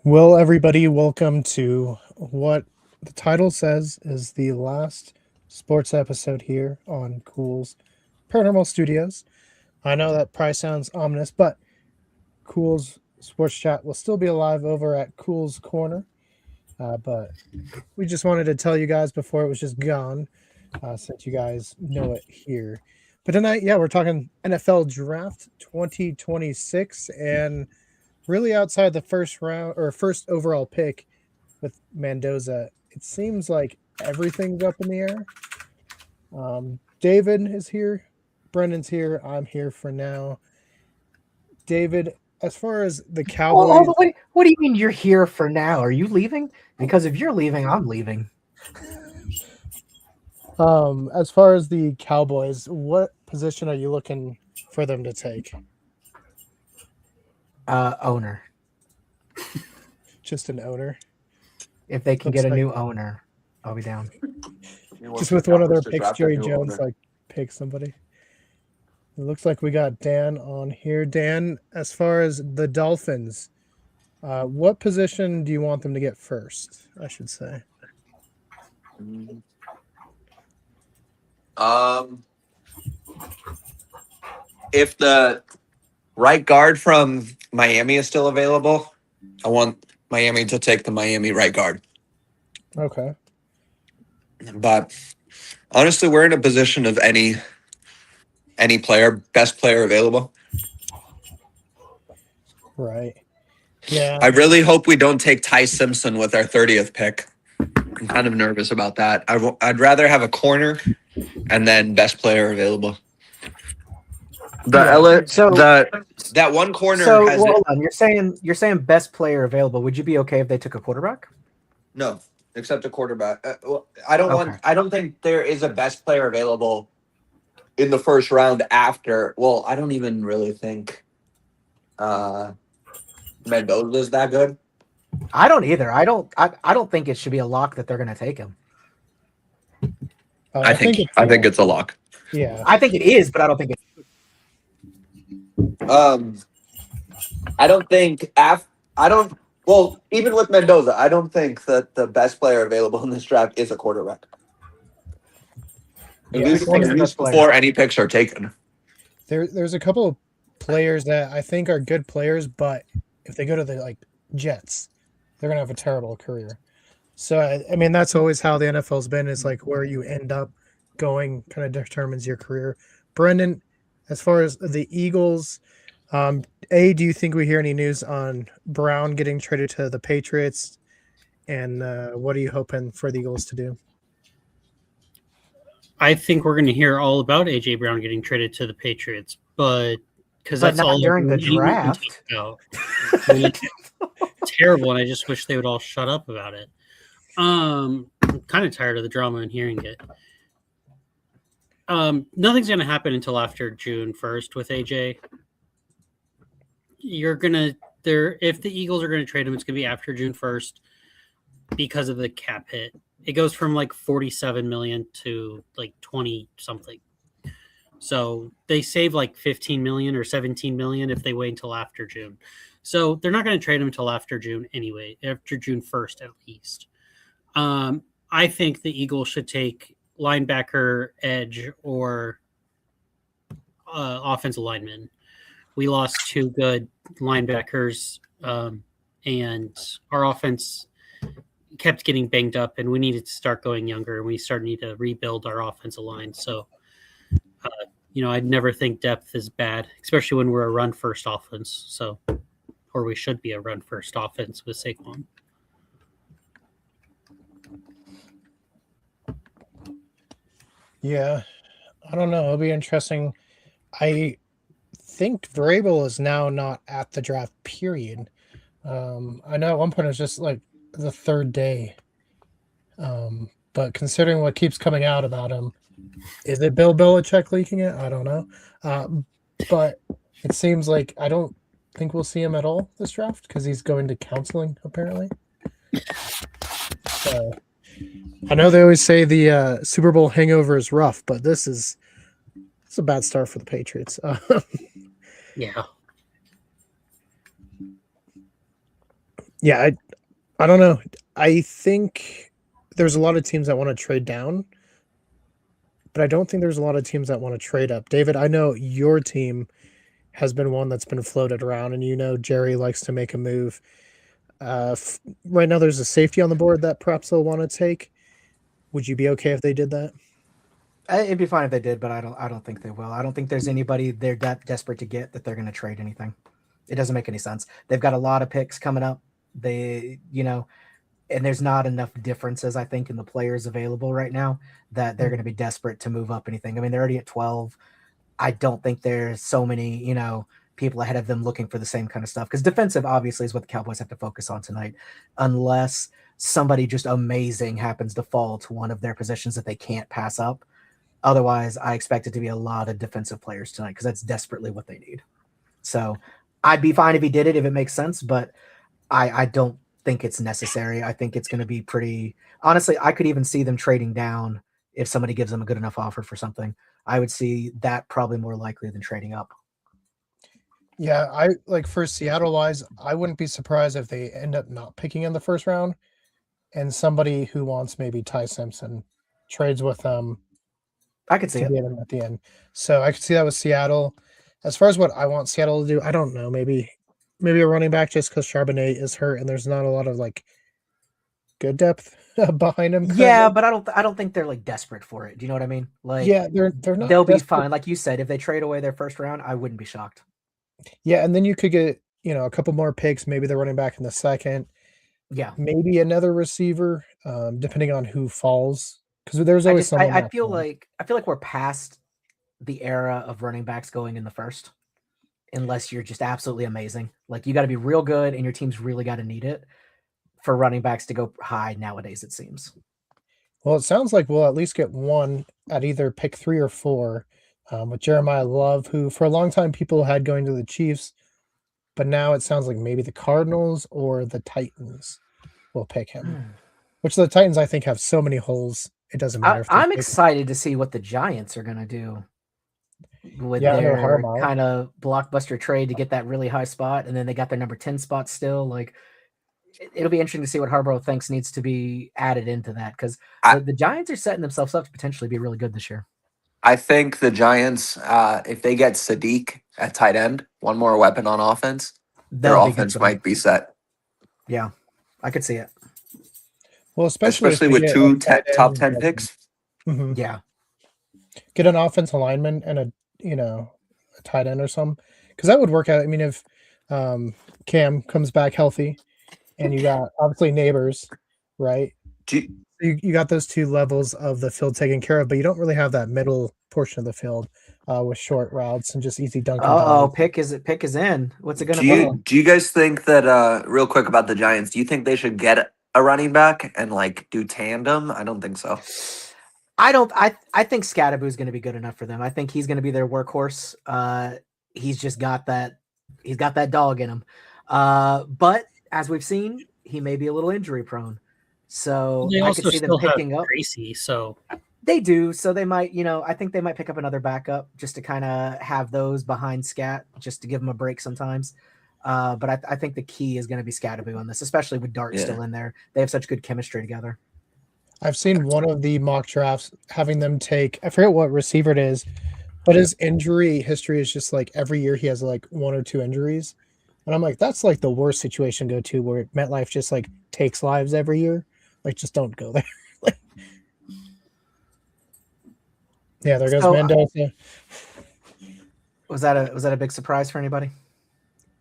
Well, everybody, welcome to what the title says is the last sports episode here on Cool's Paranormal Studios. I know that probably sounds ominous, but Cool's Sports Chat will still be alive over at Cool's Corner. But we just wanted to tell you guys before it was just gone, since you guys know it here. But tonight, yeah, we're talking NFL Draft 2026 and really outside the first round or first overall pick with Mendoza, it seems like everything's up in the air. David is here, Brendan's here, I'm here for now. David, as far as the Cowboys, What do you mean you're here for now? Are you leaving? Because if you're leaving, I'm leaving. as far as the Cowboys, what position are you looking for them to take? Owner. Just an owner. If they can get a new owner, I'll be down. Just with one of their picks, Jerry Jones, like pick somebody. It looks like we got Dan on here. Dan, as far as the Dolphins, what position do you want them to get first, I should say? If the right guard from Miami is still available, I want Miami to take the Miami right guard. Okay. But honestly, we're in a position of any player, best player available. Right. Yeah. I really hope we don't take Ty Simpson with our 30th pick. I'm kind of nervous about that. I'd rather have a corner and then best player available. That one corner has hold on. You're saying best player available. Would you be okay if they took a quarterback? No, except a quarterback. I don't think there is a best player available in the first round after. Well, I don't even really think Mendoza is that good. I don't either. I don't think it should be a lock that they're going to take him. I think it's a lock. Yeah, I think it is, but I don't think it's. I don't think Well, even with Mendoza, I don't think that the best player available in this draft is a quarterback. At least before any picks are taken. There's a couple of players that I think are good players, but if they go to the Jets, they're gonna have a terrible career. So I mean that's always how the NFL's been. Is like where you end up going kind of determines your career. Brendan, as far as the Eagles, do you think we hear any news on Brown getting traded to the Patriots? And what are you hoping for the Eagles to do? I think we're going to hear all about AJ Brown getting traded to the Patriots, but because that's not all during the draft. Terrible, and I just wish they would all shut up about it. I'm kind of tired of the drama and hearing it. Nothing's going to happen until after June 1st with AJ. If the Eagles are going to trade him, it's going to be after June 1st because of the cap hit. It goes from like 47 million to like 20 something. So they save like 15 million or 17 million if they wait until after June. So they're not going to trade him until after June anyway, after June 1st at least. I think the Eagles should take linebacker, edge, or offensive lineman. We lost two good linebackers, and our offense kept getting banged up, and we needed to start going younger, and we need to rebuild our offensive line. So, I'd never think depth is bad, especially when we're a run-first offense. So, or we should be a run-first offense with Saquon. Yeah, I don't know. It'll be interesting. I think Vrabel is now not at the draft period. I know at one point it was just like the third day. But considering what keeps coming out about him, is it Bill Belichick leaking it? I don't know. But it seems like I don't think we'll see him at all this draft because he's going to counseling apparently. So I know they always say the Super Bowl hangover is rough, but it's a bad start for the Patriots. Yeah. Yeah, I don't know. I think there's a lot of teams that want to trade down, but I don't think there's a lot of teams that want to trade up. David, I know your team has been one that's been floated around, and you know Jerry likes to make a move. Right now, there's a safety on the board that perhaps they'll want to take. Would you be okay if they did that? It'd be fine if they did, but I don't think they will. I don't think there's anybody they're that desperate to get that they're going to trade anything. It doesn't make any sense. They've got a lot of picks coming up. And there's not enough differences, I think, in the players available right now that they're going to be desperate to move up anything. I mean, they're already at 12. I don't think there's so many, people ahead of them looking for the same kind of stuff, because defensive obviously is what the Cowboys have to focus on tonight, unless somebody just amazing happens to fall to one of their positions that they can't pass up. Otherwise, I expect it to be a lot of defensive players tonight because that's desperately what they need. So I'd be fine if he did it, if it makes sense, but I don't think it's necessary. I think it's going to be pretty honestly, I could even see them trading down if somebody gives them a good enough offer for something. I would see that probably more likely than trading up. Yeah, I like for Seattle wise, I wouldn't be surprised if they end up not picking in the first round and somebody who wants maybe Ty Simpson trades with them I could see to it. get him at the end. So I could see that with Seattle. As far as what I want Seattle to do, I don't know. Maybe a running back just because Charbonnet is hurt and there's not a lot of like good depth behind him. Yeah, currently. but I don't think they're like desperate for it. Do you know what I mean? Like, Yeah, they're not. they'll be desperate. fine. Like you said, if they trade away their first round, I wouldn't be shocked. Yeah, and then you could get a couple more picks. Maybe they're running back in the second. Yeah. Maybe another receiver, depending on who falls. Because there's always someone. I that feel falls. like we're past the era of running backs going in the first, unless you're just absolutely amazing. Like you got to be real good, and your team's really got to need it for running backs to go high nowadays. It seems. Well, it sounds like we'll at least get one at either pick 3 or 4, with Jeremiah Love, who for a long time people had going to the Chiefs, but now it sounds like maybe the Cardinals or the Titans will pick him. Which the Titans, I think, have so many holes. It doesn't matter if they I'm pick him. excited to see what the Giants are going to do with Yeah, under their Harbaugh. kind of blockbuster trade to get that really high spot, and then they got their number 10 spot still. Like it'll be interesting to see what Harbaugh thinks needs to be added into that, because the Giants are setting themselves up to potentially be really good this year. I think the Giants, if they get Sadiq at tight end, one more weapon on offense, their That'll be good offense for them. might be set. Yeah, I could see it. Well, especially if they with get two a tight top end 10 that- picks. Mhm. Yeah. Get an offensive lineman and a tight end or something, because that would work out. I mean, if Cam comes back healthy, and you got obviously Neighbors, right? You got those two levels of the field taken care of, but you don't really have that middle portion of the field with short routes and just easy dunk. Oh, pick is in. What's it gonna be? Do you guys think that real quick about the Giants? Do you think they should get a running back and like do tandem? I don't think so. I don't. I think Scatterboo is going to be good enough for them. I think he's going to be their workhorse. He's just got that. He's got that dog in him. But as we've seen, he may be a little injury prone. So They I also could see them still have picking up. Gracie, so They do. So they might, I think they might pick up another backup just to kind of have those behind Scat, just to give them a break sometimes. But I think the key is going to be Scatterboo on this, especially with Dart still in there. They have such good chemistry together. I've seen one of the mock drafts having them take, I forget what receiver it is, but his injury history is just like every year he has like 1 or 2 injuries. And I'm like, that's like the worst situation to go to, where MetLife just like takes lives every year. Like, just don't go there. Yeah, there goes Mendoza. Was that a big surprise for anybody?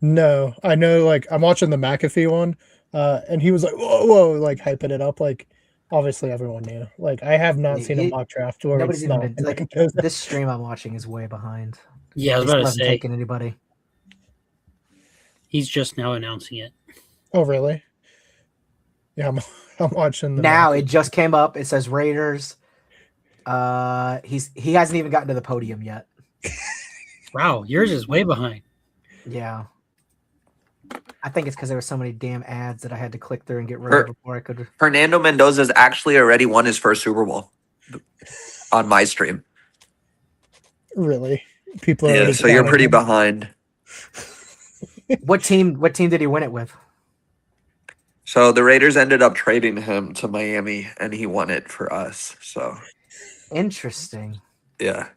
No, I know. Like, I'm watching the McAfee one, and he was like, "Whoa," like hyping it up. Like, obviously, everyone knew. Like, I have not seen a mock draft where nobody's it's even not been like this stream I'm watching is way behind. Yeah, I was about to say taking anybody. He's just now announcing it. Oh, really? Yeah, I'm watching now. It just came up. It says Raiders. He hasn't even gotten to the podium yet. Wow, yours is way behind. Yeah. I think it's because there were so many damn ads that I had to click through and get rid of before I could. Fernando Mendoza's actually already won his first Super Bowl on my stream. Really? People are so you're pretty behind. What team did he win it with? So the Raiders ended up trading him to Miami, and he won it for us. So Interesting. yeah,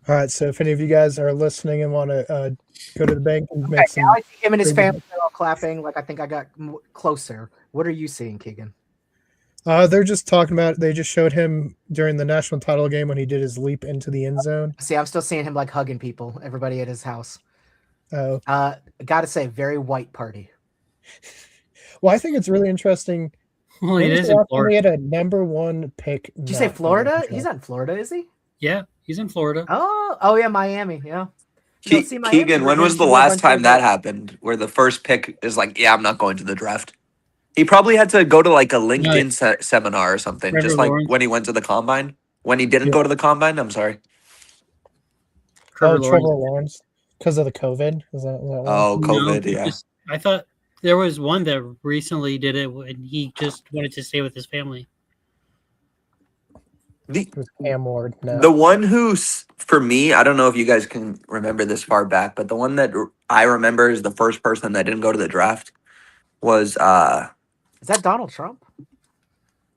All right, so if any of you guys are listening and want to go to the bank and make Now some, I see him and his family, they're all clapping. Like, I think I got closer. What are you seeing, Keegan? they're just talking about. They just showed him during the national title game when he did his leap into the end zone. See, I'm still seeing him like hugging people, everybody at his house. Oh, Gotta say, very white party. well, I think it's really interesting. Well, it When was is the in last time Florida. he had a number one pick. Did you say Florida? He's not in Florida, is he? Yeah, he's in Florida. Oh yeah, Miami. Yeah. No, see, Miami Keegan, when ran was the too last much time of that it. happened? Where the first pick is like, yeah, I'm not going to the draft. He probably had to go to like a LinkedIn seminar or something, Trevor just like Lawrence. when he went to the combine. When he didn't Yeah. go to the combine, I'm sorry. Trevor Trevor Lawrence. Lawrence, because of the COVID. Is that why? Oh, No, COVID, he yeah. just- I thought there was one that recently did it when he just wanted to stay with his family. The It was Cam Ward. No. the one who's for me, I don't know if you guys can remember this far back, but the one that I remember is the first person that didn't go to the draft was Is that Donald Trump?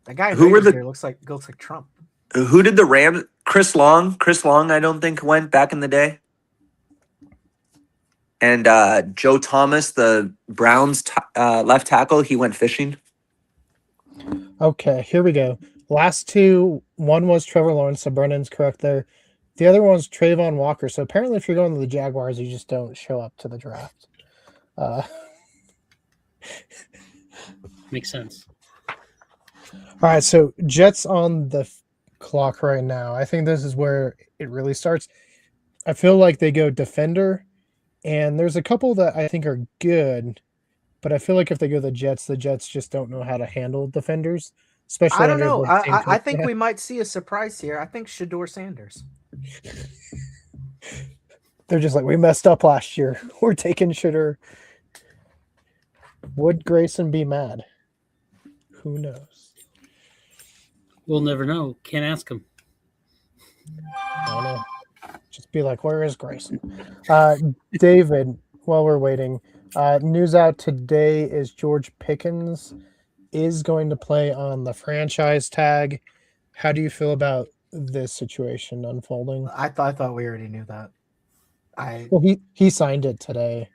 That guy in Who were Raiders the- gear looks like Trump. who did the Rams? Chris Long. Chris Long, I don't think went back in the day. And Joe Thomas, the Browns left tackle, he went fishing. Okay, here we go. Last two, one was Trevor Lawrence, so Brennan's correct there. The other one's Trayvon Walker. So apparently, if you're going to the Jaguars, you just don't show up to the draft. Makes sense. All right, so Jets on the clock right now. I think this is where it really starts. I feel like they go defender, and there's a couple that I think are good, but I feel like if they go the Jets just don't know how to handle defenders, especially. I don't know. under the same I coach think they we might see a surprise here. I think Shador Sanders. have. They're just like, we messed up last year. We're taking Shooter. Would Grayson be mad? Who knows? We'll never know. Can't ask him. I don't know. Just be like, where is Grayson? David, while we're waiting, news out today is George Pickens is going to play on the franchise tag. How do you feel about this situation unfolding? I thought we already knew that. Well, he signed it today.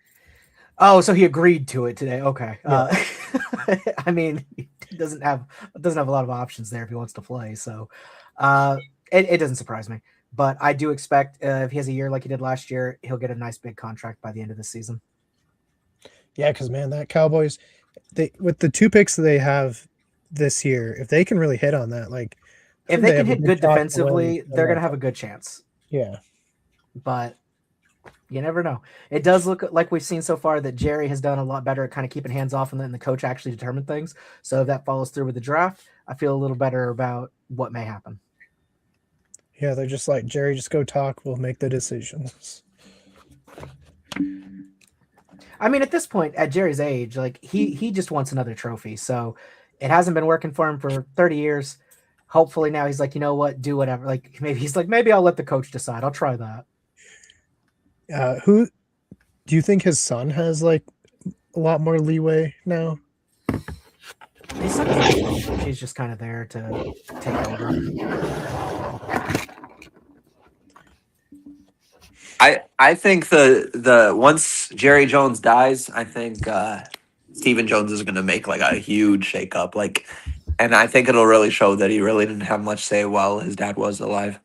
Oh, so he agreed to it today. Okay. Yeah. I mean, he doesn't have a lot of options there if he wants to play. So, it doesn't surprise me. But I do expect if he has a year like he did last year, he'll get a nice big contract by the end of the season. Yeah, because man, that Cowboys, they with the two picks that they have this year, if they can really hit on that, like If they can hit good defensively, they're gonna have a good chance. Yeah. But you never know. It does look like we've seen so far that Jerry has done a lot better at kind of keeping hands off and letting the coach actually determine things. So if that follows through with the draft, I feel a little better about what may happen. Yeah, they're just like, Jerry, just go talk. We'll make the decisions. I mean, at this point, at Jerry's age, like he just wants another trophy. So it hasn't been working for him for 30 years. Hopefully now he's like, you know what, do whatever. Like maybe I'll let the coach decide. I'll try that. Who do you think his son has like a lot more leeway now? He's just kind of there to take over. I think the once Jerry Jones dies, I think Stephen Jones is going to make like a huge shakeup. Like, and I think it'll really show that he really didn't have much say while his dad was alive.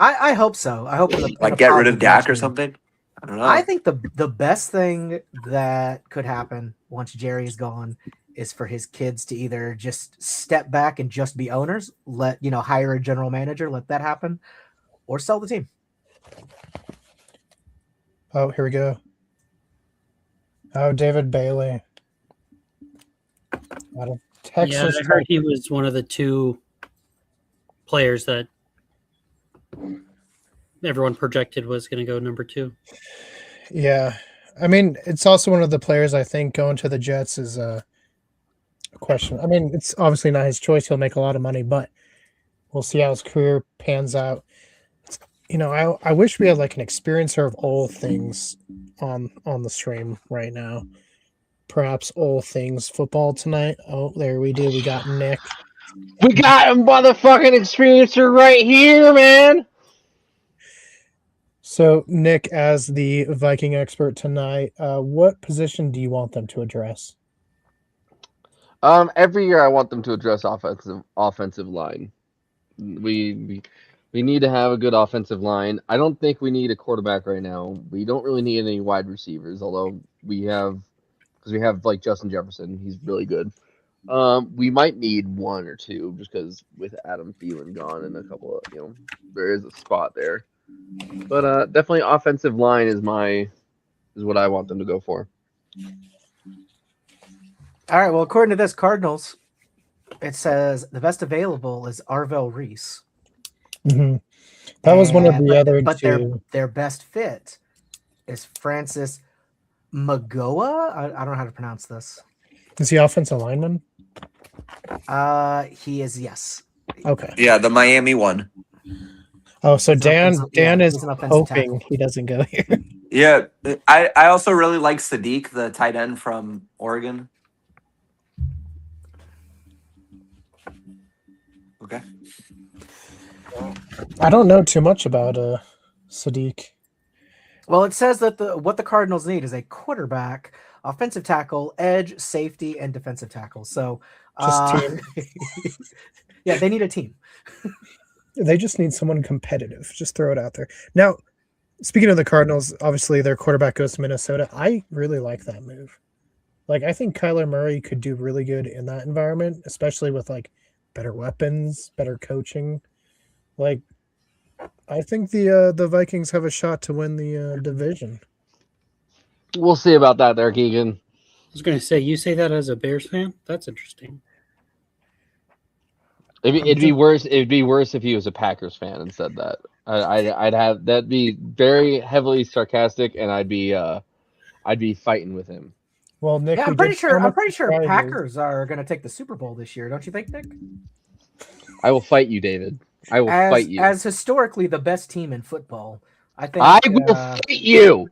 I hope so. I hope Like get rid of Dak or something. I don't know. I think the best thing that could happen once Jerry is gone is for his kids to either just step back and just be owners, hire a general manager, let that happen, or sell the team. Oh, here we go. Oh, David Bailey. Out of Texas. Yeah, I heard he was one of the two players that everyone projected was going to go number 2. Yeah. I mean, it's also one of the players I think going to the Jets is a question. I mean, it's obviously not his choice. He'll make a lot of money, but we'll see how his career pans out. I wish we had like an experiencer of all things on the stream right now. perhaps all things football tonight. Oh, there we do. We got Nick. We got a motherfucking experiencer right here, man. So, Nick, as the Viking expert tonight, what position do you want them to address? Every year I want them to address offensive line. We need to have a good offensive line. I don't think we need a quarterback right now. We don't really need any wide receivers, although we have like Justin Jefferson, he's really good. We might need one or two just because with Adam Thielen gone and a couple of there is a spot there. But definitely offensive line is what I want them to go for. All right. Well, according to this, Cardinals, it says the best available is Arvell Reese. Mm-hmm. That was one of the other two. Their best fit is Francis Magoa. I don't know how to pronounce this. Is he offensive lineman? He is, yes. Okay. Yeah, the Miami one. Oh, so He's Dan is he's an offensive hoping tackle. he doesn't go here. Yeah, I also really like Sadiq, the tight end from Oregon. Okay. I don't know too much about Sadiq. Well, it says that what the Cardinals need is a quarterback, offensive tackle, edge, safety, and defensive tackle. So, Just team. yeah, they need a team. They just need someone competitive. Just throw it out there. Now, speaking of the Cardinals, obviously their quarterback goes to Minnesota. I really like that move. Like, I think Kyler Murray could do really good in that environment, especially with like better weapons, better coaching. Like, I think the Vikings have a shot to win the division. We'll see about that there, Keegan. I was going to say, you say that as a Bears fan? That's interesting. It'd be worse. It'd be worse if he was a Packers fan and said that. I'd have that'd be very heavily sarcastic, and I'd be fighting with him. Well, Nick, Yeah, we I'm pretty did sure. so I'm much pretty sure surprises. Packers are going to take the Super Bowl this year. Don't you think, Nick? I will fight you, David. I will fight you. As historically the best team in football, I think. I will fight you.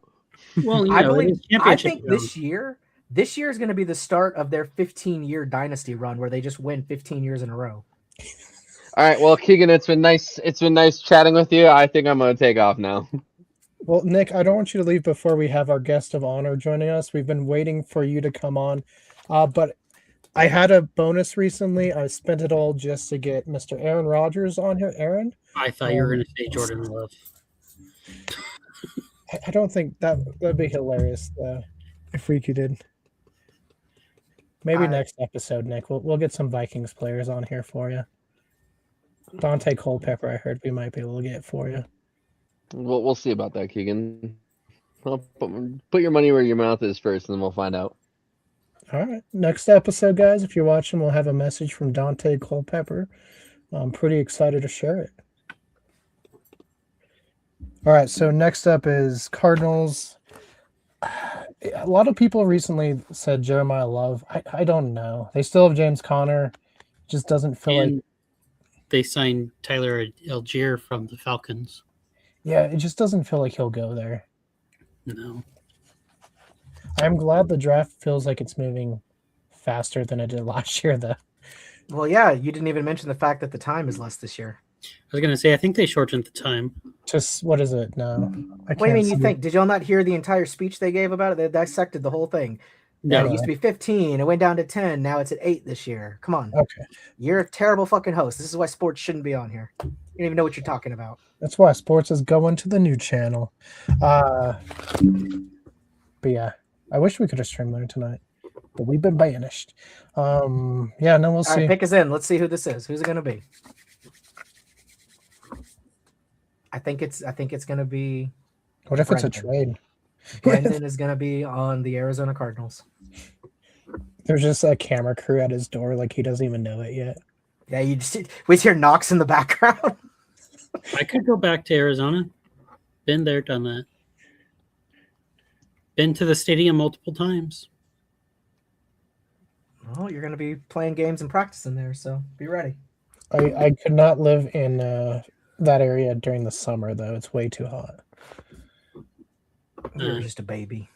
Well, I it believe. is I championship think round. this year is going to be the start of their 15-year dynasty run, where they just win 15 years in a row. All right, well, Keegan, it's been nice. It's been nice chatting with you. I think I'm gonna take off now. Well, Nick, I don't want you to leave before we have our guest of honor joining us. We've been waiting for you to come on, but I had a bonus recently. I spent it all just to get Mr. Aaron Rodgers on here. Aaron? I thought you were going to say Jordan Love. I don't think that'd be hilarious if Riku did. Maybe next episode, Nick. We'll get some Vikings players on here for you. Dante Culpepper, I heard we might be able to get for you. We'll see about that, Keegan. Well, put your money where your mouth is first, and then we'll find out. All right. Next episode, guys, if you're watching, we'll have a message from Dante Culpepper. I'm pretty excited to share it. All right. So next up is Cardinals. A lot of people recently said Jeremiah Love. I don't know. They still have James Conner. Just doesn't feel like. They signed Tyler Algier from the Falcons. Yeah, it just doesn't feel like he'll go there. No. I'm glad the draft feels like it's moving faster than it did last year, though. Well, yeah, you didn't even mention the fact that the time is less this year. I was going to say, I think they shortened the time. Just, what is it? No. What do you mean you think? Did y'all not hear the entire speech they gave about it? They dissected the whole thing. No. It used to be 15. It went down to 10. Now it's at 8 this year. Come on. Okay. You're a terrible fucking host. This is why sports shouldn't be on here. You don't even know what you're talking about. That's why sports is going to the new channel. But yeah, I wish we could have streamed there tonight, but we've been banished. Yeah, no, we'll All see. right, pick us in. Let's see who this is. Who's it going to be? I think it's going to be. What if Brendan. it's a trade? Brendan is going to be on the Arizona Cardinals. There's just a camera crew at his door, like he doesn't even know it yet. Yeah, you just we hear knocks in the background. I could go back to Arizona. Been there, done that. Been to the stadium multiple times. Well, you're going to be playing games and practicing there, so be ready. I could not live in that area during the summer, though. It's way too hot. You're just a baby.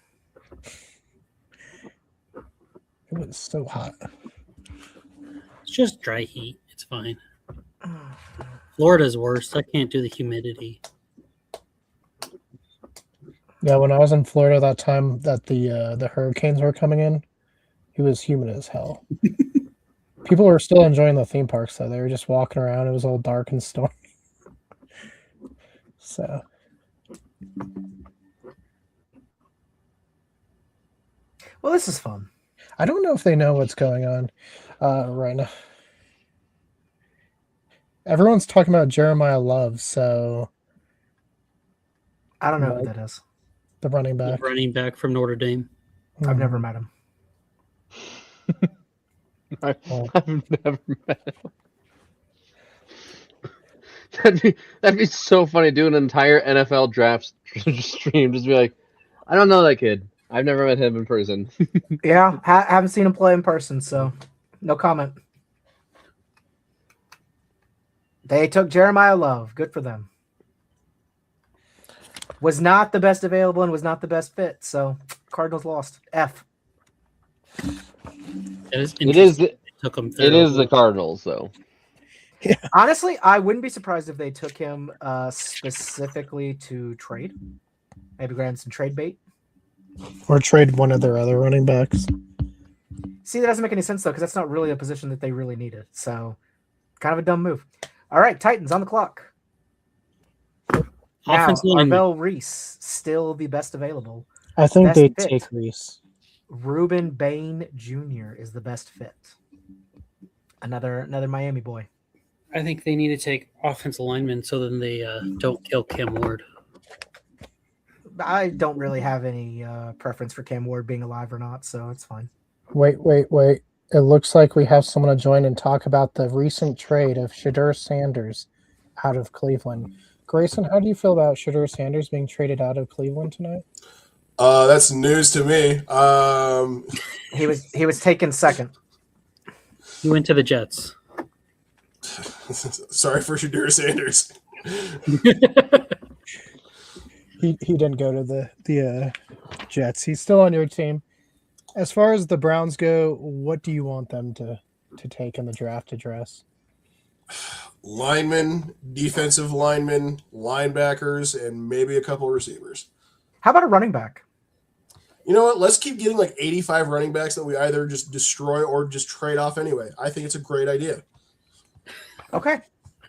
It's so hot. It's just dry heat. It's fine. Florida's worse. I can't do the humidity. Yeah, when I was in Florida that time that the hurricanes were coming in, it was humid as hell. People were still enjoying the theme parks, though. They were just walking around. It was all dark and stormy. So, Well, this is fun. I don't know if they know what's going on right now. Everyone's talking about Jeremiah Love, so I don't know Right. who that is. the running The back. running back from Notre Dame. I've never met him. I've never met him. That'd be so funny. Do an entire NFL draft stream. Just be like, I don't know that kid. I've never met him in person. Yeah, haven't seen him play in person, so no comment. They took Jeremiah Love. Good for them. Was not the best available and was not the best fit, so Cardinals lost. F. It is the Took him Cardinals though. Honestly, I wouldn't be surprised if they took him specifically to trade. Maybe grab some trade bait. Or trade one of their other running backs. See, that doesn't make any sense, though, because that's not really a position that they really needed. So, kind of a dumb move. All right, Titans on the clock. Now, Offensive lineman. Arvell Reese, still the best available. I think Best they fit. take Reese. Ruben Bain Jr. is the best fit. Another Miami boy. I think they need to take offensive linemen so then they don't kill Cam Ward. I don't really have any preference for Cam Ward being alive or not, so it's fine. Wait. It looks like we have someone to join and talk about the recent trade of Shadur Sanders out of Cleveland. Grayson, how do you feel about Shadur Sanders being traded out of Cleveland tonight? That's news to me. He was taken second. He went to the Jets. Sorry for Shadur Sanders. He didn't go to the Jets. He's still on your team. As far as the Browns go, what do you want them to take in the draft address? Linemen, defensive linemen, linebackers, and maybe a couple receivers. How about a running back? You know what? Let's keep getting like 85 running backs that we either just destroy or just trade off anyway. I think it's a great idea. Okay.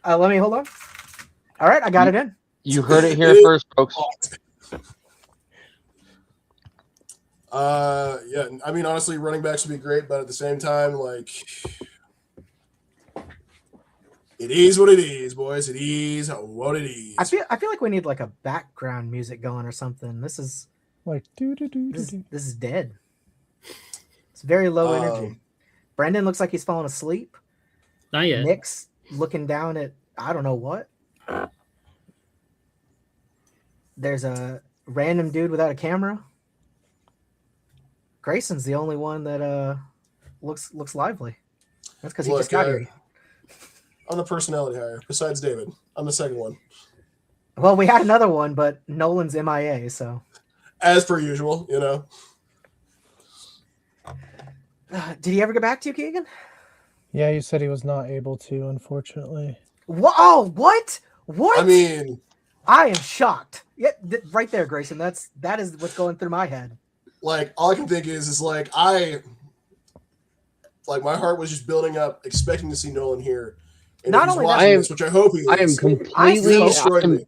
Let me hold on. All right, I got it in. You heard it here first, folks. Yeah, I mean, honestly, running backs would be great, but at the same time, like, it is what it is, boys. It is what it is. I feel like we need like a background music going or something. This is Like this is dead. It's very low energy. Brendan looks like he's falling asleep. Not yet. Nick's looking down at I don't know what. There's a random dude without a camera. Grayson's the only one that looks lively. That's because he just got here. I'm the personality hire, besides David. I'm the second one. Well, we had another one, but Nolan's MIA, so. As per usual, you know. Did he ever get back to you, Keegan? Yeah, you said he was not able to, unfortunately. Whoa! What? What? I mean, I am shocked. Yeah, right there, Grayson. That is what's going through my head. like, all I can think is like, my heart was just building up, expecting to see Nolan here. And Not if he's only watching that- this, which I hope he is. I am completely. destroyed me.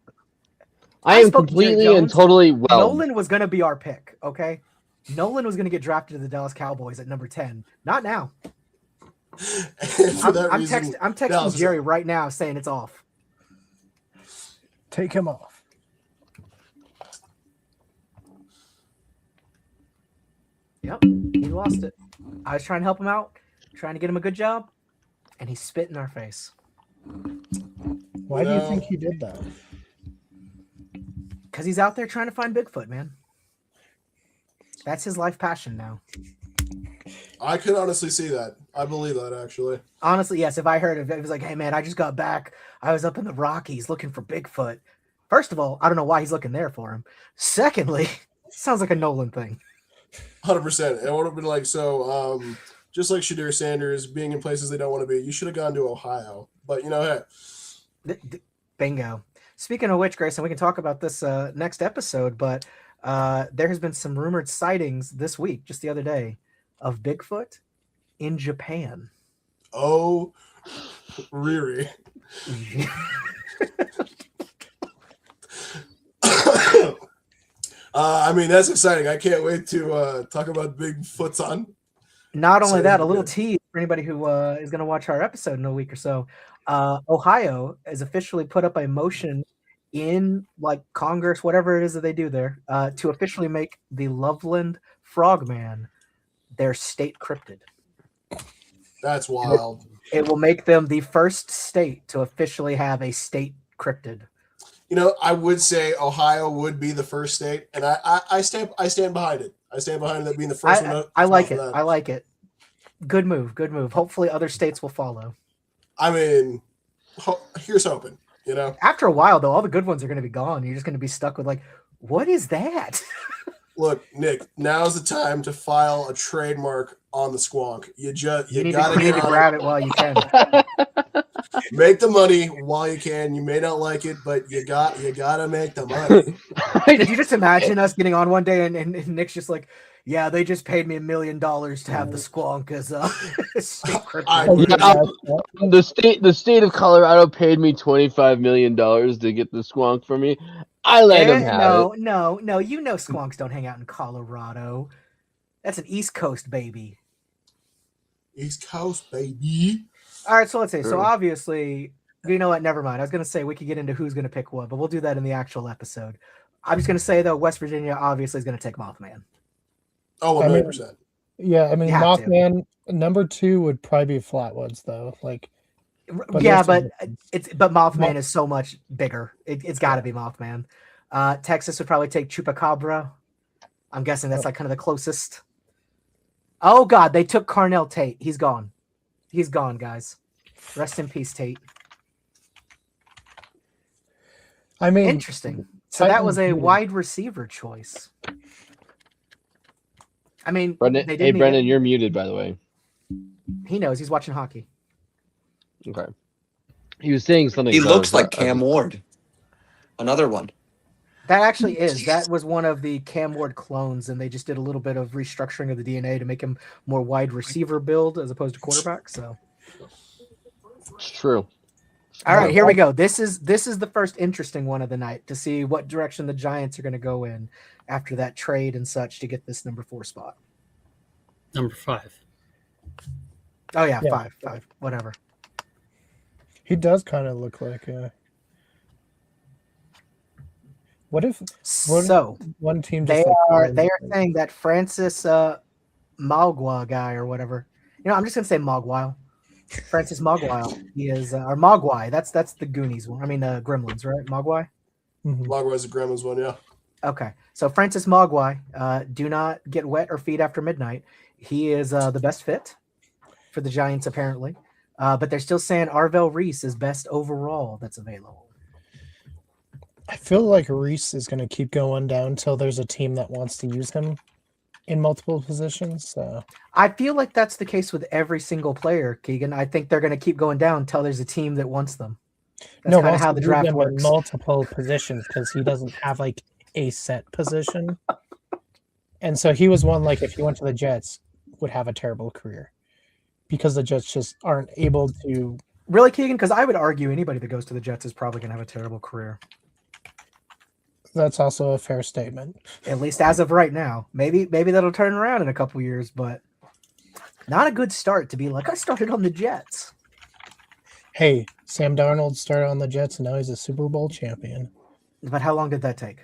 I I am spoke to Jerry completely and Jones. totally well. Nolan was going to be our pick, okay? Nolan was going to get drafted to the Dallas Cowboys at number 10. Not now. And for that I'm reason, texting Dallas is Jerry out. right now saying it's off. Take him off. Yep, he lost it. I was trying to help him out, trying to get him a good job, and he spit in our face. Why do you think he did that? Because he's out there trying to find Bigfoot, man. That's his life passion now. I could honestly see that. I believe that, actually. Honestly, yes, if I heard it, it was like, hey, man, I just got back. I was up in the Rockies looking for Bigfoot. First of all, I don't know why he's looking there for him. Secondly, sounds like a Nolan thing. 100%. It would have been like, so, just like Shadir Sanders being in places they don't want to be. You should have gone to Ohio. But, hey. Bingo. Speaking of which, Grayson, we can talk about this next episode, but there has been some rumored sightings this week, just the other day, of Bigfoot in Japan. Oh, Riri. That's exciting. I can't wait to talk about Bigfoot's. Not only that, a little tease for anybody who is going to watch our episode in a week or so. Ohio has officially put up a motion in Congress, whatever it is that they do there, to officially make the Loveland Frogman their state cryptid. That's wild. It will make them the first state to officially have a state cryptid. I would say Ohio would be the first state, and I stand behind it. I stand behind that being the first one. I like it. I like it. Good move. Good move. Hopefully other states will follow. Here's hoping. After a while, though, all the good ones are going to be gone. You're just going to be stuck with what is that? Look, Nick, now's the time to file a trademark on the squonk. You need to grab it while you can. Make the money while you can. You may not like it, but you gotta make the money. Did you just imagine us getting on one day and Nick's just like, yeah, they just paid me $1 million to have the squonk as the state of Colorado paid me $25 million to get the squonk for me. I let him have it. No, squonks don't hang out in Colorado. That's an East Coast baby. East Coast baby. All right, so let's say. So obviously, you know what? Never mind. I was going to say we could get into who's going to pick what, but we'll do that in the actual episode. I'm just going to say, though, West Virginia obviously is going to take Mothman. Oh, 100%. Yeah, Mothman, number 2 would probably be Flatwoods, though. But Mothman is so much bigger. It's got to be Mothman. Texas would probably take Chupacabra. I'm guessing that's kind of the closest. Oh, God, they took Carnell Tate. He's gone. He's gone, guys. Rest in peace, Tate. Interesting. So that was a wide receiver choice. Brendan, you're muted, by the way. He knows. He's watching hockey. Okay. He was saying something. He looks like Cam Ward. Another one. That actually is. That was one of the Cam Ward clones, and they just did a little bit of restructuring of the DNA to make him more wide receiver build as opposed to quarterback. So it's true. All right, here we go. This is the first interesting one of the night to see what direction the Giants are going to go in after that trade and such to get this number 4 spot. Number 5. Oh yeah. 5, whatever. He does kind of look like what if one team just they are saying that Francis Mogwai guy or whatever. I'm just gonna say Mogwai. Francis Mogwai. He is or Mogwai. That's the Goonies one. Gremlins, right? Mogwai. Mm-hmm. Mogwai's the Gremlins one, yeah. Okay, so Francis Mogwai, do not get wet or feed after midnight. He is the best fit for the Giants, apparently. But they're still saying Arvell Reese is best overall that's available. I feel like Reese is going to keep going down until there's a team that wants to use him in multiple positions. So I feel like that's the case with every single player, Keegan. I think they're going to keep going down until there's a team that wants them. That's kind of how the draft works. Multiple positions because he doesn't have a set position. And so he was one, if he went to the Jets, would have a terrible career because the Jets just aren't able to. Really, Keegan? Because I would argue anybody that goes to the Jets is probably going to have a terrible career. That's also a fair statement. At least as of right now. Maybe that'll turn around in a couple years, but not a good start to be like, I started on the Jets. Hey, Sam Darnold started on the Jets and now he's a Super Bowl champion. But how long did that take?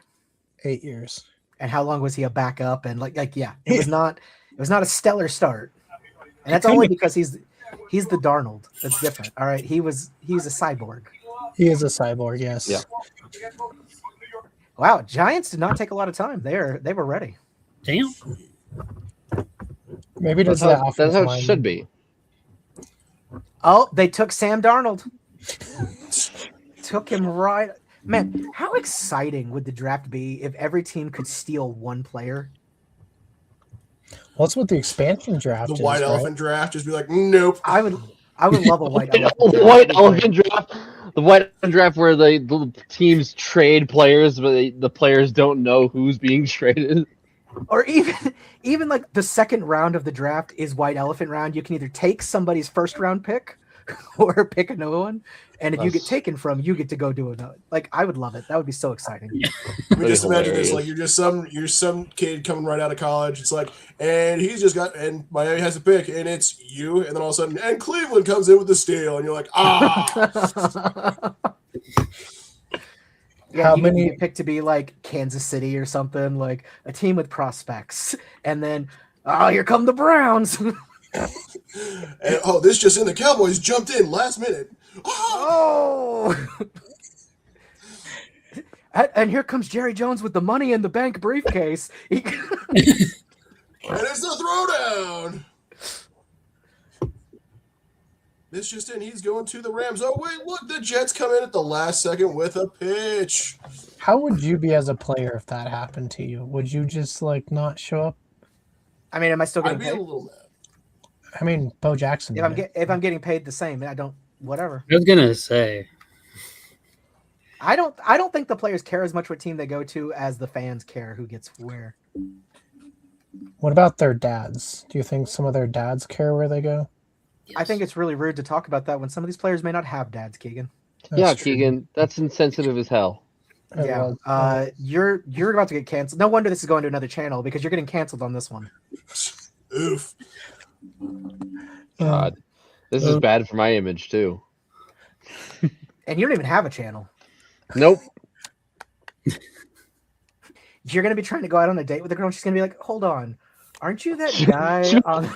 8 years. And how long was he a backup? And it was not a stellar start. And that's only because he's the Darnold. That's different. All right. He's a cyborg. He is a cyborg, yes. Yeah. Wow, Giants did not take a lot of time. They were ready. Damn. Maybe that's how it should be. Oh, they took Sam Darnold. Took him right. Man, how exciting would the draft be if every team could steal one player? What's with the expansion draft? The white elephant draft, just be like, nope. I would love a white elephant. The draft. white That'd be great. elephant draft. The white elephant draft where the teams trade players, but the players don't know who's being traded. Or even like the second round of the draft is white elephant round. You can either take somebody's first round pick or pick another one. And if you get taken from, you get to go do another. Like, I would love it. That would be so exciting. I mean, just imagine this: like you're some kid coming right out of college. It's like, and he's just got, and Miami has a pick, and it's you, and then all of a sudden, and Cleveland comes in with the steal, and you're like, ah. Yeah, How you many- get picked to be like Kansas City or something, like a team with prospects, and then here come the Browns. And this just in, the Cowboys jumped in last minute. Oh. And here comes Jerry Jones with the Money in the Bank briefcase. And it's the throwdown. This just in, he's going to the Rams. Oh, wait, look, the Jets come in at the last second with a pitch. How would you be as a player if that happened to you? Would you just like not show up? I mean, am I still I'd getting be a paid? little mad. I mean, Bo Jackson. If I'm getting paid the same, I don't. Whatever. I was gonna say. I don't think the players care as much what team they go to as the fans care who gets where. What about their dads? Do you think some of their dads care where they go? I think it's really rude to talk about that when some of these players may not have dads, Keegan. Yeah, true. Keegan, that's insensitive as hell. It Yeah. was. You're about to get canceled. No wonder this is going to another channel because you're getting canceled on this one. Oof. God, this is bad for my image too. And you don't even have a channel. Nope. You're gonna be trying to go out on a date with a girl, and she's gonna be like, "Hold on, aren't you that guy on?"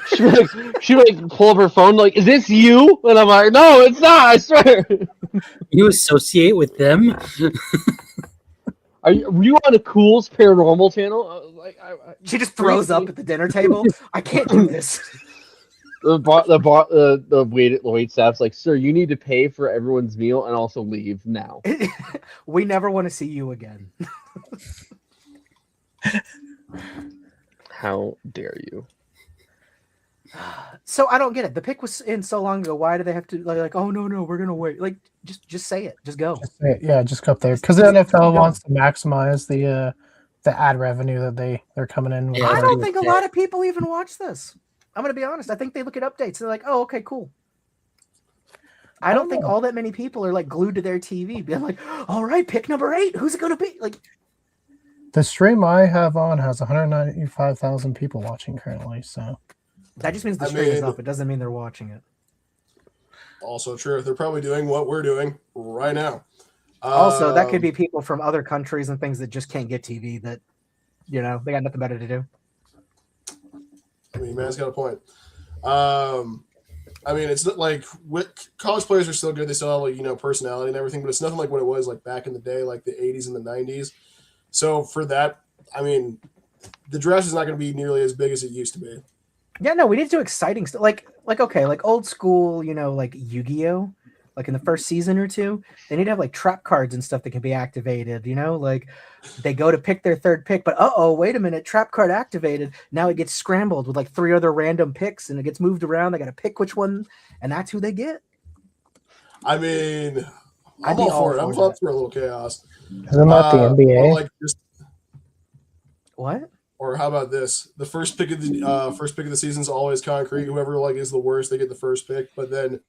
She would pull up her phone like, "Is this you?" And I'm like, "No, it's not. I swear." You associate with them? Were you on a Culz Paranormal channel? She just throws up at the dinner table. I can't do this. The wait staff's like, "Sir, you need to pay for everyone's meal and also leave now." We never want to see you again. How dare you? So I don't get it. The pick was in so long ago. Why do they have to like? Oh no, we're gonna wait. Like, just say it. Just go. Yeah, just go up there because the NFL wants to maximize the ad revenue that they're coming in with. Yeah, I don't do think it. a lot of people even watch this. I'm gonna be honest. I think they look at updates. They're like, oh, okay, cool. I don't think know. all that many people are like glued to their TV, being like, all right, pick number 8. Who's it gonna be? Like, The stream I have on has 195,000 people watching currently. So that just means the I stream is mean- up. It doesn't mean they're watching it. Also true. They're probably doing what we're doing right now. Also, that could be people from other countries and things that just can't get TV. That they got nothing better to do. I mean, man's got a point. I mean, it's not like college players are still good. They still have like personality and everything, but it's nothing like what it was like back in the day, like the 80s and the 90s. So for that, I mean, the draft is not going to be nearly as big as it used to be. Yeah, no, we need to do exciting stuff. Like okay, like old school, like Yu-Gi-Oh. Like in the first season or two, they need to have like trap cards and stuff that can be activated. Like they go to pick their third pick, but wait a minute, trap card activated. Now it gets scrambled with like 3 other random picks, and it gets moved around. They got to pick which one, and that's who they get. I mean, I'd I'm be all all for it. for I'm that. up for a little chaos. isn't that the Or NBA? like What? or how about this? The first pick of the season is always concrete. Whoever like is the worst, they get the first pick. But then,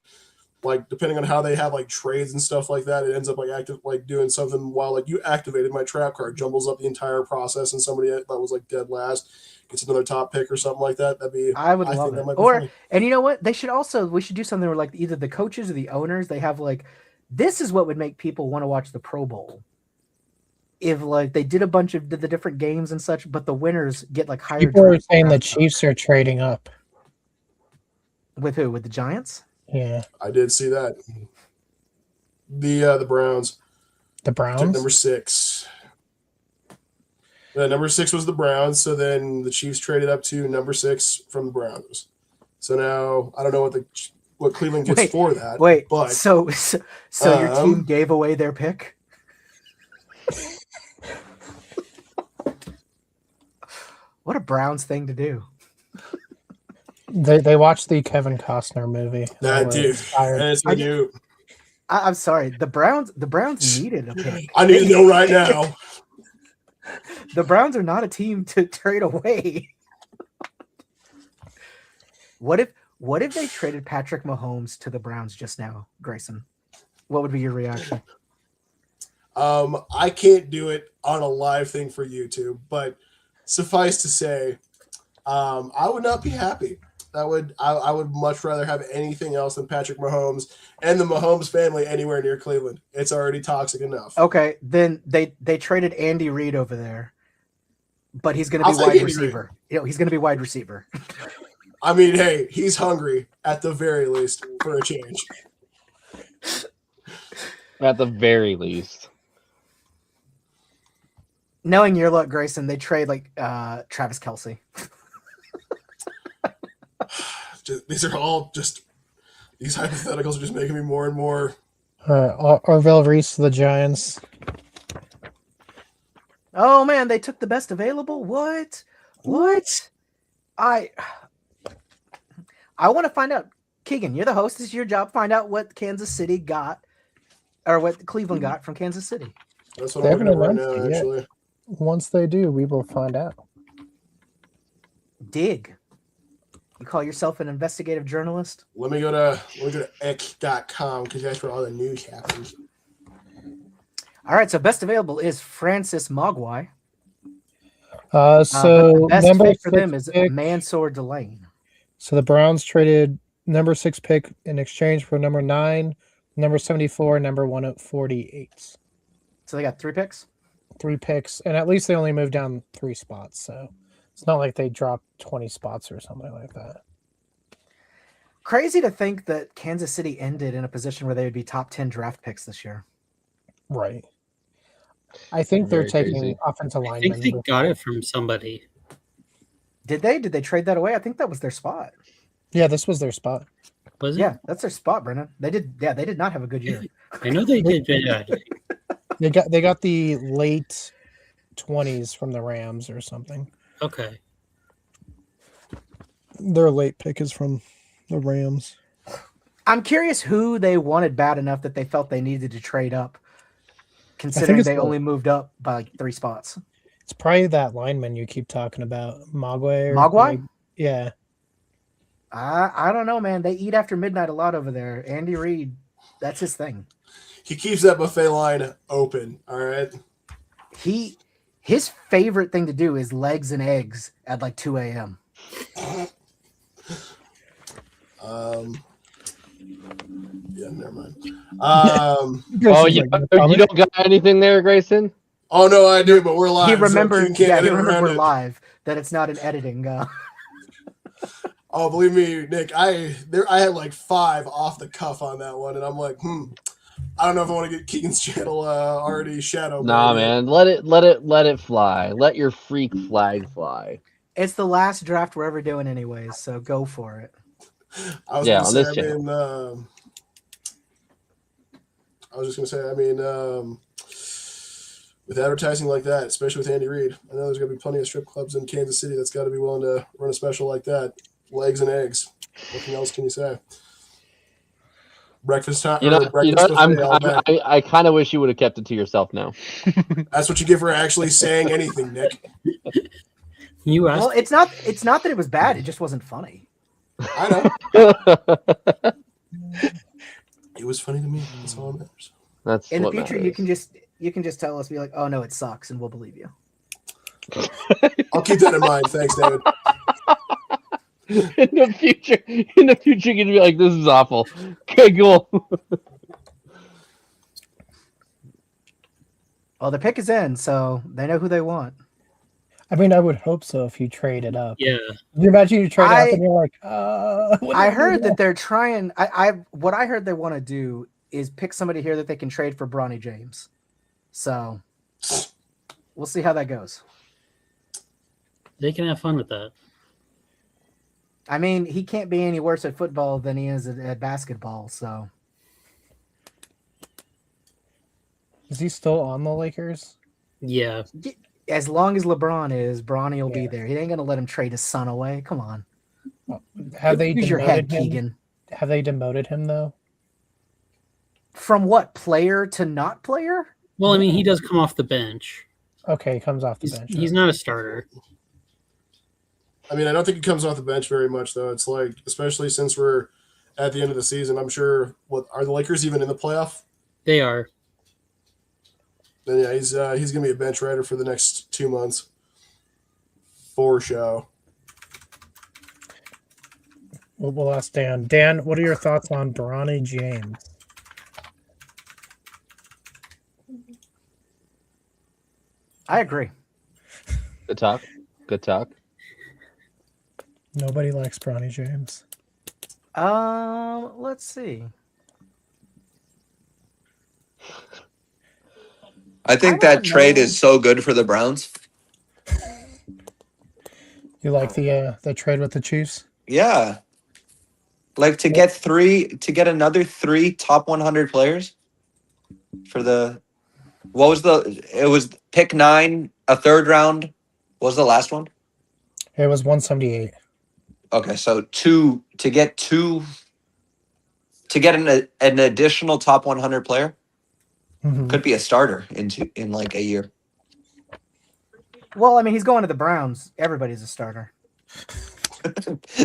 like depending on how they have like trades and stuff like that, it ends up like doing something while like you activated my trap card, jumbles up the entire process, and somebody that was like dead last gets another top pick or something like that. I would I love think that it. might be Or funny. and you know what? We should do something where like either the coaches or the owners, they have like, this is what would make people want to watch the Pro Bowl. If like they did a bunch of the different games and such, but the winners get like higher. People are draft saying the picks. Chiefs are trading up. With who? With the Giants? Yeah, I did see that. The Browns the took Browns. number 6. Number 6 was the Browns, so then the Chiefs traded up to number 6 from the Browns. So now I don't know what Cleveland gets for that. Wait, but so your team gave away their pick? What a Browns thing to do. They watched the Kevin Costner movie. and they That were dude. inspired. And it's the new. I'm sorry. The Browns needed a pick. I need to know right now. The Browns are not a team to trade away. What if they traded Patrick Mahomes to the Browns just now, Grayson? What would be your reaction? I can't do it on a live thing for YouTube, but suffice to say, I would not be happy. I would much rather have anything else than Patrick Mahomes and the Mahomes family anywhere near Cleveland. It's already toxic enough. Okay, then they traded Andy Reid over there, but he's going to I'll be take wide Andy receiver. He's going to be wide receiver. I mean, hey, he's hungry at the very least for a change. At the very least. Knowing your luck, Grayson, they trade like Travis Kelce. These are all just these hypotheticals are just making me more and more. Orville Reese to the Giants. Oh man, they took the best available. What? I want to find out. Keegan, you're the host. It's your job. Find out what Kansas City got, or what Cleveland got from Kansas City. That's what They I'm looking at right haven't now. announced it yet. Actually, Once they do, we will find out. Dig. You call yourself an investigative journalist? let me go to X.com because that's where all the news happens. All right. So best available is Francis Mogwai. So The best number pick for 6 them is pick, Mansour Delane. so the Browns traded number 6 pick in exchange for number 9, number 74, number 148. So they got 3 picks. 3 picks, and at least they only moved down 3 spots. So it's not like they dropped 20 spots or something like that. Crazy to think that Kansas City ended in a position where they would be top 10 draft picks this year. Right. I think they're Very taking crazy. offensive I linemen. think they got it from somebody. Did they? Did they trade that away? I think that was their spot. Yeah, this was their spot. Was it? Yeah, that's their spot, Brennan. They did. Yeah, they did not have a good year. I know they did. They got the late 20s from the Rams or something. Okay. Their late pick is from the Rams. I'm curious who they wanted bad enough that they felt they needed to trade up, considering it's they the- only moved up by like 3 spots. It's probably that lineman you keep talking about, Mogwai. Mogwai? Yeah. I don't know, man. They eat after midnight a lot over there. Andy Reid, that's his thing. He keeps that buffet line open. All right. His favorite thing to do is legs and eggs at like 2 a.m. Yeah, never mind. Oh, you don't got anything there, Grayson? Oh no, I do, but we're live. He so remembered, you can't he edit remembered around we're it. live, that it's not an editing. Oh, believe me, Nick, I had like 5 off the cuff on that one, and I'm like, I don't know if I want to get Keegan's channel already shadow. Nah, banned. man. Let it fly. Let your freak flag fly. It's the last draft we're ever doing anyways, so go for it. I was Yeah, gonna on say, this channel. I was just gonna say, with advertising like that, especially with Andy Reid, I know there's gonna be plenty of strip clubs in Kansas City that's got to be willing to run a special like that. Legs and eggs. What else can you say? Breakfast time. Breakfast buffet, all that. I kind of wish you would have kept it to yourself now. That's what you get for actually saying anything, Nick. You asked. Well, it's not that it was bad, it just wasn't funny. I know. It was funny to me. That's all that matters. That's In the what future, matters. you can just tell us, be like, oh no, it sucks, and we'll believe you. I'll keep that in mind. Thanks, David. In the future, you can be like, "This is awful." Okay, cool. Well, the pick is in, so they know who they want. I mean, I would hope so if you trade it up. Yeah. Can you imagine you trade it up and you're like, what I do heard do that they're trying. What I heard they want to do is pick somebody here that they can trade for Bronny James. So we'll see how that goes. They can have fun with that. I mean, he can't be any worse at football than he is at basketball. So Is he still on the Lakers? Yeah. As long as LeBron is, Bronny will be Yeah. there. He ain't gonna let him trade his son away. Come on. Have they Use your head, demoted him? Keegan. Have they demoted him though? From what, player to not player? Well, I mean, he does come off the bench. Okay, he comes off the bench. He's not a starter. I mean, I don't think he comes off the bench very much, though. It's like, especially since we're at the end of the season, I'm sure. What are the Lakers even in the playoff? They are. Then yeah, he's gonna be a bench rider for the next 2 months, for show. We'll ask Dan. Dan, what are your thoughts on Bronny James? I agree. Good talk. Good talk. Nobody likes Bronny James. Let's see. I think I that don't trade know. is so good for the Browns. You like the trade with the Chiefs? Yeah. Like to get another 3 top 100 players for the it was pick 9, a third round. What was the last one? It was 178. Okay, so to get an additional top 100 player Mhm. could be a starter in like a year. Well, I mean, he's going to the Browns. Everybody's a starter.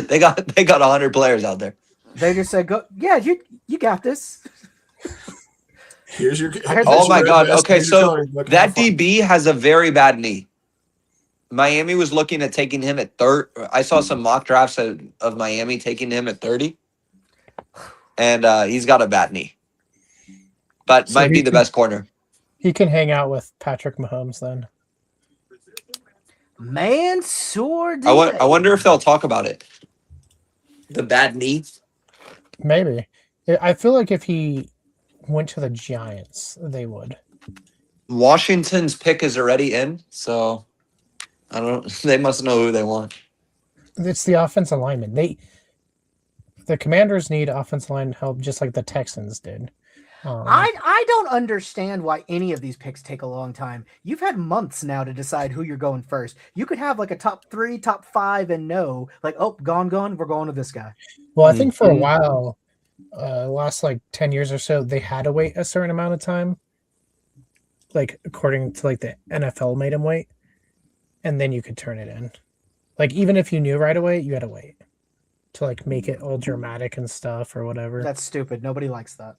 they got 100 players out there. They just said, "Go, yeah, you got this." Here's your. I heard Oh my God. Best, Okay, here's your so coloring book. that Have fun. DB has a very bad knee. Miami was looking at taking him at third. I saw some mock drafts of Miami taking him at 30, and he's got a bad knee, but So might be he the could- best corner. He can hang out with Patrick Mahomes then. Man, sure did. I wonder if they'll talk about it. The bad knee. Maybe. I feel like if he went to the Giants, they would. Washington's pick is already in, so I don't. They must know who they want. It's the offensive lineman. The Commanders need offensive line help just like the Texans did. I don't understand why any of these picks take a long time. You've had months now to decide who you're going first. You could have like a top 3, top 5, and no, like, oh, gone. We're going to this guy. Well, I think for a Mhm. while, last like 10 years or so, they had to wait a certain amount of time. Like according to like the NFL made him wait. And then you could turn it in. Like even if you knew right away, you had to wait to like make it all dramatic and stuff or whatever. That's stupid. Nobody likes that.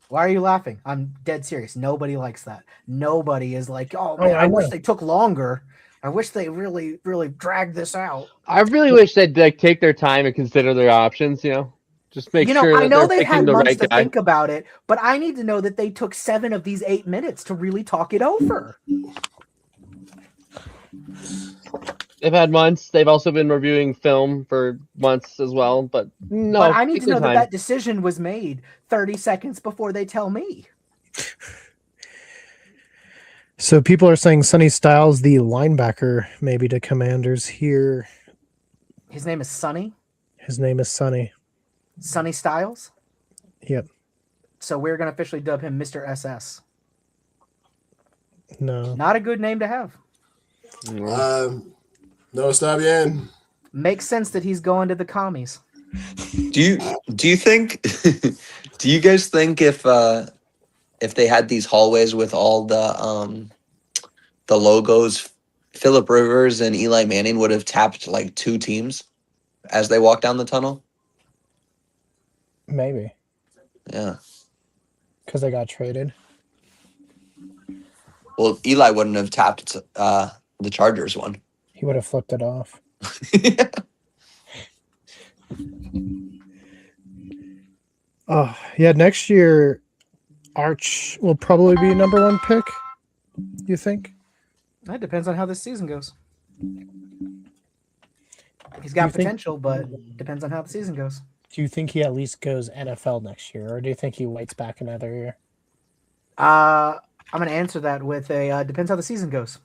Why are you laughing? I'm dead serious. Nobody likes that. Nobody is like, oh man, I I wish know. they took longer. I wish they really, really dragged this out. I really wish they'd like take their time and consider their options. Just make sure I that know they're they've picking had the months right to guy. think about it, but I need to know that they took 7 of these 8 minutes to really talk it over. They've had months. They've also been reviewing film for months as well. But no, But I need take to their know that time. that decision was made 30 seconds before they tell me. So people are saying Sonny Styles, the linebacker, maybe to Commanders here. His name is Sonny. His name is Sonny. Sonny Styles. Yep. So we're going to officially dub him Mr. SS. No. Not a good name to have. No, está bien. Makes sense that he's going to the commies. Do you think? Do you guys think if they had these hallways with all the logos, Phillip Rivers and Eli Manning would have tapped like 2 teams as they walk down the tunnel? Maybe. Yeah. Because they got traded. Well, Eli wouldn't have tapped the Chargers one. He would have flipped it off. Oh, yeah. Next year, Arch will probably be number 1 pick. You think? That depends on how this season goes. He's You got think- potential, but depends on how the season goes. Do you think he at least goes NFL next year, or do you think he waits back another year? I'm going to answer that with a depends how the season goes.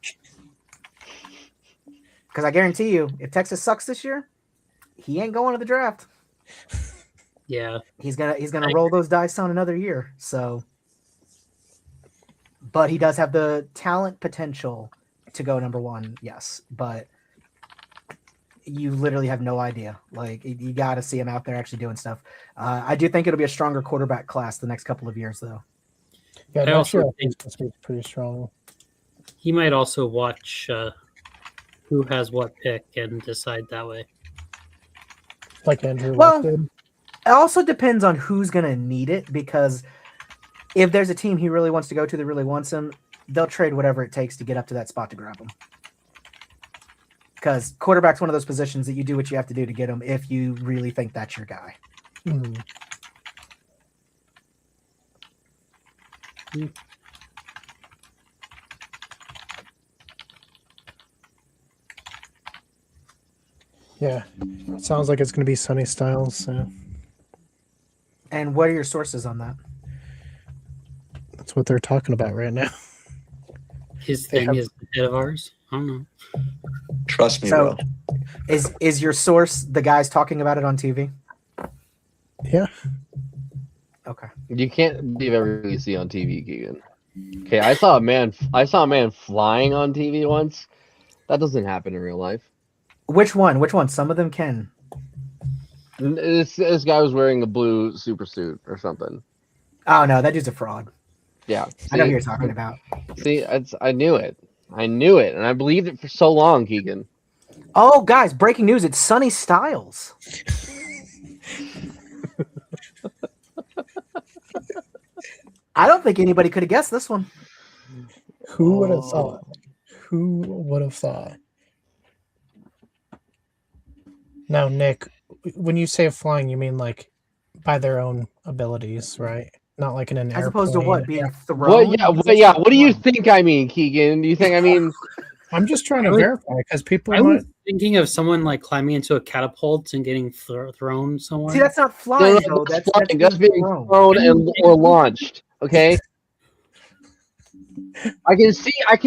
Because I guarantee you, if Texas sucks this year, he ain't going to the draft. Yeah. He's gonna roll those dice on another year. So but he does have the talent potential to go number one. Yes, but you literally have no idea. Like you got to see him out there actually doing stuff. I do think it'll be a stronger quarterback class the next couple of years, though. Yeah, I next also year I think think- it's supposed to be pretty strong. He might also watch who has what pick and decide that way. Like Andrew Well, Luck did. It also depends on who's going to need it, because if there's a team he really wants to go to that really wants him, they'll trade whatever it takes to get up to that spot to grab him. Because quarterback's one of those positions that you do what you have to do to get him if you really think that's your guy. Mhm. Yeah, it sounds like it's going to be Sunny Styles. So And what are your sources on that? that's what they're talking about right now. His They thing have- is ahead of ours. I don't know. Trust me, So- bro. Is your source the guys talking about it on TV? Yeah, Okay. You can't believe everything you see on TV, Keegan. Okay, I saw a man flying on TV once. That doesn't happen in real life. Which one? Which one? Some of them can. This guy was wearing a blue super suit or something. Oh no, that dude's a fraud. Yeah, I know who you're talking about. See, I knew it. I knew it, and I believed it for so long, Keegan. Oh, guys, breaking news. It's Sunny Styles. I don't think anybody could have guessed this one. who would have Oh. thought? Who would have thought? Now, Nick, when you say flying, you mean like by their own abilities, right? Not like in an As opposed to what? airplane. Being thrown? What do you think I mean, Keegan? Do you think I mean I'm just trying to I was- verify because people I might. was thinking of someone like climbing into a catapult and getting thrown somewhere. See, that's not no, flying, no, though. that's That's flying. That's being thrown. thrown and or launched. Okay. I can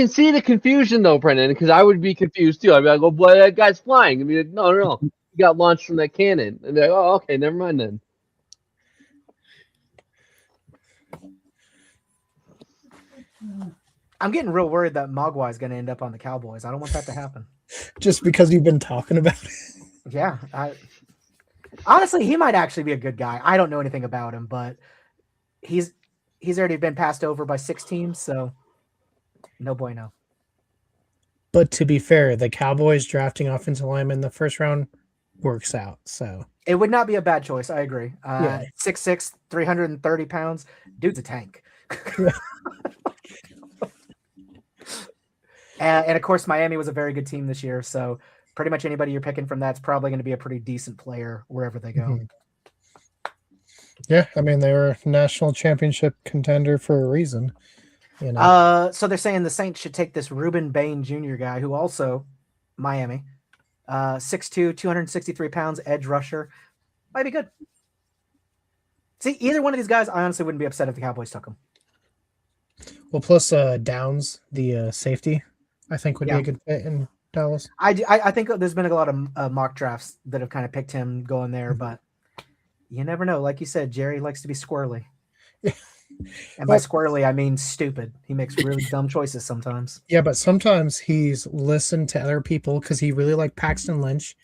see the confusion though, Brendan, because I would be confused too. I'd be like, "Oh boy, that guy's flying." I'd be like, "No, he got launched from that cannon." And they're like, "Oh, okay, never mind then." I'm getting real worried that Mogwai is going to end up on the Cowboys. I don't want that to happen. Just because you've been talking about it. Yeah. Honestly, he might actually be a good guy. I don't know anything about him, but he's already been passed over by 6 teams, so no bueno. But to be fair, the Cowboys drafting offensive lineman in the first round works out. So It would not be a bad choice. I agree. Yeah. 6'6", 330 pounds. Dude's a tank. And of course, Miami was a very good team this year. So pretty much anybody you're picking from that's probably going to be a pretty decent player wherever they go. Mhm. Yeah, I mean they were a national championship contender for a reason. You know, So they're saying the Saints should take this Reuben Bain Jr. guy, who also Miami, 6'2", 263 pounds, edge rusher. Might be good. See, either one of these guys, I honestly wouldn't be upset if the Cowboys took him. well, plus Downs, the safety, I think would be Yeah. a good fit in Dallas. I think there's been a lot of mock drafts that have kind of picked him going there, but you never know. Like you said, Jerry likes to be squirrely. And by Well- squirrely, I mean stupid. He makes really dumb choices sometimes. Yeah, but sometimes he's listened to other people because he really liked Paxton Lynch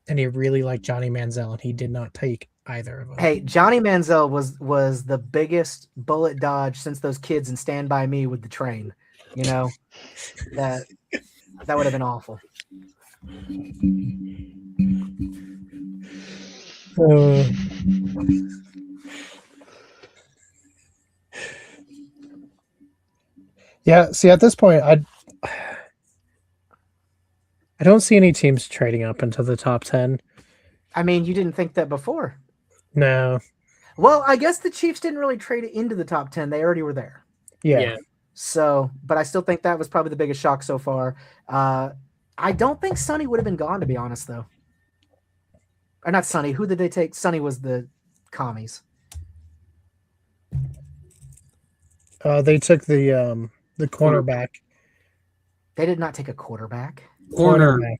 and he really liked Johnny Manziel, and he did not take either of them. Hey, Johnny Manziel was the biggest bullet dodge since those kids in Stand By Me with the train. You know, that would have been awful. Uh, yeah, see, at this point, I don't see any teams trading up into the top 10. I mean, you didn't think that before. No. Well, I guess the Chiefs didn't really trade it into the top 10. They already were there. Yeah. So, but I still think that was probably the biggest shock so far. I don't think Sonny would have been gone, to be honest, though. Or not Sonny. Who did they take? Sonny was the commies. They took the cornerback. They did not take a quarterback. Corner. Cornerback.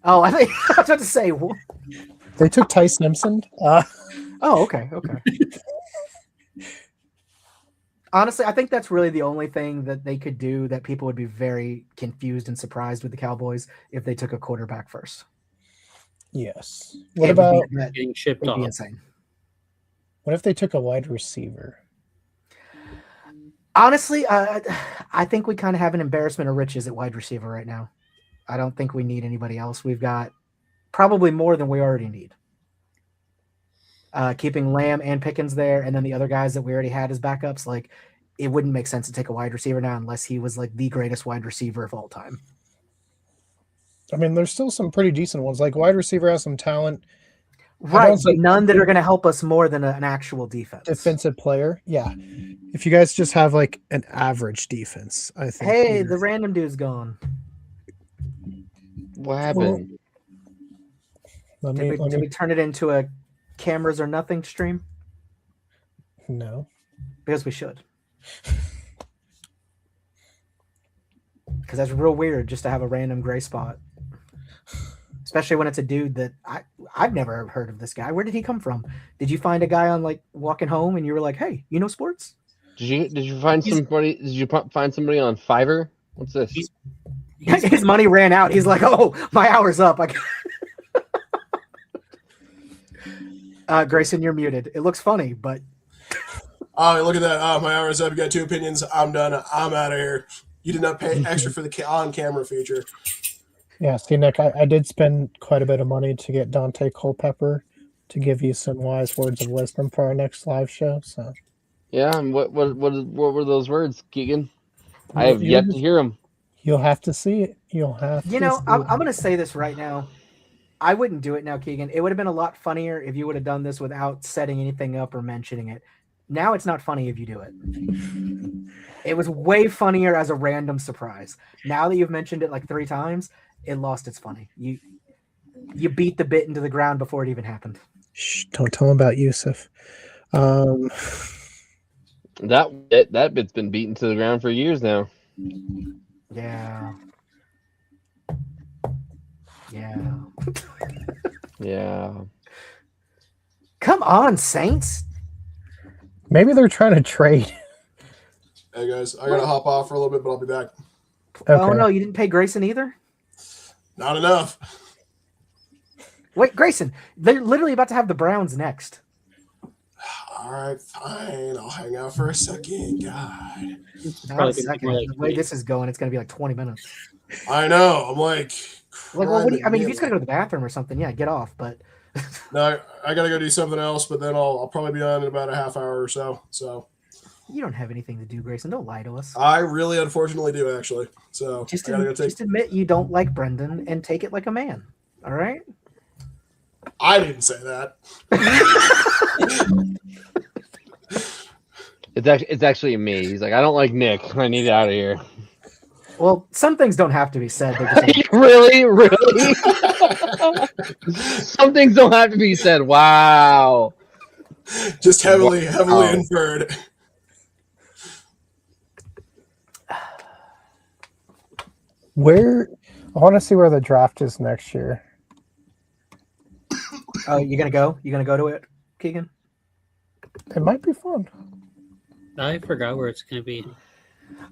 Oh, I think I was about to say. What? They took Ty Simpson. Oh, okay. Honestly, I think that's really the only thing that they could do that people would be very confused and surprised with the Cowboys if they took a quarterback first. Yes. What It would about Getting shipped it'd be off. insane. what if they took a wide receiver? Honestly, I think we kind of have an embarrassment of riches at wide receiver right now. I don't think we need anybody else. We've got probably more than we already need. Keeping Lamb and Pickens there, and then the other guys that we already had as backups, like it wouldn't make sense to take a wide receiver now unless he was like the greatest wide receiver of all time. I mean, there's still some pretty decent ones. Like wide receiver has some talent. Right, but see- none that are going to help us more than an actual defense. Defensive player, yeah. If you guys just have like an average defense, I think. Hey, you're- the random dude's gone. What happened? let Did me we turn it into a cameras or nothing stream? no. Because we should. Because that's real weird just to have a random gray spot. Especially when it's a dude that I've never heard of this guy. Where did he come from? Did you find a guy on like walking home and you were like, hey, you know sports? Did you find somebody? Did you find somebody on Fiverr? What's this? His money ran out. He's like, oh, my hour's up. Grayson, you're muted. It looks funny, but Oh, look at that. Oh, my hour's up. You got 2 opinions. I'm done. I'm out of here. You did not pay extra for the on-camera feature. Yeah, see, Nick, I did spend quite a bit of money to get Dante Culpepper to give you some wise words of wisdom for our next live show. So Yeah, and what were those words, Keegan? I have yet to hear them. you'll have to see it. You'll have you to know, see I'm it. going to say this right now. I wouldn't do it now, Keegan. It would have been a lot funnier if you would have done this without setting anything up or mentioning it. Now it's not funny if you do it. It was way funnier as a random surprise. Now that you've mentioned it like 3 times, it lost its funny. You beat the bit into the ground before it even happened. Shh, don't tell him about Yusuf. That bit's been beaten to the ground for years now. Yeah. Yeah. Yeah. Come on, Saints. Maybe they're trying to trade. Hey, guys, I got to hop off for a little bit, but I'll be back. Okay. Oh, no, you didn't pay Grayson either? Not enough. Wait, Grayson, they're literally about to have the Browns next. All right, fine. I'll hang out for a second. God. It's Not probably a gonna be second. more like The way this is going, it's going to be like 20 minutes. I know. I'm like, Like, well, what do you, I mean, if you crying just got to go to the bathroom or something, yeah, get off. But No, I got to go do something else, but then I'll probably be on in about a half hour or so. So you don't have anything to do, Grayson. Don't lie to us. I really, unfortunately, do actually. So Just, I gotta go take. just admit you don't like Brendan and take it like a man. All right? I didn't say that. It's actually me. He's like, I don't like Nick. I need it out of here. Well, some things don't have to be said. They're just Really? Some things don't have to be said. Wow. Just heavily Wow. inferred. Where I want to see where the draft is next year. Oh, you gonna go? You gonna go to it, Keegan? It might be fun. I forgot where it's going to be.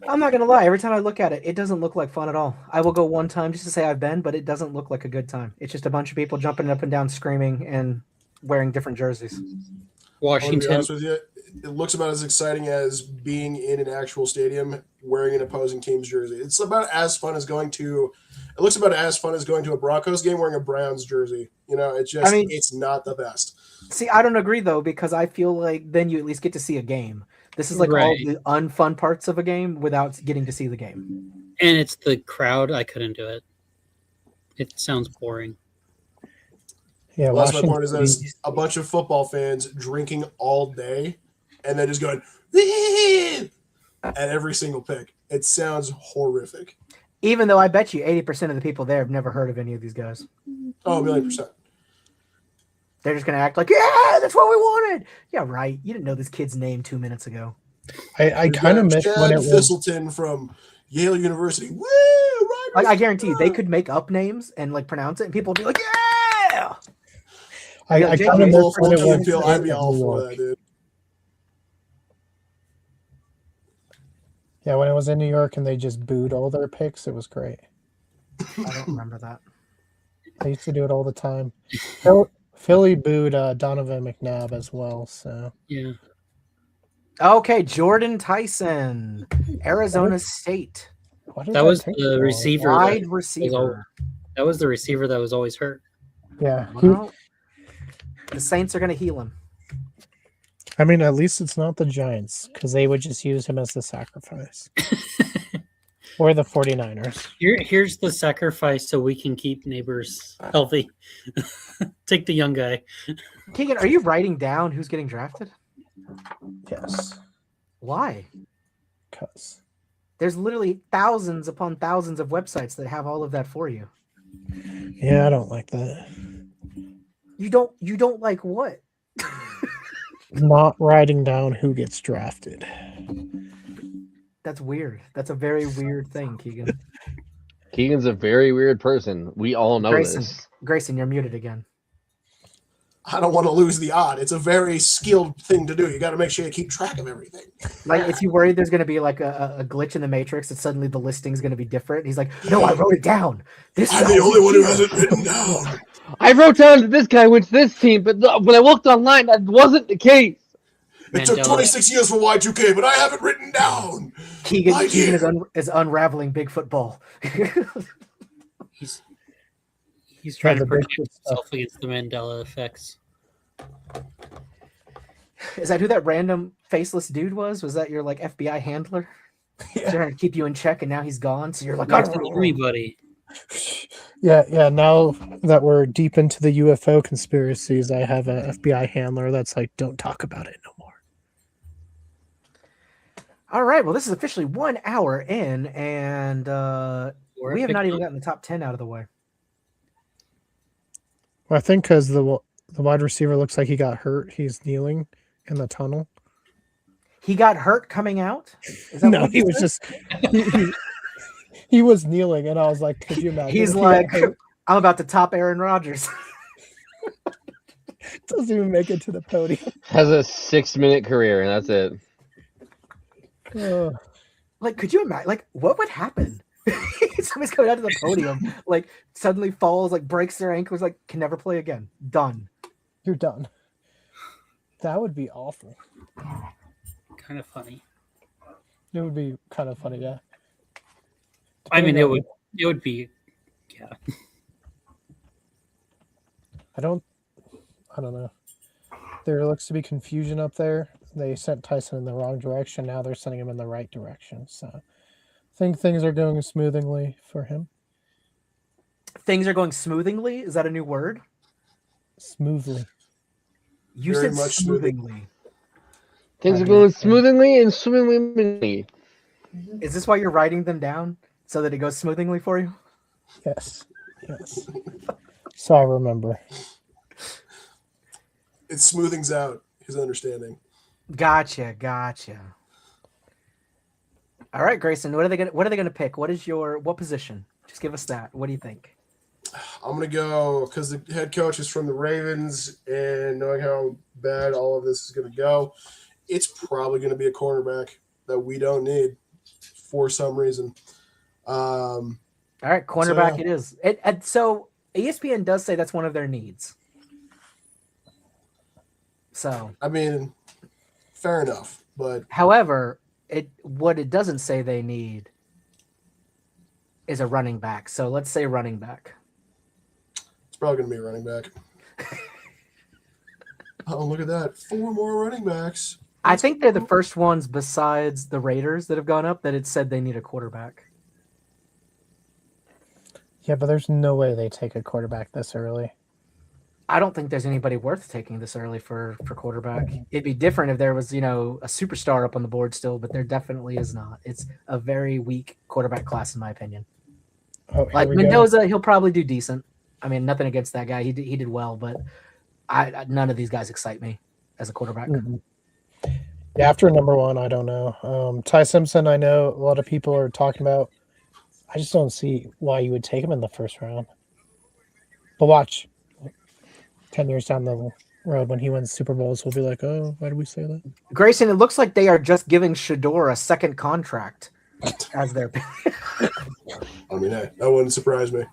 I'm not gonna lie. Every time I look at it, it doesn't look like fun at all. I will go one time just to say I've been, but it doesn't look like a good time. It's just a bunch of people jumping up and down, screaming, and wearing different jerseys. I want to be Washington. honest with you. It looks about as exciting as being in an actual stadium wearing an opposing team's jersey. It's about as fun as going to. It looks about as fun as going to a Broncos game wearing a Browns jersey. You know, it's just. I mean- it's not the best. See, I don't agree though, because I feel like then you at least get to see a game. This is like all Right. the unfun parts of a game without getting to see the game. And it's the crowd. I couldn't do it. It sounds boring. Yeah, Well, that's my point. Is Washington. that it's a bunch of football fans drinking all day, and then just going "Wee!" at every single pick. It sounds horrific. Even though I bet you 80% of the people there have never heard of any of these guys. Oh, 1,000,000%. They're just gonna act like, yeah, that's what we wanted. Yeah, right. You didn't know this kid's name 2 minutes ago. I kind of miss Chad when it was. Thistleton from Yale University. Woo! Right, Like, I guarantee you, they could make up names and like pronounce it, and people would be like, yeah. I Jake kind of Paul miss when it Full was. feel, I'd be in all New for York. that, dude. Yeah, when it was in New York and they just booed all their picks, it was great. I don't remember that. They used to do it all the time. Philly booed Donovan McNabb as well. So Yeah. Okay, Jordan Tyson, Arizona State, why did That was take the so long? receiver. wide That receiver. was the receiver that was always hurt. Yeah, Well, the Saints are going to heal him. I mean, at least it's not the Giants because they would just use him as the sacrifice, or the 49ers. Here's the sacrifice so we can keep neighbors healthy. Take the young guy. Keegan, are you writing down who's getting drafted? Yes, Why? because There's literally thousands upon thousands of websites that have all of that for you. yeah, I don't like that. You don't like what? Not writing down who gets drafted. That's weird. That's a very weird thing, Keegan. Keegan's a very weird person. We all know Grayson. this. Grayson, you're muted again. I don't want to lose the odd. It's a very skilled thing to do. You got to make sure you keep track of everything. Like, if you worry there's going to be like a glitch in the matrix that suddenly the listing's going to be different, he's like, no, I wrote it down. This I'm guy the only is one who here." has it written down. I wrote down that this guy went to this team, but when I looked online, that wasn't the case. It took Mendoza. 26 years for Y2K, but I have it written down. Keegan My dear. is unraveling big football. He's trying Yeah, to the big protect stuff. himself against the Mandela effects. Is that who that random faceless dude was? Was that your like FBI handler? Trying to keep you in check, and now he's gone. So you're like, That's "Oh, everybody. Yeah. Now that we're deep into the UFO conspiracies, I have a FBI handler that's like, "Don't talk about it no more." all right." Well, this is officially 1 hour in, and we have not even gotten the top 10 out of the way. Well, I think because the wide receiver looks like he got hurt. He's kneeling in the tunnel. He got hurt coming out. Is that No, what he was said? just he was kneeling, and I was like, "Could you imagine?" He's if he like, got hurt? I'm about to top Aaron Rodgers. Doesn't even make it to the podium. Has a 6-minute career, and that's it. Like, could you imagine? Like, what would happen? Somebody's coming out to the podium, like suddenly falls, like breaks their ankles, like can never play again. Done. You're done. That would be awful. Kind of funny. It would be kind of funny, yeah. I mean, it would be, yeah. I don't know. There looks to be confusion up there. They sent Tyson in the wrong direction. Now they're sending him in the right direction. So I think things are going smoothly for him. Things are going smoothly. Is that a new word? Smoothly. You Very said much smoothly. smoothly. Things are going smoothly and swimmingly. Is this why you're writing them down so that it goes smoothly for you? Yes. So I remember. It smoothings out his understanding. Gotcha. All right, Grayson. What are they gonna pick? What position? Just give us that. What do you think? I'm going to go because the head coach is from the Ravens, and knowing how bad all of this is going to go, it's probably going to be a cornerback that we don't need for some reason. All right, cornerback it is. So ESPN does say that's one of their needs. So, I mean, fair enough, but however, what it doesn't say they need is a running back. So let's say running back. it's probably going to be a running back. Oh, look at that. 4 more running backs. I think they're the first ones besides the Raiders that have gone up that it said they need a quarterback. Yeah, but there's no way they take a quarterback this early. I don't think there's anybody worth taking this early for quarterback. It'd be different if there was, a superstar up on the board still, but there definitely is not. It's a very weak quarterback class, in my opinion. Oh, here Like we go. Mendoza, he'll probably do decent. I mean, nothing against that guy. He did well, but none of these guys excite me as a quarterback. Mhm. Yeah, after number 1, I don't know. Ty Simpson, I know a lot of people are talking about. I just don't see why you would take him in the first round. But watch. 10 years down the road when he wins Super Bowls, we'll be like, oh, why did we say that? Grayson, it looks like they are just giving Shador a second contract as their pick. I mean, hey, that wouldn't surprise me.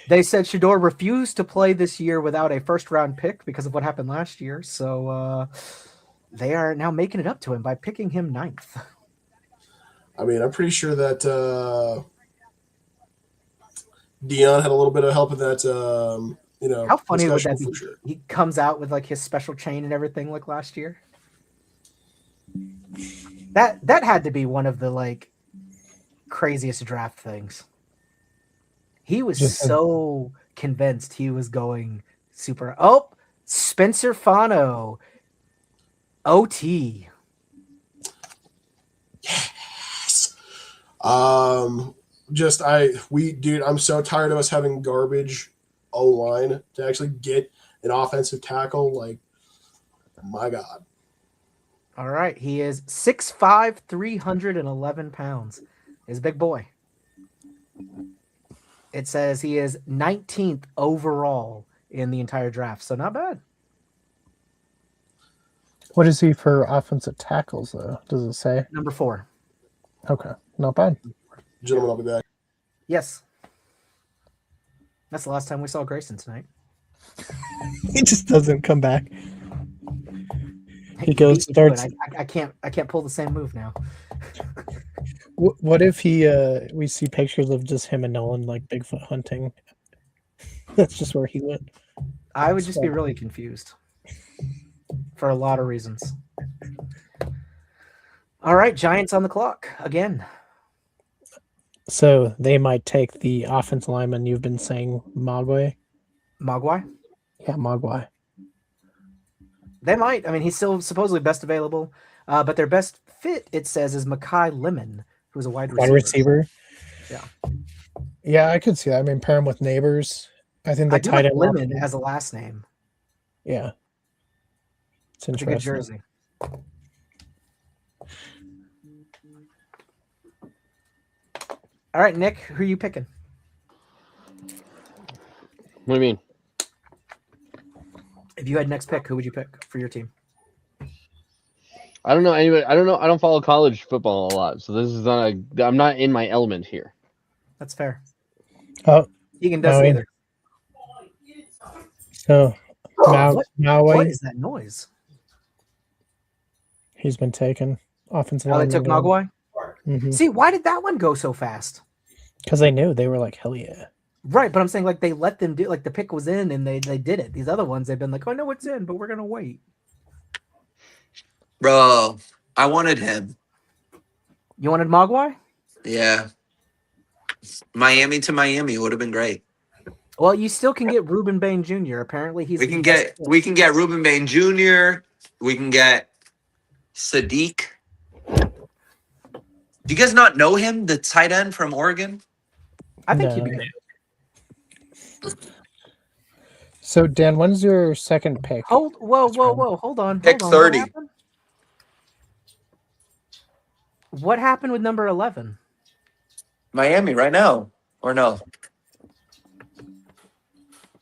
They said Shador refused to play this year without a first-round pick because of what happened last year. So they are now making it up to him by picking him 9th. I mean, I'm pretty sure that Dion had a little bit of help in that. How funny would that discussion be? for sure. He comes out with like his special chain and everything like last year. That had to be one of the like craziest draft things. He was so convinced he was going super. Oh, Spencer Fano, OT. Yes. Dude, I'm so tired of us having garbage O-line to actually get an offensive tackle. Like, my God. All right, he is 6'5", 311 pounds. He's a big boy. It says he is 19th overall in the entire draft, so not bad. What is he for offensive tackles, though? Does it say? Number 4. Okay, not bad. Gentlemen, I'll be back. Yes. That's the last time we saw Grayson tonight. He just doesn't come back. He You goes, beat me to it. starts. I can't pull the same move now. What if we see pictures of just him and Nolan like Bigfoot hunting? That's just where he went. I would just be really confused for a lot of reasons. All right, Giants on the clock again. So they might take the offensive lineman you've been saying, Mogwai. Mogwai? Yeah, Mogwai. They might. I mean, he's still supposedly best available, but their best fit, it says, is Mekhi Lemon, who's a wide receiver. Wide receiver. Yeah. Yeah, I could see that. I mean, pair him with Neighbors. I think the I do tight like end Lemon as a last name. Yeah, it's It's a good interesting. jersey. All right, Nick, who are you picking? What do you mean? If you had next pick, who would you pick for your team? I don't know anybody. I don't know. I don't follow college football a lot, so this is not. I'm not in my element here. That's fair. Oh, Egan doesn't Maui. either. So What Maui, is that noise? he's been taken. Offensive Oh, they lineman. took Mogwai? Mm-hmm. See, why did that one go so fast? Because they knew. They were like, hell yeah. Right, but I'm saying like they let them do like the pick was in and they did it. These other ones they've been like, oh no, it's in, but we're gonna wait. Bro, I wanted him. You wanted Mogwai? Yeah. Miami to Miami would have been great. Well, you still can get Reuben Bain Jr. Apparently, he's We the can best get Reuben Bain Jr. We can get Sadiq. Do you guys not know him, the tight end from Oregon? I think No. he'd be good. So Dan, when's your second pick? Whoa, hold on. Pick hold on. 30. What happened with number 11? Miami right now, or no?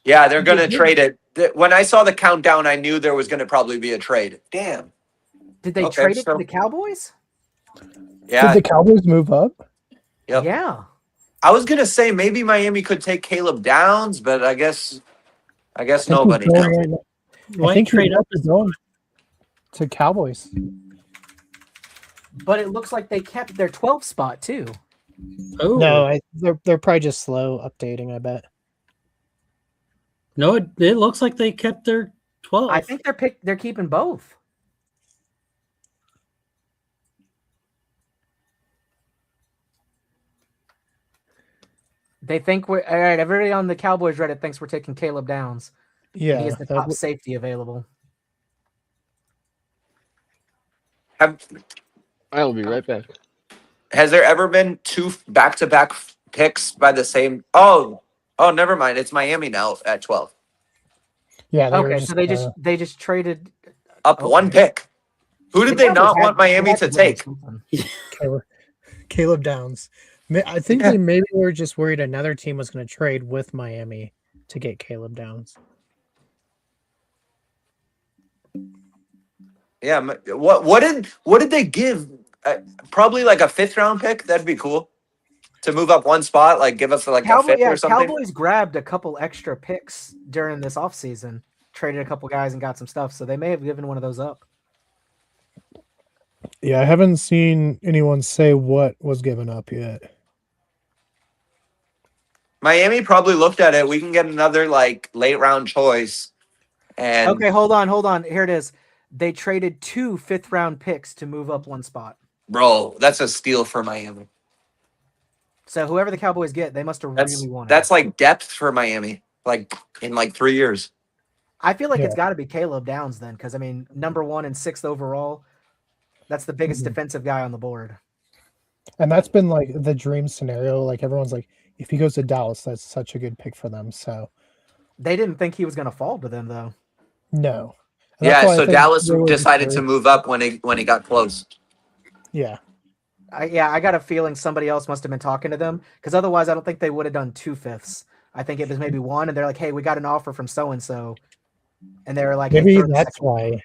Yeah, they're gonna trade it. When I saw the countdown, I knew there was gonna probably be a trade. Damn. Did they Okay, trade it so- to the Cowboys? Yeah. Did the Cowboys move up? Yep. Yeah. I was gonna say maybe Miami could take Caleb Downs, but I guess I think nobody. he's going right now. I Why think trade he's up? going to Cowboys. But it looks like they kept their 12 spot too. Oh No, they're probably just slow updating. I bet. no, it looks like they kept their 12. I think they're keeping both. They think we're all right. Everybody on the Cowboys Reddit thinks we're taking Caleb Downs. Yeah, He is the that top w- safety available. I will be right back. Has there ever been two back-to-back picks by the same? Oh, never mind. It's Miami now at 12, yeah. They were Okay, so they just traded. up Okay. one pick. Who did they probably not had- want Miami had to give take? something. Caleb Downs. I think they maybe were just worried another team was going to trade with Miami to get Caleb Downs. Yeah. What did they give probably like a 5th round pick. That'd be cool to move up one spot. Like give us like a 5th or something. Cowboys grabbed a couple extra picks during this offseason, traded a couple guys and got some stuff, so they may have given one of those up. Yeah, I haven't seen anyone say what was given up yet. Miami probably looked at it. We can get another like late round choice. And Okay, hold on. Here it is. They traded 2 5th-round picks to move up one spot. bro, that's a steal for Miami. So whoever the Cowboys get, they must have really wanted. That's like depth for Miami. Like in like 3 years. I feel like Yeah. it's got to be Caleb Downs then, because I mean, number 1 and 6th overall. That's the biggest defensive guy on the board. And that's been like the dream scenario. Like everyone's like, if he goes to Dallas, that's such a good pick for them. So They didn't think he was going to fall to them, though. no. And that's Yeah, why I so think Dallas they were decided to very- move up when he got close. Yeah. I got a feeling somebody else must have been talking to them, because otherwise I don't think they would have done 2 5ths. I think it was maybe 1, and they're like, hey, we got an offer from so-and-so. And they were like, hey, Maybe throw the that's second one. why.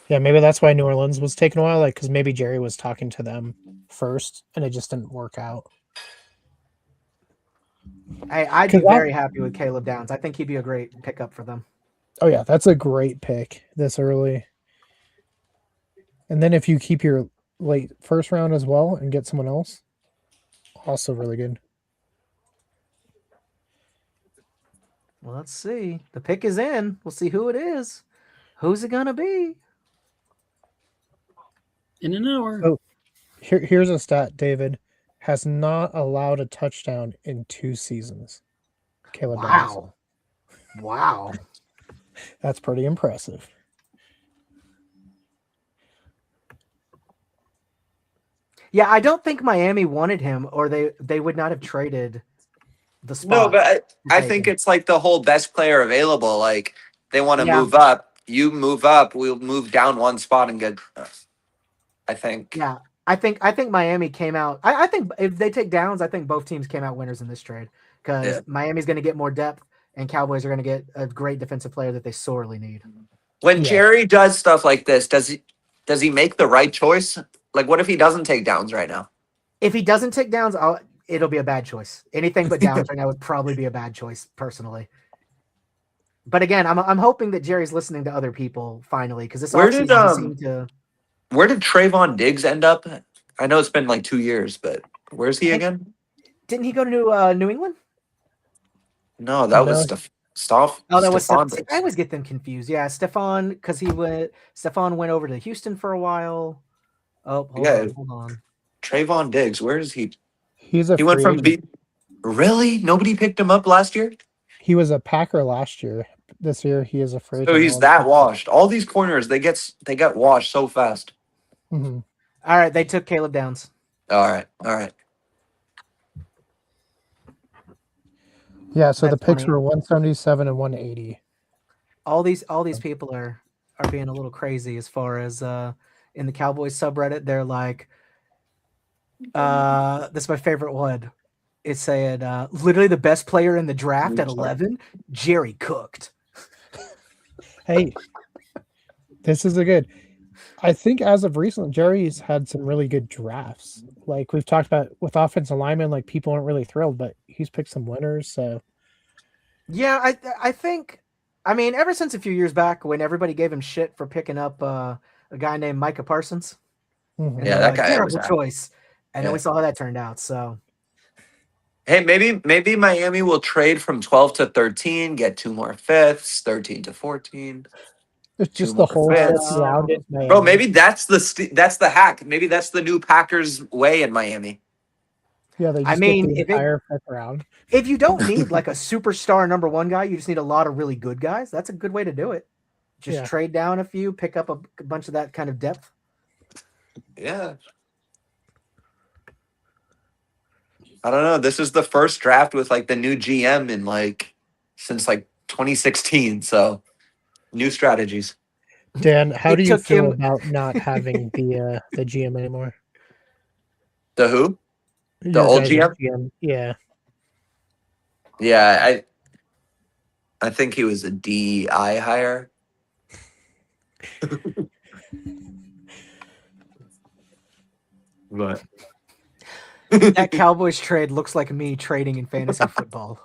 Yeah, maybe that's why New Orleans was taking a while. Like, because maybe Jerry was talking to them first, and it just didn't work out. I'd be 'Cause I- very happy with Caleb Downs. I think he'd be a great pickup for them. Oh yeah, that's a great pick this early. And then if you keep your late first round as well and get someone else, also really good. Well, let's see. The pick is in. We'll see who it is. Who's it going to be? In an hour. Oh. Here's a stat, David. Has not allowed a touchdown in 2 seasons. Caleb Downs. Wow. That's pretty impressive. Yeah, I don't think Miami wanted him, or they would not have traded the spot. No, but I take think him. it's like the whole best player available. Like they want to Yeah. move up. You move up, we'll move down one spot and get. I think. Yeah, I think Miami came out. I think if they take Downs, I think both teams came out winners in this trade, because Yeah. Miami's going to get more depth, and Cowboys are going to get a great defensive player that they sorely need. When Yeah. Jerry does stuff like this, does he make the right choice? Like, what if he doesn't take Downs right now? If he doesn't take Downs, it'll be a bad choice. Anything but Downs right now would probably be a bad choice, personally. But again, I'm hoping that Jerry's listening to other people finally, because this Where offseason did, he seemed to. Where did Trayvon Diggs end up? I know it's been like 2 years, but where's he again? Didn't he go to New England? No, that was No. Steph. Oh, that was Stephon Steph- Diggs. I always get them confused. Yeah, Stephon, because Stephon went over to Houston for a while. Oh, hold on. Trayvon Diggs. Where is he? He's a He went free from agent. Really? Nobody picked him up last year? He was a Packer last year. This year he is a free agent. So he's that washed. All these corners, they get washed so fast. Mm-hmm. All right, they took Caleb Downs. All right. Yeah, so That's the picks funny. were 177 and 180. All these people are being a little crazy as far as in the Cowboys subreddit. They're like, this is my favorite one. It said literally the best player in the draft at 11, Jerry Cooked. Hey, this is a good. I think as of recent, Jerry's had some really good drafts. Like we've talked about with offensive linemen, like people aren't really thrilled, but he's picked some winners. So Yeah, I think, I mean, ever since a few years back when everybody gave him shit for picking up a guy named Micah Parsons. mhm. And Yeah, they're that guy terrible was- choice. And then Yeah. we saw how that turned out. So Hey, maybe Miami will trade from 12 to 13, get 2 more fifths, 13 to 14. It's just Two the more whole fifths. surrounded Miami. Bro, maybe that's the hack. Maybe that's the new Packers way in Miami. Yeah, they I just mean, get the if it- entire fifth round. if you don't need like a superstar number 1 guy, you just need a lot of really good guys. That's a good way to do it. Just Yeah. trade down a few, pick up a bunch of that kind of depth. Yeah. I don't know. This is the first draft with like the new GM in like since like 2016. So new strategies. Dan, how It do you took feel him- about not having the GM anymore? The who? Your old guys' GM? Yeah. Yeah, I think he was a DI hire. But That Cowboys trade looks like me trading in fantasy football.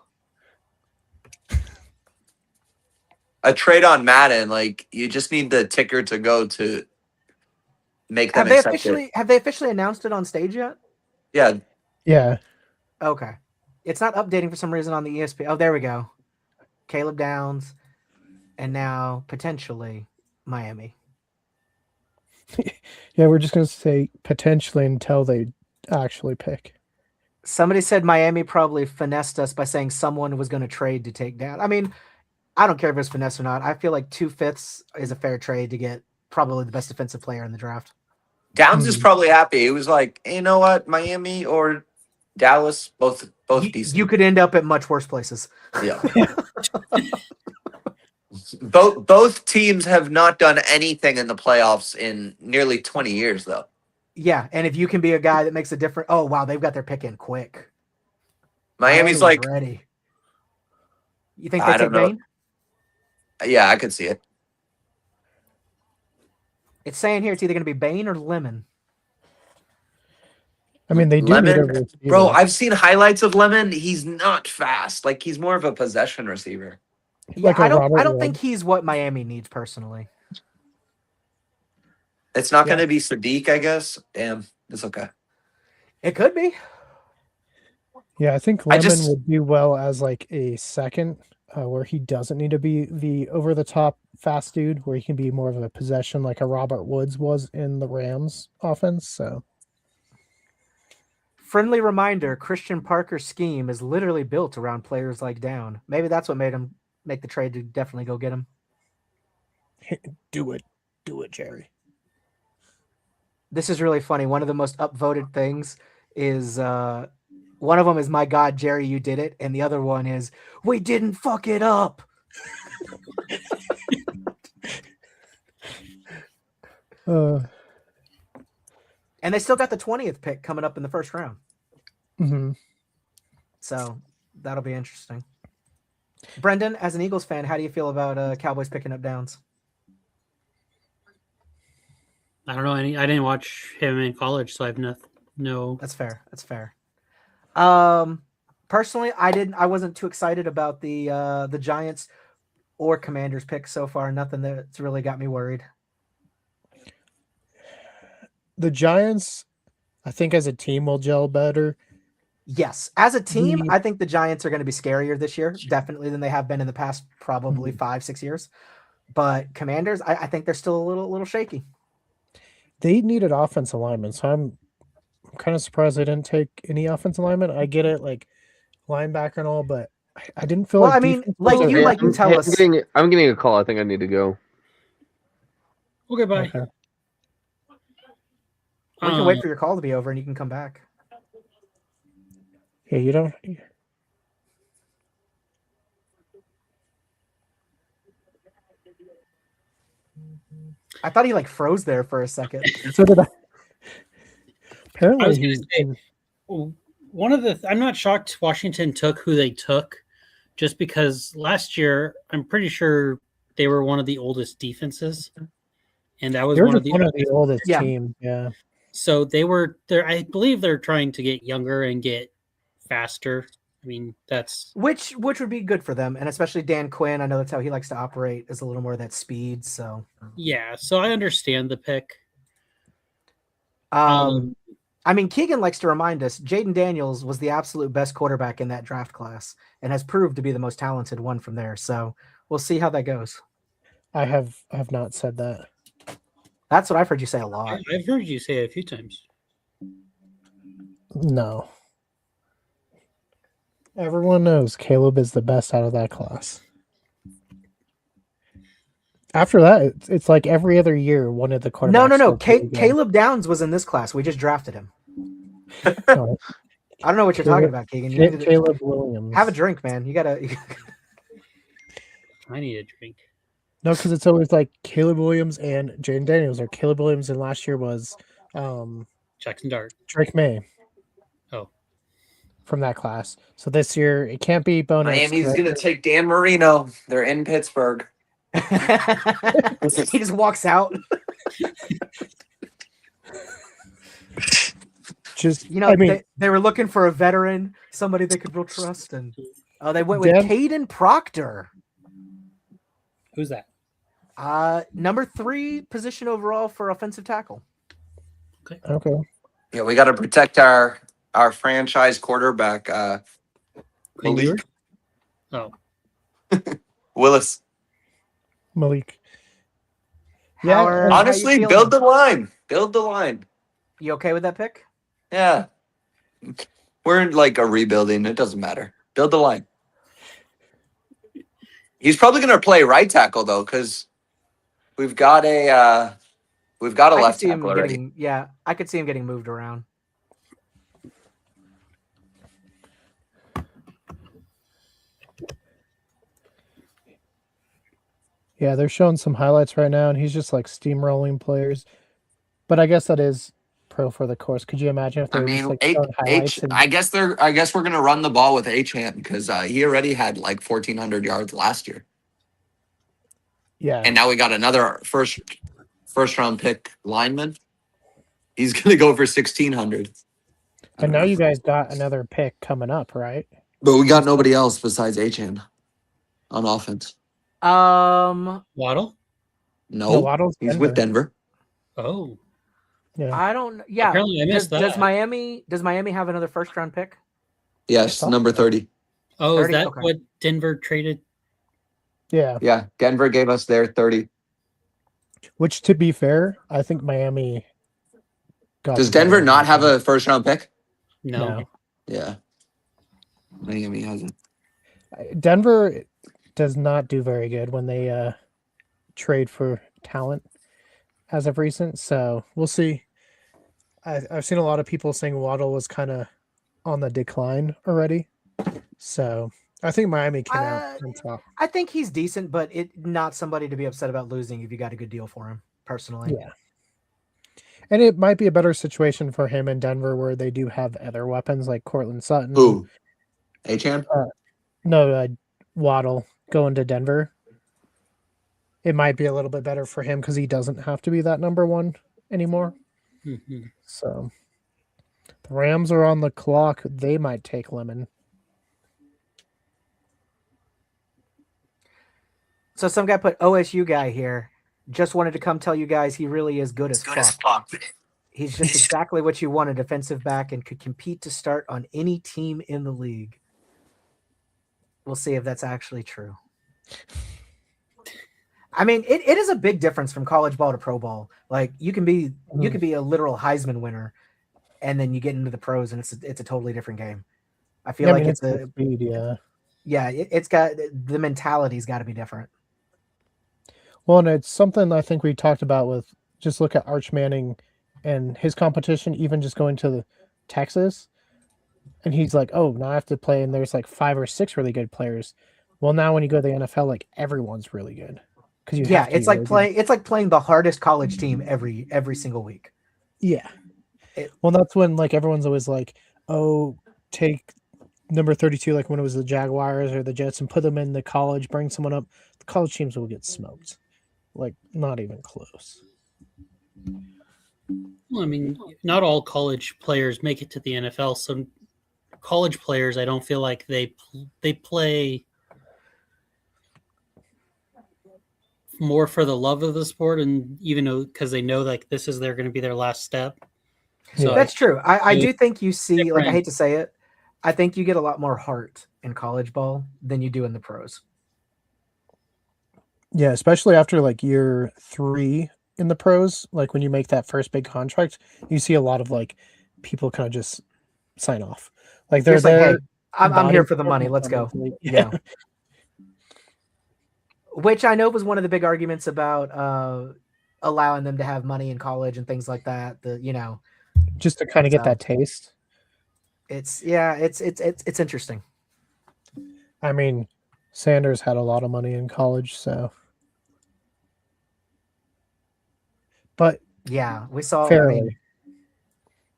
a trade on Madden, like you just need the ticker to go to make them accept it. Have they officially announced it on stage yet? Yeah, Yeah. Okay. It's not updating for some reason on the ESPN. Oh, there we go. Caleb Downs, and now potentially Miami. Yeah, we're just gonna say potentially until they actually pick. Somebody said Miami probably finessed us by saying someone was going to trade to take down. I mean, I don't care if it's finesse or not. I feel like 2/5 is a fair trade to get probably the best defensive player in the draft. Downs is probably happy. He was like, hey, you know what, Miami or Dallas, both decent. You could end up at much worse places. Yeah. Both teams have not done anything in the playoffs in nearly 20 years, though. Yeah, and if you can be a guy that makes a difference, oh wow, they've got their pick in quick. Miami's like ready. You think they I take don't know. Bain? Yeah, I could see it. It's saying here it's either going to be Bain or Lemon. I mean, they do need a Lemon, receiver. bro. I've seen highlights of Lemon. He's not fast. Like he's more of a possession receiver. Yeah, Like a I don't Robert think he's what Miami needs personally. It's not Yeah. going to be Sadiq, I guess. Damn, it's okay. It could be. Yeah, I think Lemon would do well as like a second, where he doesn't need to be the over the top fast dude, where he can be more of a possession like a Robert Woods was in the Rams offense. So Friendly reminder, Christian Parker's scheme is literally built around players like Down. Maybe that's what made him make the trade to definitely go get him. do it, Jerry. This is really funny. One of the most upvoted things is one of them is, my God, Jerry, you did it. And the other one is, we didn't fuck it up. And they still got the 20th pick coming up in the first round. Mm-hmm. So that'll be interesting. Brendan, as an Eagles fan, how do you feel about Cowboys picking up Downs? I don't know. I didn't watch him in college, so I have no. That's fair. That's fair. Personally, I wasn't too excited about the Giants or Commanders pick so far. Nothing that's really got me worried. The Giants, I think as a team will gel better. Yes, as a team, I think the Giants are going to be scarier this year, definitely, than they have been in the past probably 5-6 years. But Commanders, I think they're still a little shaky. They needed offensive linemen, so I'm kind of surprised they didn't take any offensive linemen. I get it, like linebacker and all, but I didn't feel Well, like. I mean, like you like to tell us. I'm getting a call. I think I need to go. Okay, bye. Okay. We can wait for your call to be over, and you can come back. Yeah, you don't. I thought he like froze there for a second. So did I. Apparently, I was going to say, one of the. I'm not shocked Washington took who they took, just because last year I'm pretty sure they were one of the oldest defenses, and that was one of the oldest teams. Yeah. So they were there. I believe they're trying to get younger and get faster. I mean, that's which would be good for them, and especially Dan Quinn. I know that's how he likes to operate, is a little more of that speed. So yeah, so I understand the pick. I mean, Keegan likes to remind us Jaden Daniels was the absolute best quarterback in that draft class and has proved to be the most talented one from there. So we'll see how that goes. I have not said that. That's what I've heard you say a lot. I've heard you say it a few times. No. Everyone knows Caleb is the best out of that class. After that, it's like every other year, one of the quarterbacks. No. Caleb Downs was in this class. We just drafted him. No. I don't know what you're talking about, Keegan. Caleb Williams. Have a drink, man. You gotta. I need a drink. No, because it's always like Caleb Williams and Jaden Daniels, or Caleb Williams, and last year was Jackson Dart. Drake May. Oh. From that class. So this year, it can't be bonus. Miami's going to take Dan Marino. They're in Pittsburgh. He just walks out. Just, You know, I mean, they were looking for a veteran, somebody they could real trust, and they went with Dan- Caden Proctor. Who's that? Number 3 position overall for offensive tackle. okay. Yeah, we got to protect our franchise quarterback, Quinn Malik Ewers? Oh, Willis. Malik. How Yeah, are- how you Honestly, feeling? build the line. Build the line. You okay with that pick? Yeah. We're in like a rebuilding. It doesn't matter. Build the line. He's probably going to play right tackle though, because we've got a I could left see him tackle already. getting. Yeah, I could see him getting moved around. Yeah, they're showing some highlights right now, and he's just like steamrolling players. But I guess that is pro for the course. Could you imagine if they I were just mean, like showing highlights? I guess we're gonna run the ball with H-Hand because he already had like 1,400 yards last year, Yeah, and now we got another first round pick lineman. He's gonna go for 1,600. and now you guys got another pick coming up, right? But we got nobody else besides H-Hand on offense. Waddle? No, Waddle's he's with Denver. Oh, Yeah, I don't. Yeah. Apparently I missed does that. Miami have another first round pick? Yes, thought number 30. oh, is 30? that Okay. what Denver traded? yeah. Yeah, Denver gave us their 30. Which, to be fair, I think Miami got. Does the better Denver not have one. a first round pick? No. No. Yeah, Miami hasn't. Denver does not do very good when they trade for talent as of recent. So we'll see. I've seen a lot of people saying Waddle was kind of on the decline already. So I think Miami came out on top. I think he's decent, but not somebody to be upset about losing if you got a good deal for him. Personally, Yeah. And it might be a better situation for him in Denver where they do have other weapons like Cortland Sutton. Who? H-Hand? No, Waddle going to Denver. It might be a little bit better for him because he doesn't have to be that number one anymore. Mhm. So the Rams are on the clock. They might take Lemon. So some guy put OSU guy here. Just wanted to come tell you guys he really is good as fuck. He's just exactly what you want, a defensive back, and could compete to start on any team in the league. We'll see if that's actually true. I mean, it is a big difference from college ball to pro ball. Like you can be a literal Heisman winner, and then you get into the pros, and it's a totally different game. I feel like it's a speed, yeah. Yeah, it's got the mentality's got to be different. Well, and it's something I think we talked about with just look at Arch Manning and his competition, even just going to Texas. And he's like, oh, now I have to play, and there's like 5 or 6 really good players. Well, now when you go to the NFL, like everyone's really good. Yeah, it's like playing the hardest college team every single week. Yeah. Well, that's when like everyone's always like, oh, take number 32, like when it was the Jaguars or the Jets, and put them in the college, bring someone up. The college teams will get smoked. Like, not even close. Well, I mean, not all college players make it to the NFL. Some college players, I don't feel like they play more for the love of the sport, and even because they know like this is going to be their last step. So that's true. I do think you see, different. like I hate to say it, I think you get a lot more heart in college ball than you do in the pros. Yeah, especially after like year 3 in the pros, like when you make that first big contract, you see a lot of like people kind of just sign off. Like they're It's like, there. hey, I'm here for the money. Let's go. Yeah. Which I know was one of the big arguments about allowing them to have money in college and things like that. Just to kind of get that taste. It's interesting. I mean, Sanders had a lot of money in college, so. But yeah, we saw. fairly. I mean,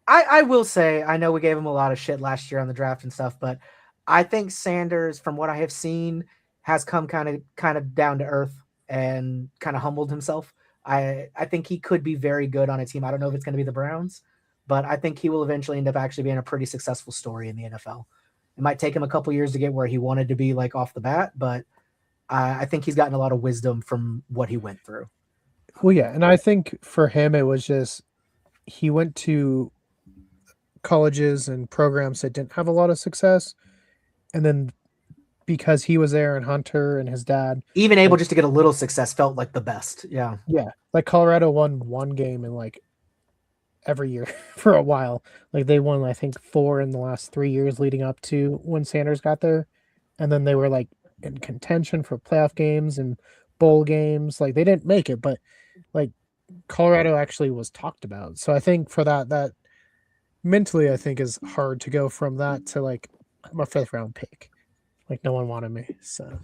I will say, I know we gave him a lot of shit last year on the draft and stuff, but I think Sanders, from what I have seen, has come kind of down to earth and kind of humbled himself. I think he could be very good on a team. I don't know if it's going to be the Browns, but I think he will eventually end up actually being a pretty successful story in the NFL. It might take him a couple years to get where he wanted to be like off the bat, but I think he's gotten a lot of wisdom from what he went through. Well, yeah, and I think for him it was just he went to colleges and programs that didn't have a lot of success, and then because he was there and Hunter and his dad, Even able just to get a little success felt like the best. Yeah. yeah, like Colorado won one game in like every year for a while. Like they won, I think, 4 in the last 3 years leading up to when Sanders got there, and then they were like in contention for playoff games and bowl games. Like they didn't make it, but like Colorado actually was talked about. So I think for that mentally, I think is hard to go from that to like I'm a 5th round pick. Like no one wanted me. So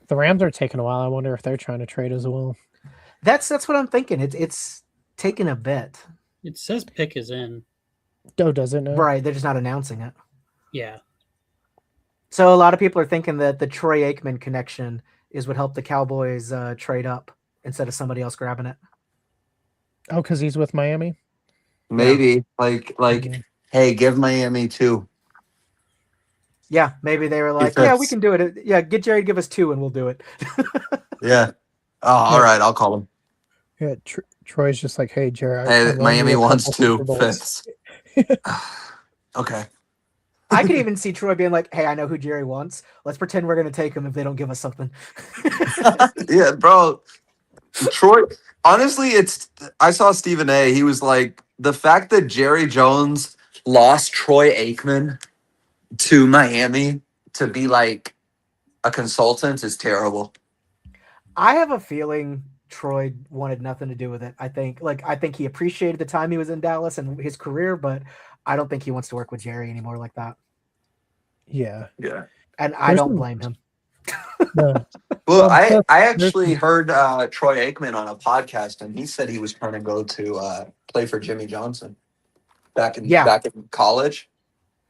the Rams are taking a while. I wonder if they're trying to trade as well. That's what I'm thinking. It's taken a bit. It says Pick is in. Oh, does it now? Right. They're just not announcing it. Yeah. So a lot of people are thinking that the Troy Aikman connection is what helped the Cowboys trade up instead of somebody else grabbing it. Oh, because he's with Miami? Maybe like Mhm. hey, give Miami 2. Yeah, maybe they were like, yeah, we can do it. Yeah, get Jerry to give us 2 and we'll do it. Yeah. Oh, all right. I'll call him. Yeah, Troy's just like, hey, Jared. Hey, Miami wants 2 5ths. Okay. I could even see Troy being like, hey, I know who Jerry wants. Let's pretend we're going to take him if they don't give us something. Yeah, bro. Troy. Honestly, I saw Stephen A. He was like, the fact that Jerry Jones lost Troy Aikman to Miami to be like a consultant is terrible. I have a feeling Troy wanted nothing to do with it. I think he appreciated the time he was in Dallas and his career, but I don't think he wants to work with Jerry anymore like that. Yeah. Yeah. And I don't blame him. No. Well, I actually heard Troy Aikman on a podcast, and he said he was trying to go to play for Jimmy Johnson back in college.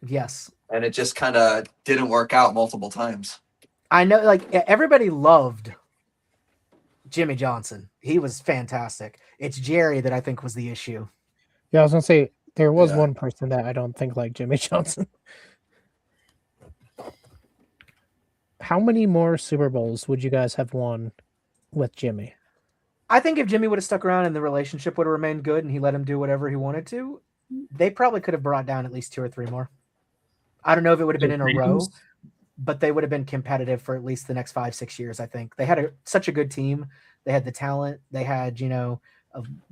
Yes. And it just kind of didn't work out multiple times. I know, like, everybody loved Jimmy Johnson. He was fantastic. It's Jerry that I think was the issue. Yeah, I was going to say, there was one person that I don't think liked Jimmy Johnson. How many more Super Bowls would you guys have won with Jimmy? I think if Jimmy would have stuck around and the relationship would have remained good and he let him do whatever he wanted to, they probably could have brought down at least 2 or 3 more. I don't know if it would have been in a row, but they would have been competitive for at least the next 5-6 years, I think. They had such a good team. They had the talent. They had, a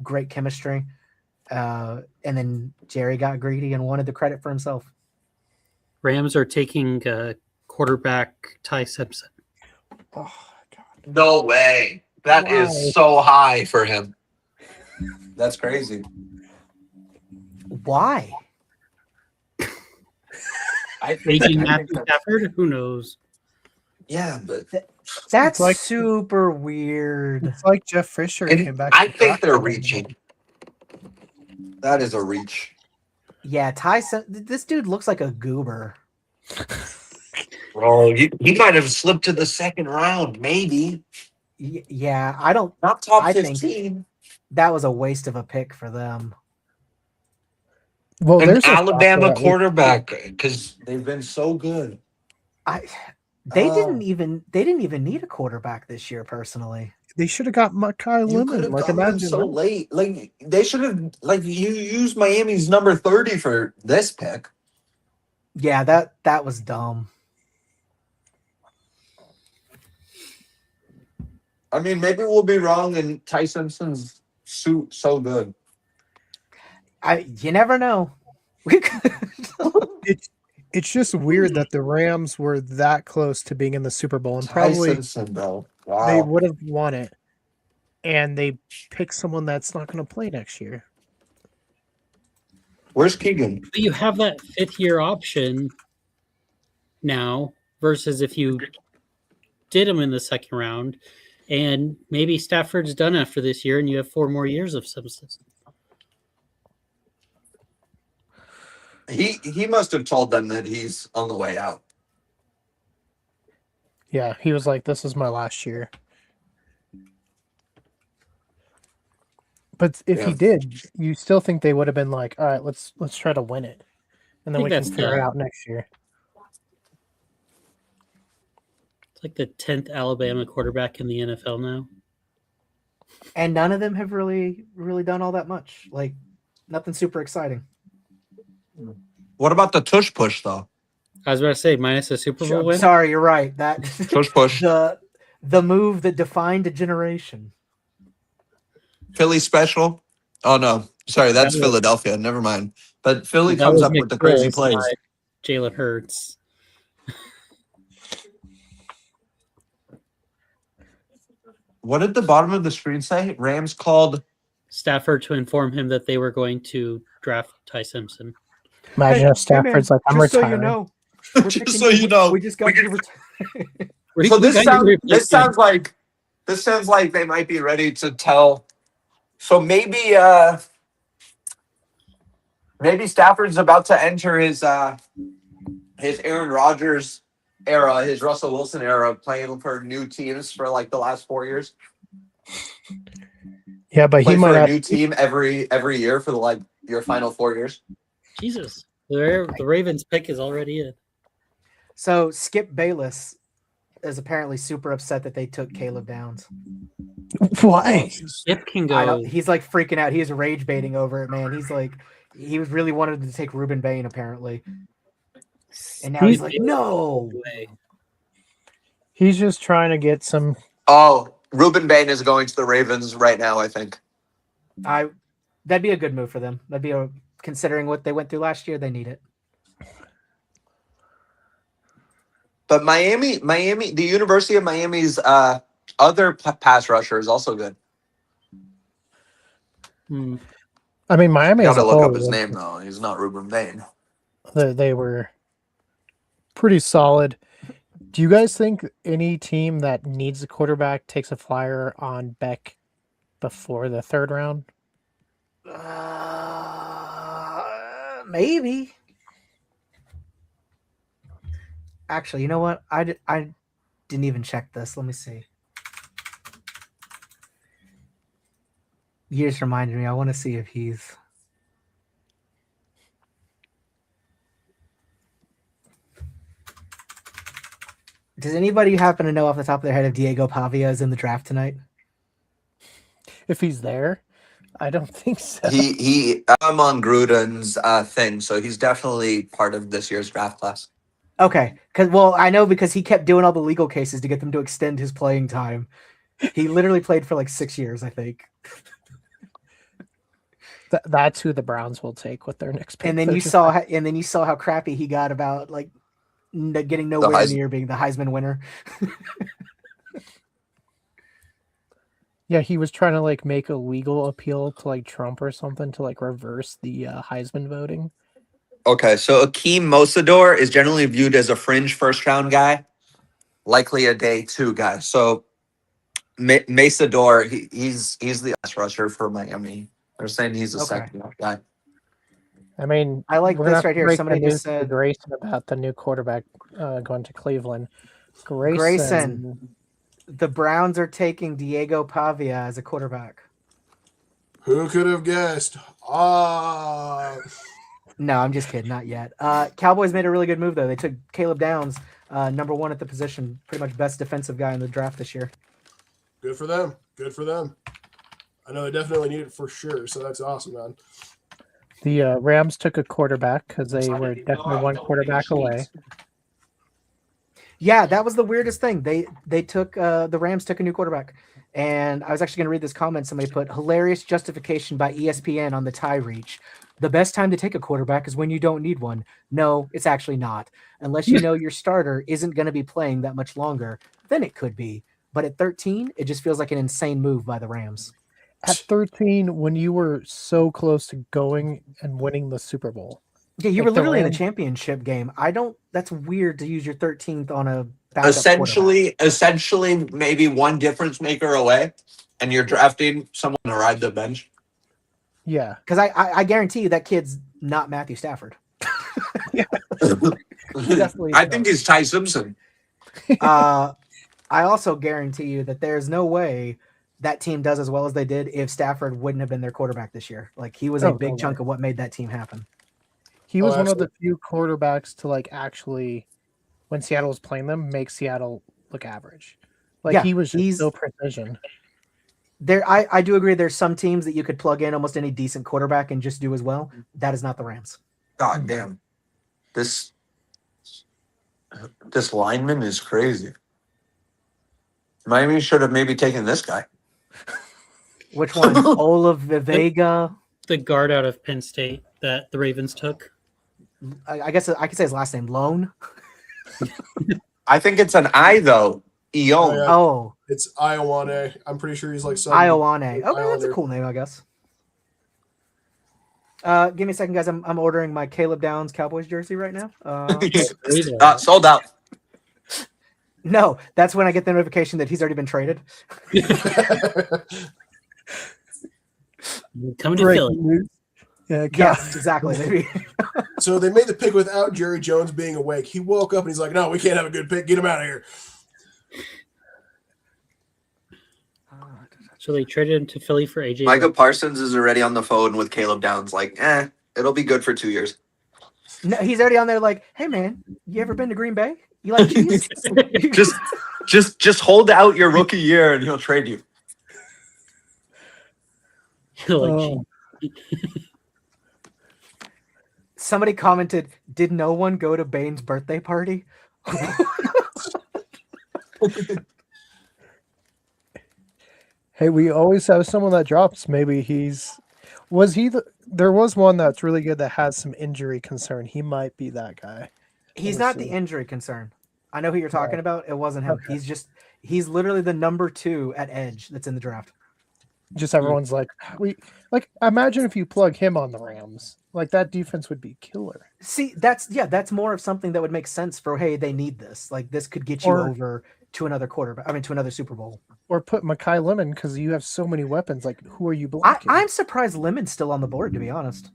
great chemistry. And then Jerry got greedy and wanted the credit for himself. Rams are taking quarterback Ty Simpson. Oh, God. No way. That is so high for him. That's crazy. Why? Making Matthew Stafford? Who knows? Yeah, but That's like super weird. It's like Jeff Fisher came back. I think they're reaching. That is a reach. Yeah, this dude looks like a goober. Bro, he might have slipped to the 2nd round, maybe. Yeah, I don't. Not top I 15. think that was a waste of a pick for them. Well, An there's Alabama quarterback because they've been so good. They didn't even need a quarterback this year. Personally, they should have got Makai You could Lemon. have Like gone imagine so that. late. Like they should have. Like you used Miami's number 30 for this pick. yeah, that was dumb. I mean, maybe we'll be wrong, and Ty Simpson's so good. You never know. It's just weird that the Rams were that close to being in the Super Bowl, and Ty probably Simpson, bro. Wow. they would have won it, and they pick someone that's not going to play next year. Where's Keegan? But you have that 5th-year option now versus if you did him in the 2nd round, and maybe Stafford's done after this year, and you have 4 more years of Simpson. He must have told them that he's on the way out. Yeah, he was like, "This is my last year." But if he Yeah. did, you still think they would have been like, all right, let's try to win it, and then I we think can that's figure it the- out next year. It's like the 10th Alabama quarterback in the NFL now. And none of them have really done all that much. Like nothing super exciting. What about the tush push though? I was about to say, minus a Super Bowl win. Sorry, you're right. That Tush push. the move that defined a generation. Philly special. Oh no, sorry, that's That was- Philadelphia. Never mind. But Philly That comes was up with the crazy McColl's, plays. not Jalen Hurts. What did the bottom of the screen say? Rams called. Stafford to inform him that they were going to draft Ty Simpson. Imagine if Stafford's like, I'm just retiring. so you know, Just so you know, we just got you. So this sounds replacement. like they might be ready to tell. So maybe Stafford's about to enter his Aaron Rodgers era, his Russell Wilson era, playing for new teams for like the last 4 years. Yeah, but Play he for might a have. new team every year for your final 4 years. Jesus, the Ravens pick is already in. So Skip Bayless is apparently super upset that they took Caleb Downs. Why? Skip can I go. don't, he's like freaking out. He's rage baiting over it, man. He's like, he was really wanted to take Ruben Bain apparently, and now he's like, no. He's just trying to get some. Oh, Ruben Bain is going to the Ravens right now, I think. That'd be a good move for them. Considering what they went through last year, they need it. But Miami, the University of Miami's other pass rusher is also good. Hmm. I mean, Miami You as got a to look whole, up his name though. He's not Ruben Bain. they were pretty solid. Do you guys think any team that needs a quarterback takes a flyer on Beck before the third round? Maybe. Actually, you know what? I didn't even check this. Let me see. You just reminded me. I want to see if he's. Does anybody happen to know off the top of their head if Diego Pavia is in the draft tonight? If he's there, I don't think so. I'm on Gruden's thing, so he's definitely part of this year's draft class. Okay, I know because he kept doing all the legal cases to get them to extend his playing time. He literally played for like 6 years, I think. That's who the Browns will take with their next pick. And then you saw how crappy he got about like getting nowhere near being the Heisman winner. Yeah, he was trying to like make a legal appeal to like Trump or something to like reverse the Heisman voting. Okay, so Akeem Mosador is generally viewed as a fringe first round guy, likely a day 2 guy. So Mosador, he's the best rusher for Miami. They're saying he's a second round guy. I mean, I like we're gonna this right have to here. break Somebody the news just to said Grayson about the new quarterback going to Cleveland. Grayson. The Browns are taking Diego Pavia as a quarterback. Who could have guessed? No, I'm just kidding. Not yet. Cowboys made a really good move, though. They took Caleb Downs, number 1 at the position, pretty much best defensive guy in the draft this year. Good for them. Good for them. I know they definitely need it for sure, so that's awesome, man. The Rams took a quarterback because they were definitely one quarterback away. Yeah, that was the weirdest thing. They took the Rams took a new quarterback, and I was actually going to read this comment. Somebody put hilarious justification by ESPN on the tie reach. The best time to take a quarterback is when you don't need one. No, it's actually not. Unless you know your starter isn't going to be playing that much longer, then it could be. But at 13, it just feels like an insane move by the Rams. At 13, when you were so close to going and winning the Super Bowl. Yeah, you Like were the literally in the Rams- championship game. That's weird to use your 13th on a backup Essentially, maybe one difference maker away, and you're drafting someone to ride the bench. Yeah. Because I guarantee you that kid's not Matthew Stafford. Definitely I think he's Ty Simpson. I also guarantee you that there's no way that team does as well as they did if Stafford wouldn't have been their quarterback this year. Like he was a big chunk of what made that team happen. He was one of the few quarterbacks to like actually, when Seattle was playing them, make Seattle look average. Like Yeah, he was just so precision. I do agree. There's some teams that you could plug in almost any decent quarterback and just do as well. That is not the Rams. God damn. This lineman is crazy. Miami should have maybe taken this guy. Which one? Olaf Vega. The guard out of Penn State that the Ravens took. I guess I could say his last name, Lone. I think it's an I though. Eon. Oh, It's Iowane. I'm pretty sure he's like some Iowane. Okay, that's a Islander. cool name, I guess. Give me a second, guys. I'm ordering my Caleb Downs Cowboys jersey right now. Sold out. No, that's when I get the notification that he's already been traded. Coming to Philly. Yeah, Yes, exactly. Maybe. So they made the pick without Jerry Jones being awake. He woke up and he's like, "No, we can't have a good pick. Get him out of here." So they traded him to Philly for AJ. Micah Parsons is already on the phone with Caleb Downs. Like, it'll be good for 2 years. No, he's already on there. Like, hey man, you ever been to Green Bay? You like cheese? Just hold out your rookie year and he'll trade you. Oh. Somebody commented, "Did no one go to Bane's birthday party?" Hey, we always have someone that drops. Maybe there was one that's really good that has some injury concern. He might be that guy. He's We'll not see. the injury concern. I know who you're talking about. It wasn't him. Okay. He's literally the number 2 at edge that's in the draft. Just everyone's like, imagine if you plug him on the Rams. Like that defense would be killer. See, that's more of something that would make sense for, hey, they need this. Like this could get you over to another quarterback. I mean, to another Super Bowl. Or put Mekhi Lemon because you have so many weapons. Like, who are you blocking? I'm surprised Lemon's still on the board, to be honest.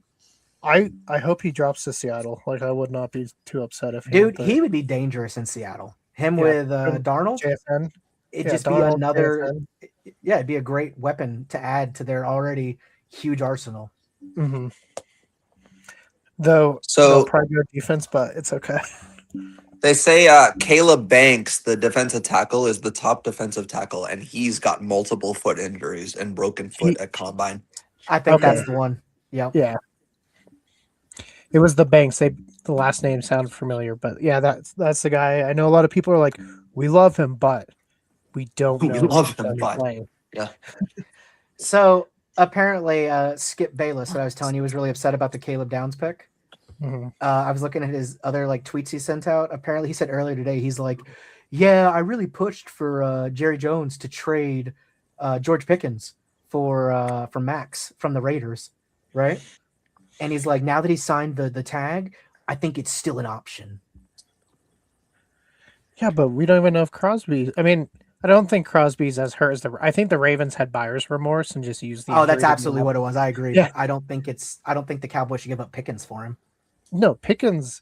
I hope he drops to Seattle. Like, I would not be too upset if he would be dangerous in Seattle. Him with Darnold, JSN. it'd just be another. Yeah, it'd be a great weapon to add to their already huge arsenal. Mm-hmm. Though, they'll probably go defense, but it's okay. They say Caleb Banks, the defensive tackle, is the top defensive tackle, and he's got multiple foot injuries and broken foot at combine. I think that's the one. Yep. Yeah. It was the Banks. The last name sounded familiar, but yeah, that's the guy. I know a lot of people are like, we love him, but we don't know. We love him, but yeah. So apparently, Skip Bayless, that I was telling you, was really upset about the Caleb Downs pick. Mm-hmm. I was looking at his other tweets he sent out. Apparently, he said earlier today, he's like, "Yeah, I really pushed for Jerry Jones to trade George Pickens for Max from the Raiders, right?" And he's like, "Now that he signed the tag, I think it's still an option." Yeah, but we don't even know if Crosby. I mean, I don't think Crosby's as hurt as I think the Ravens had buyer's remorse and just used the. Oh, that's absolutely what it was. I agree. Yeah. I don't think the Cowboys should give up Pickens for him. No, Pickens,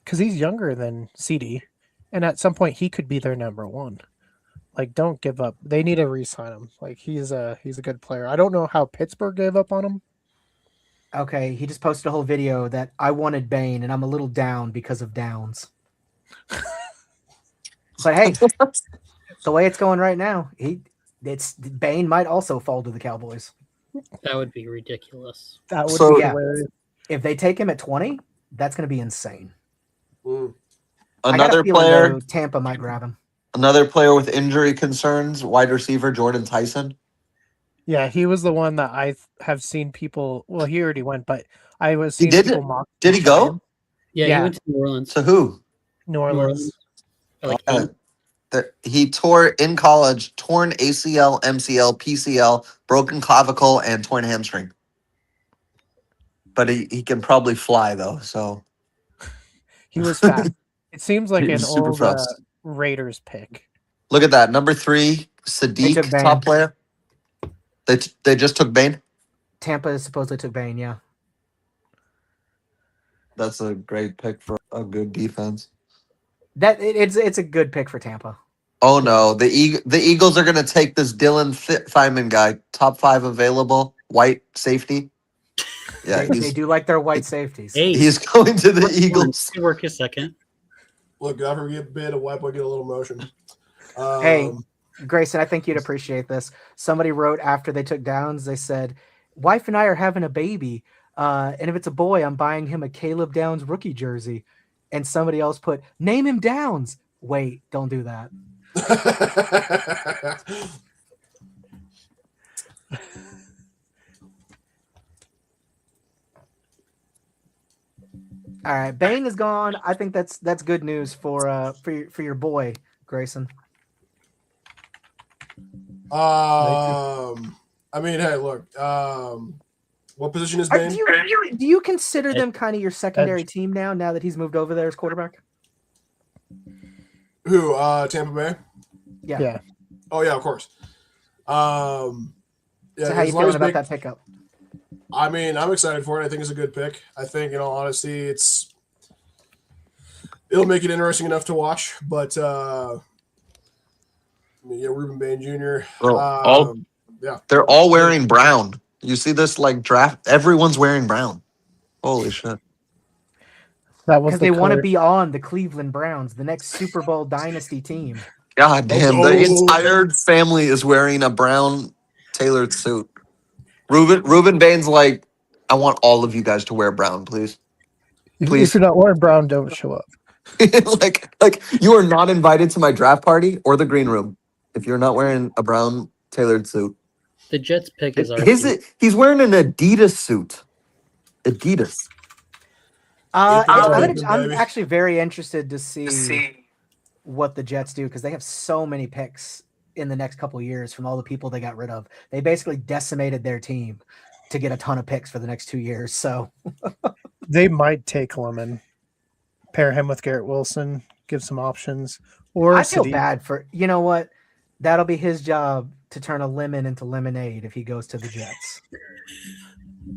because he's younger than CD, and at some point he could be their number one. Like, don't give up. They need to re-sign him. Like, he's a good player. I don't know how Pittsburgh gave up on him. Okay, he just posted a whole video that I wanted Bane, and I'm a little down because of Downs. But hey, the way it's going right now, Bane might also fall to the Cowboys. That would be ridiculous. That would be hilarious. If they take him at 20, that's going to be insane. Another player, though, Tampa might grab him. Another player with injury concerns, wide receiver Jordan Tyson. Yeah, he was the one that I have seen people. Well, he already went, but I was seeing Did people mock. Did he go? Yeah, he went to New Orleans. To who? New Orleans. He tore in college, torn ACL, MCL, PCL, broken clavicle, and torn hamstring. But he can probably fly though, so He was fast. It seems like He an was super old fast. Raiders pick. Look at that. Number 3, Sadiq, Bane. top player. They just took Bane. Tampa supposedly took Bane, yeah. That's a great pick for a good defense. It's a good pick for Tampa. Oh no, the Eagles are gonna take this Dylan Feynman guy, top 5 available, white safety. Yeah, They do like their white safeties. Hey, he's going to the Eagles. work a second. Look, God forbid a white boy get a little motion. Hey, Grayson, I think you'd appreciate this. Somebody wrote after they took Downs, they said, "Wife and I are having a baby, and if it's a boy, I'm buying him a Caleb Downs rookie jersey." And somebody else put, "Name him Downs." Wait, don't do that. All right, Bane is gone. I think that's good news for your boy Grayson. I mean, hey, look. What position is Bane? Do you consider them kind of your secondary team now that he's moved over there as quarterback? Who? Tampa Bay? Yeah. Oh yeah, of course. Yeah, So how you feeling about that pickup? I mean, I'm excited for it. I think it's a good pick. I think, in all honesty, it'll make it interesting enough to watch. But Ruben Bain Jr. They're all wearing brown. You see this like draft? Everyone's wearing brown. Holy shit! That was Because they want to be on the Cleveland Browns, the next Super Bowl dynasty team. God damn, the entire family is wearing a brown tailored suit. Ruben Bain's like, I want all of you guys to wear brown, please. If you're not wearing brown, don't show up. like you are not invited to my draft party or the green room if you're not wearing a brown tailored suit. The Jets pick is our He's wearing an Adidas suit. Adidas. I'm actually very interested to see what the Jets do because they have so many picks in the next couple of years from all the people they got rid of. They basically decimated their team to get a ton of picks for the next 2 years. So they might take Lemon, pair him with Garrett Wilson, give some options. Or I feel bad for, you know what? That'll be his job to turn a lemon into lemonade if he goes to the Jets.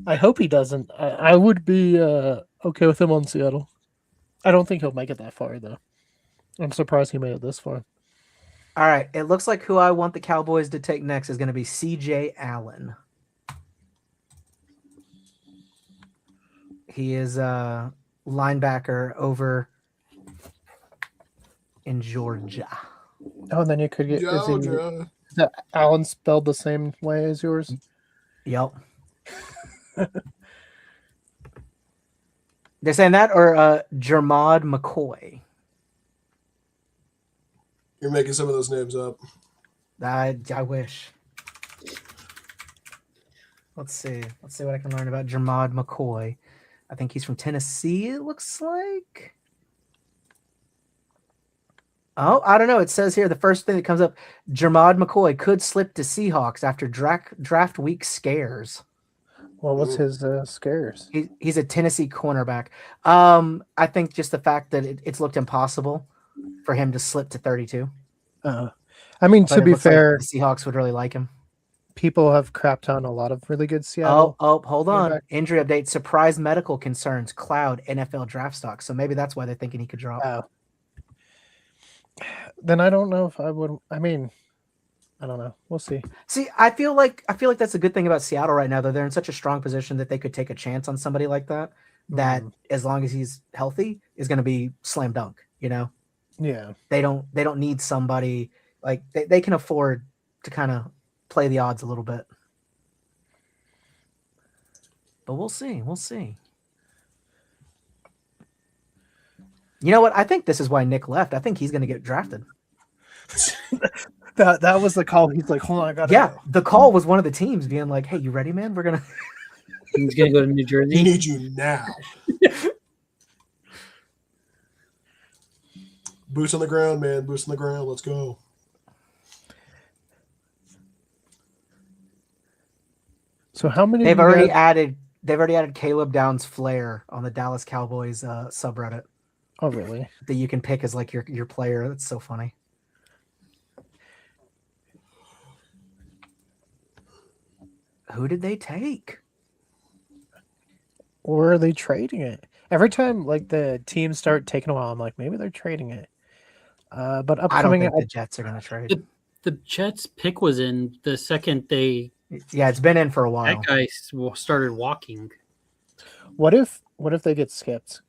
I hope he doesn't. I would be okay with him on Seattle. I don't think he'll make it that far, though. I'm surprised he made it this far. All right. It looks like who I want the Cowboys to take next is going to be C.J. Allen. He is a linebacker over in Georgia. Oh, and then you could get Georgia. Is that Allen spelled the same way as yours? Yep. They're saying that or Jermod McCoy. You're making some of those names up. I wish. Let's see what I can learn about Jermod McCoy. I think he's from Tennessee, it looks like. Oh, I don't know. It says here the first thing that comes up, Jermod McCoy could slip to Seahawks after draft week scares. What was his scares? He's a Tennessee cornerback. I think just the fact that it's looked impossible for him to slip to 32. I mean, But to be fair, like the Seahawks would really like him. People have crapped on a lot of really good Seattle. Oh, hold on. Injury update. Surprise medical concerns cloud NFL draft stock. So maybe that's why they're thinking he could drop. Oh. Then I don't know if I would. I mean, I don't know. We'll see. See, I feel like that's a good thing about Seattle right now. Though they're in such a strong position that they could take a chance on somebody like that. That as long as he's healthy, is going to be slam dunk. You know. Yeah. They don't need somebody like they can afford to kind of play the odds a little bit. But we'll see. We'll see. You know what? I think this is why Nick left. I think he's going to get drafted. That was the call. He's like, hold on, I got to go. The call was one of the teams being like, hey, you ready, man? We're going to... He's going to go to New Jersey. We need you now. Boots on the ground, man. Boots on the ground. Let's go. So how many? They've already added Caleb Downs Flair on the Dallas Cowboys subreddit. Oh, really? That you can pick as like your player. That's so funny. Who did they take? Or are they trading it? Every time like the teams start taking a while, I'm like, maybe they're trading it. But I don't upcoming, think the Jets are going to trade. The Jets pick was in the second they Yeah, it's been in for a that while. guy started walking. what if they get skipped?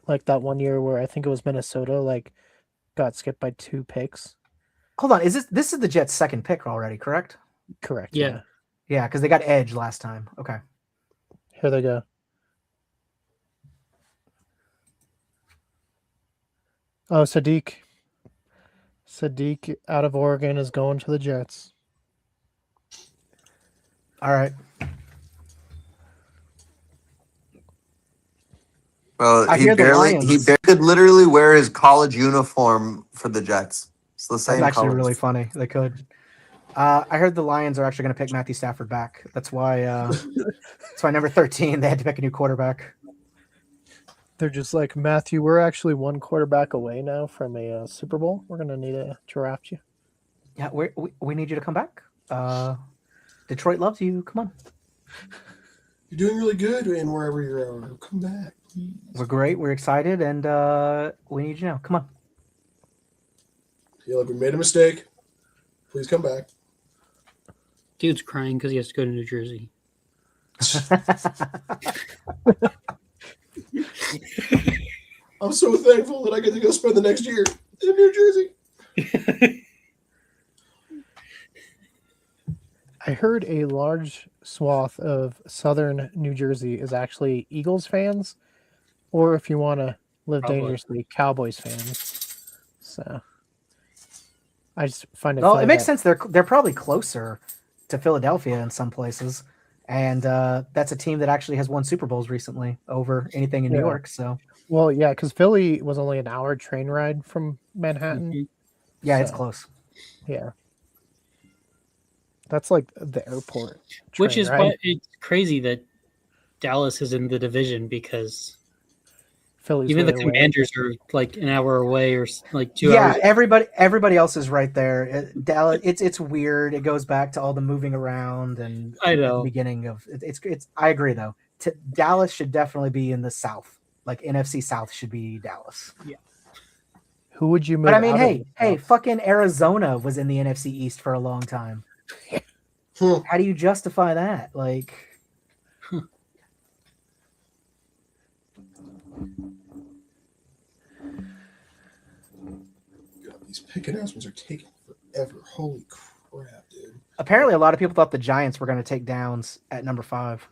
Like that one year where I think it was Minnesota, like got skipped by 2 picks. Hold on, this is the Jets' second pick already, correct? Correct. Yeah. Yeah. Yeah, because they got Edge last time. Okay. Here they go. Oh, Sadiq out of Oregon is going to the Jets. All right. Well, I he hear the barely Lions. could literally wear his college uniform for the Jets. It's the That's same actually colors. really funny. They could. I heard the Lions are actually going to pick Matthew Stafford back. That's why. That's why number 13 they had to pick a new quarterback. They're just like, Matthew, we're actually 1 quarterback away now from a Super Bowl. We're going to need to draft you. Yeah, we need you to come back. Detroit loves you. Come on. You're doing really good, and wherever you're at, come back, please. We're great. We're excited, and we need you now. Come on. Yeah, look, we made a mistake. Please come back. Dude's crying because he has to go to New Jersey. I'm so thankful that I get to go spend the next year in New Jersey. I heard a large swath of southern New Jersey is actually Eagles fans, or if you want to live Probably. dangerously, Cowboys fans. So I just find it Well, funny it makes that- sense. They're probably closer to Philadelphia in some places, and that's a team that actually has won Super Bowls recently over anything in New Yeah. York. So Well, yeah, because Philly was only an hour train ride from Manhattan. Mhm. yeah, it's So, close. Yeah. That's like the airport. Which train is ride. why it's crazy that Dallas is in the division because Philly's even the way away. Commanders are like an hour away or like 2 Yeah, hours. everybody else is right there. Dallas, it's weird. It goes back to all the moving around and I at the know. beginning of it's. I agree though. Dallas should definitely be in the South. Like NFC South should be Dallas. Who would you move? But I mean, out of hey, the South? fucking Arizona was in the NFC East for a long time. Hmm. How do you justify that? Like, God, these pick announcements are taking forever. Holy crap, dude. apparently, a lot of people thought the Giants were going to take Downs at number 5.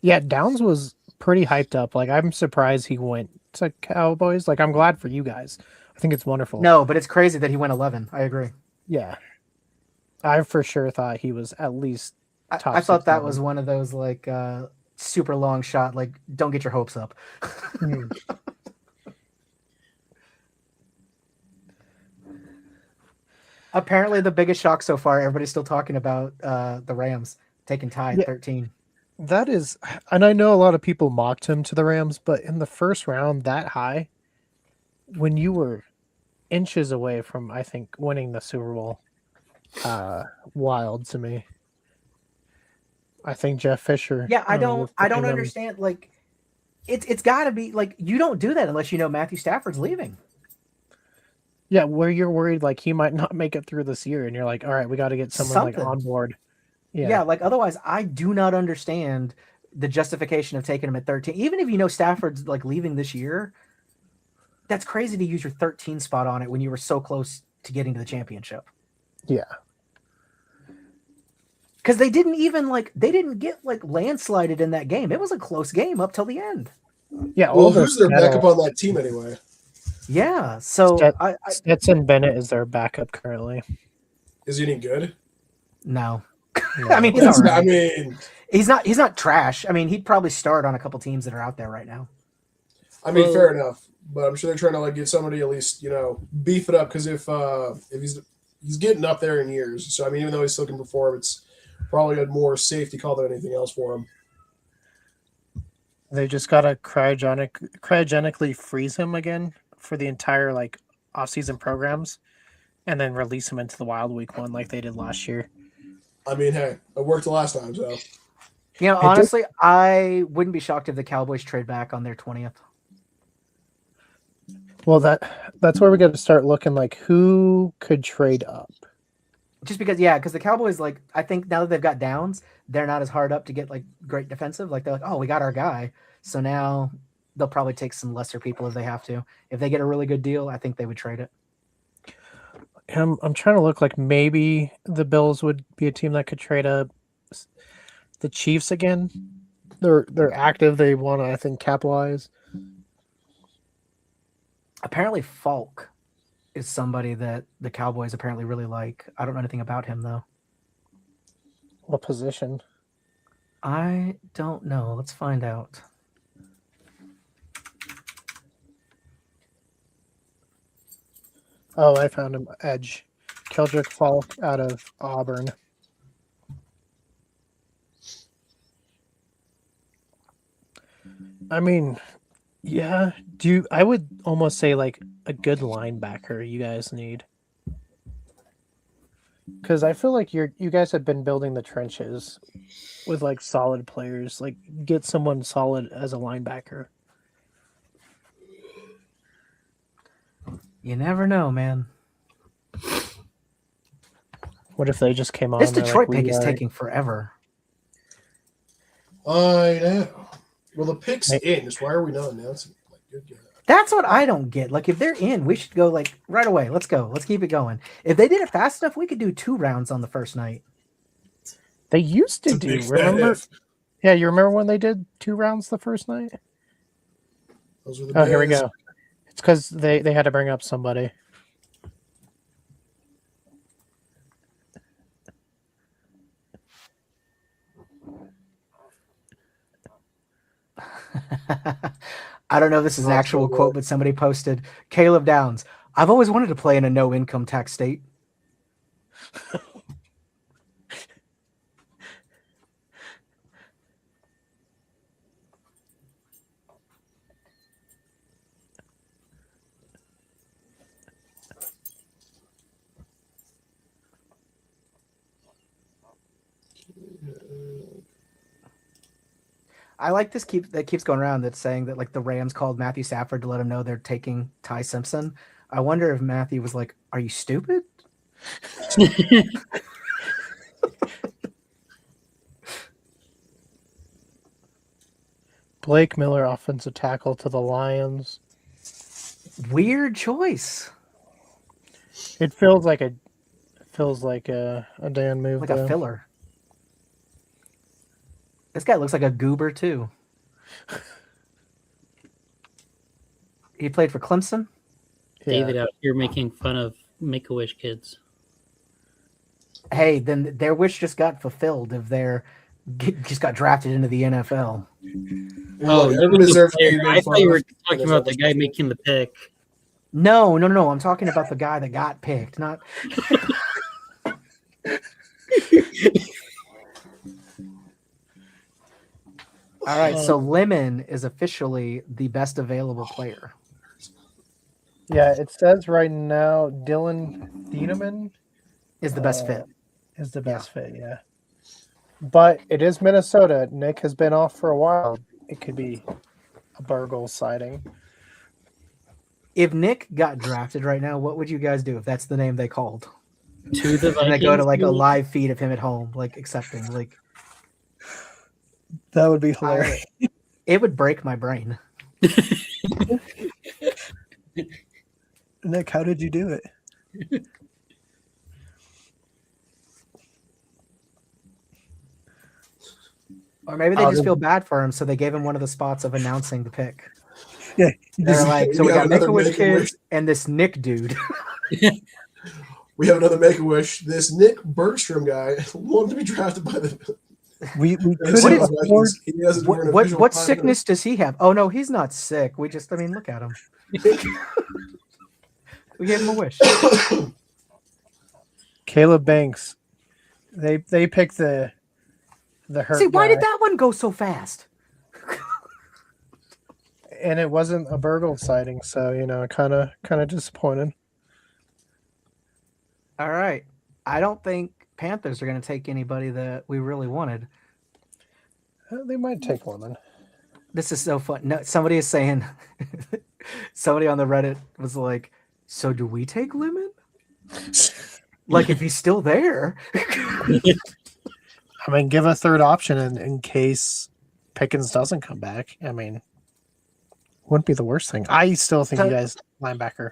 Yeah, Downs was pretty hyped up. Like, I'm surprised he went to Cowboys. Like, I'm glad for you guys. I think it's wonderful. No, but it's crazy that he went 11. I agree. Yeah. I for sure thought he was at least top I thought 6, that 7. was one of those like super long shot. Like, don't get your hopes up. Mm. Apparently, the biggest shock so far. Everybody's still talking about the Rams taking Ty at Yeah. 13. That is, and I know a lot of people mocked him to the Rams, but in the first round that high, when you were inches away from, I think, winning the Super Bowl, wild to me. I think Jeff Fisher. Yeah, I was don't picking him. understand. Like, it's got to be like you don't do that unless you know Matthew Stafford's leaving. Yeah, where you're worried like he might not make it through this year, and you're like, all right, we got to get someone like Something. on board. Yeah. Like otherwise, I do not understand the justification of taking him at 13. Even if you know Stafford's like leaving this year, that's crazy to use your 13 spot on it when you were so close to getting to the championship. Yeah. Because they didn't get like landslided in that game. It was a close game up till the end. Yeah. Well, all those who's their Seattle- backup on that team anyway? Yeah. So Stetson Bennett is their backup currently. Is he any good? no. No. I mean, he's all I right. mean, He's not trash. I mean, he'd probably start on a couple teams that are out there right now. Well- fair enough. But I'm sure they're trying to like get somebody at least beef it up because if he's getting up there in years, so I mean even though he still can perform, it's probably a more safety call than anything else for him. They just gotta cryogenically freeze him again for the entire like off-season programs, and then release him into the Wild Week 1 like they did last year. I mean, hey, it worked the last time, so You know, It did- honestly, I wouldn't be shocked if the Cowboys trade back on their 20th. Well, that's where we got to start looking like who could trade up. Just because the Cowboys, like, I think now that they've got Downs, they're not as hard up to get like great defensive. Like they're like, oh, we got our guy, so now they'll probably take some lesser people if they have to. If they get a really good deal, I think they would trade it. I'm trying to look like maybe the Bills would be a team that could trade up. The Chiefs again, they're active. They want to, I think, capitalize. Apparently, Falk is somebody that the Cowboys apparently really like. I don't know anything about him though. What position? I don't know. Let's find out. Oh, I found him. Edge. Keldrick Falk out of Auburn. I mean, yeah. I would almost say like a good linebacker you guys need. Because I feel like you guys have been building the trenches with like solid players. Like get someone solid as a linebacker. You never know, man. What if they just came on? This and they're Detroit like, pick "We is are-" taking forever. I know. Well, the pick's in. So why are we not announcing? Like, good God. That's what I don't get. Like, if they're in, we should go like right away. Let's go. Let's keep it going. If they did it fast enough, we could do 2 rounds on the first night. They used to It's a do. big fat Remember? if. Yeah, you remember when they did 2 rounds the first night? Those were the Oh, here we days. go. It's because they had to bring up somebody. I don't know if this is an Not actual so good. quote, but somebody posted Caleb Downs. I've always wanted to play in a no income tax state. I like this that keeps going around that's saying that like the Rams called Matthew Stafford to let him know they're taking Ty Simpson. I wonder if Matthew was like, "Are you stupid?" Blake Miller, offensive tackle to the Lions. Weird choice. It feels like a Dan move. Like though. a filler. This guy looks like a goober too. He played for Clemson. Yeah. David out here making fun of Make-A-Wish kids. Hey, then their wish just got fulfilled if they're just got drafted into the NFL. Oh, Look, you everyone mean the deserves to be player. made I fun thought you of were in talking this about the guy episode. making the pick. No. I'm talking about the guy that got picked, not. All right, so Lemon is officially the best available player. Yeah, it says right now Dylan Thieneman Is the best fit. is the best fit, yeah. But it is Minnesota. Nick has been off for a while. It could be a Burgle sighting. If Nick got drafted right now, what would you guys do if that's the name they called? To the And they go to Vikings, like a you- live feed of him at home, like accepting. Like That would be hilarious. it would break my brain. Nick, how did you do it? Or maybe they I'll just just- feel bad for him, so they gave him one of the spots of announcing the pick. Yeah, They're like, so we have got another Make-A-Wish Make-A-Wish. kids and this Nick dude. We have another Make-A-Wish. This Nick Bergstrom guy wanted to be drafted by the. we What couldn't is- afford. He hasn't worn an official What 5 sickness does he have? Oh no, he's not sick. We look at him. We gave him a wish. minutes. Caleb Banks. They picked the hurt See, why guy, did that one go so fast? and it wasn't a Burgle sighting, so kind of disappointed. All right. I don't think Panthers are going to take anybody that we really wanted. They might take Lemon. This is so fun. No, somebody is saying Somebody on the Reddit was like, "So do we take Lemon? Like if he's still there?" I mean, give a third option in case Pickens doesn't come back. I mean, wouldn't be the worst thing. I still think you guys linebacker.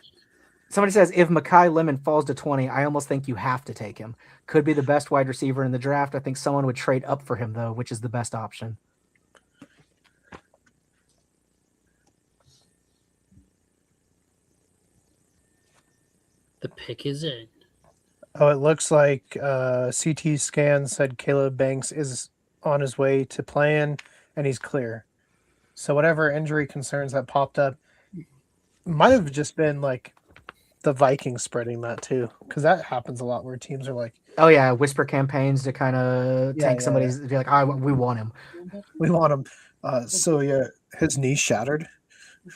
Somebody says if Mekhi Lemon falls to 20, I almost think you have to take him. Could be the best wide receiver in the draft. I think someone would trade up for him though, which is the best option. The pick is in. Oh, it looks like CT scan said Caleb Banks is on his way to playing and he's clear. So whatever injury concerns that popped up might have just been like the Vikings spreading that too, because that happens a lot where teams are like, Oh yeah, whisper campaigns to kind of Yeah, tank yeah, somebody's. Be like, we want him. we want him. So yeah, his knee shattered.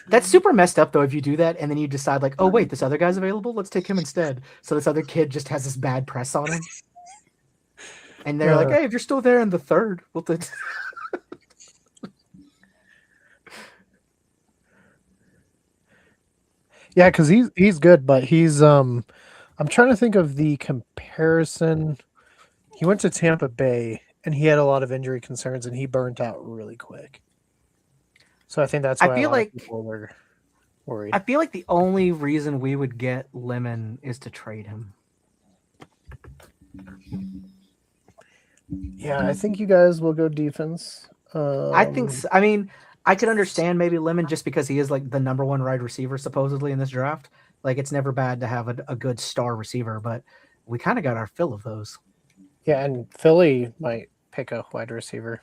That's super messed up though. If you do that and then you decide like, oh wait, this other guy's available, let's take him instead. So this other kid just has this bad press on him, and they're like, hey, if you're still there in the third, we'll. Yeah, because he's good, but he's I'm trying to think of the comparison. He went to Tampa Bay and he had a lot of injury concerns and he burnt out really quick. So I think that's why I feel a lot like of people were worried. I feel like the only reason we would get Lemon is to trade him. Yeah, I think you guys will go defense. I think. I mean, I could understand maybe Lemon just because he is like the number one wide receiver supposedly in this draft. Like it's never bad to have a good star receiver, but we kind of got our fill of those. Yeah, and Philly might pick a wide receiver.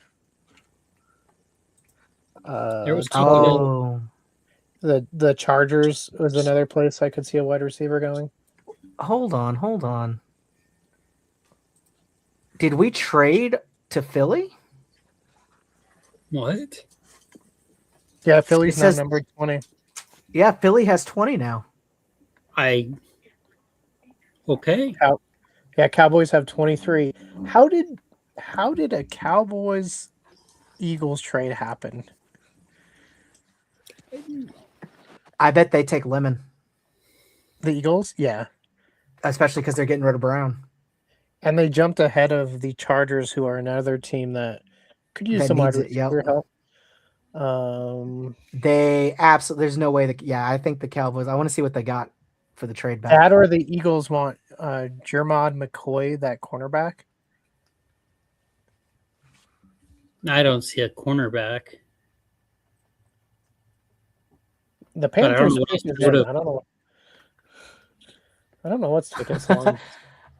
There was Oh, the Chargers was another place I could see a wide receiver going. hold on. Did we trade to Philly? What? Yeah, Philly's It now says- number 20. Yeah, Philly has 20 now. Okay. Yeah, Cowboys have 23. How did a Cowboys Eagles trade happen? I bet they take Lemon, The Eagles? Yeah. especially because they're getting rid of Brown. And they jumped ahead of the Chargers, who are another team that could use That some wide needs it, yep. receiver help. They absolutely. There's no way that. Yeah, I think the Cowboys. I want to see what they got for the trade back. That or the Eagles want Jermod McCoy, that cornerback. I don't see a cornerback. The But I don't Panthers. know what else is they would've- in. I don't know what's taking so long.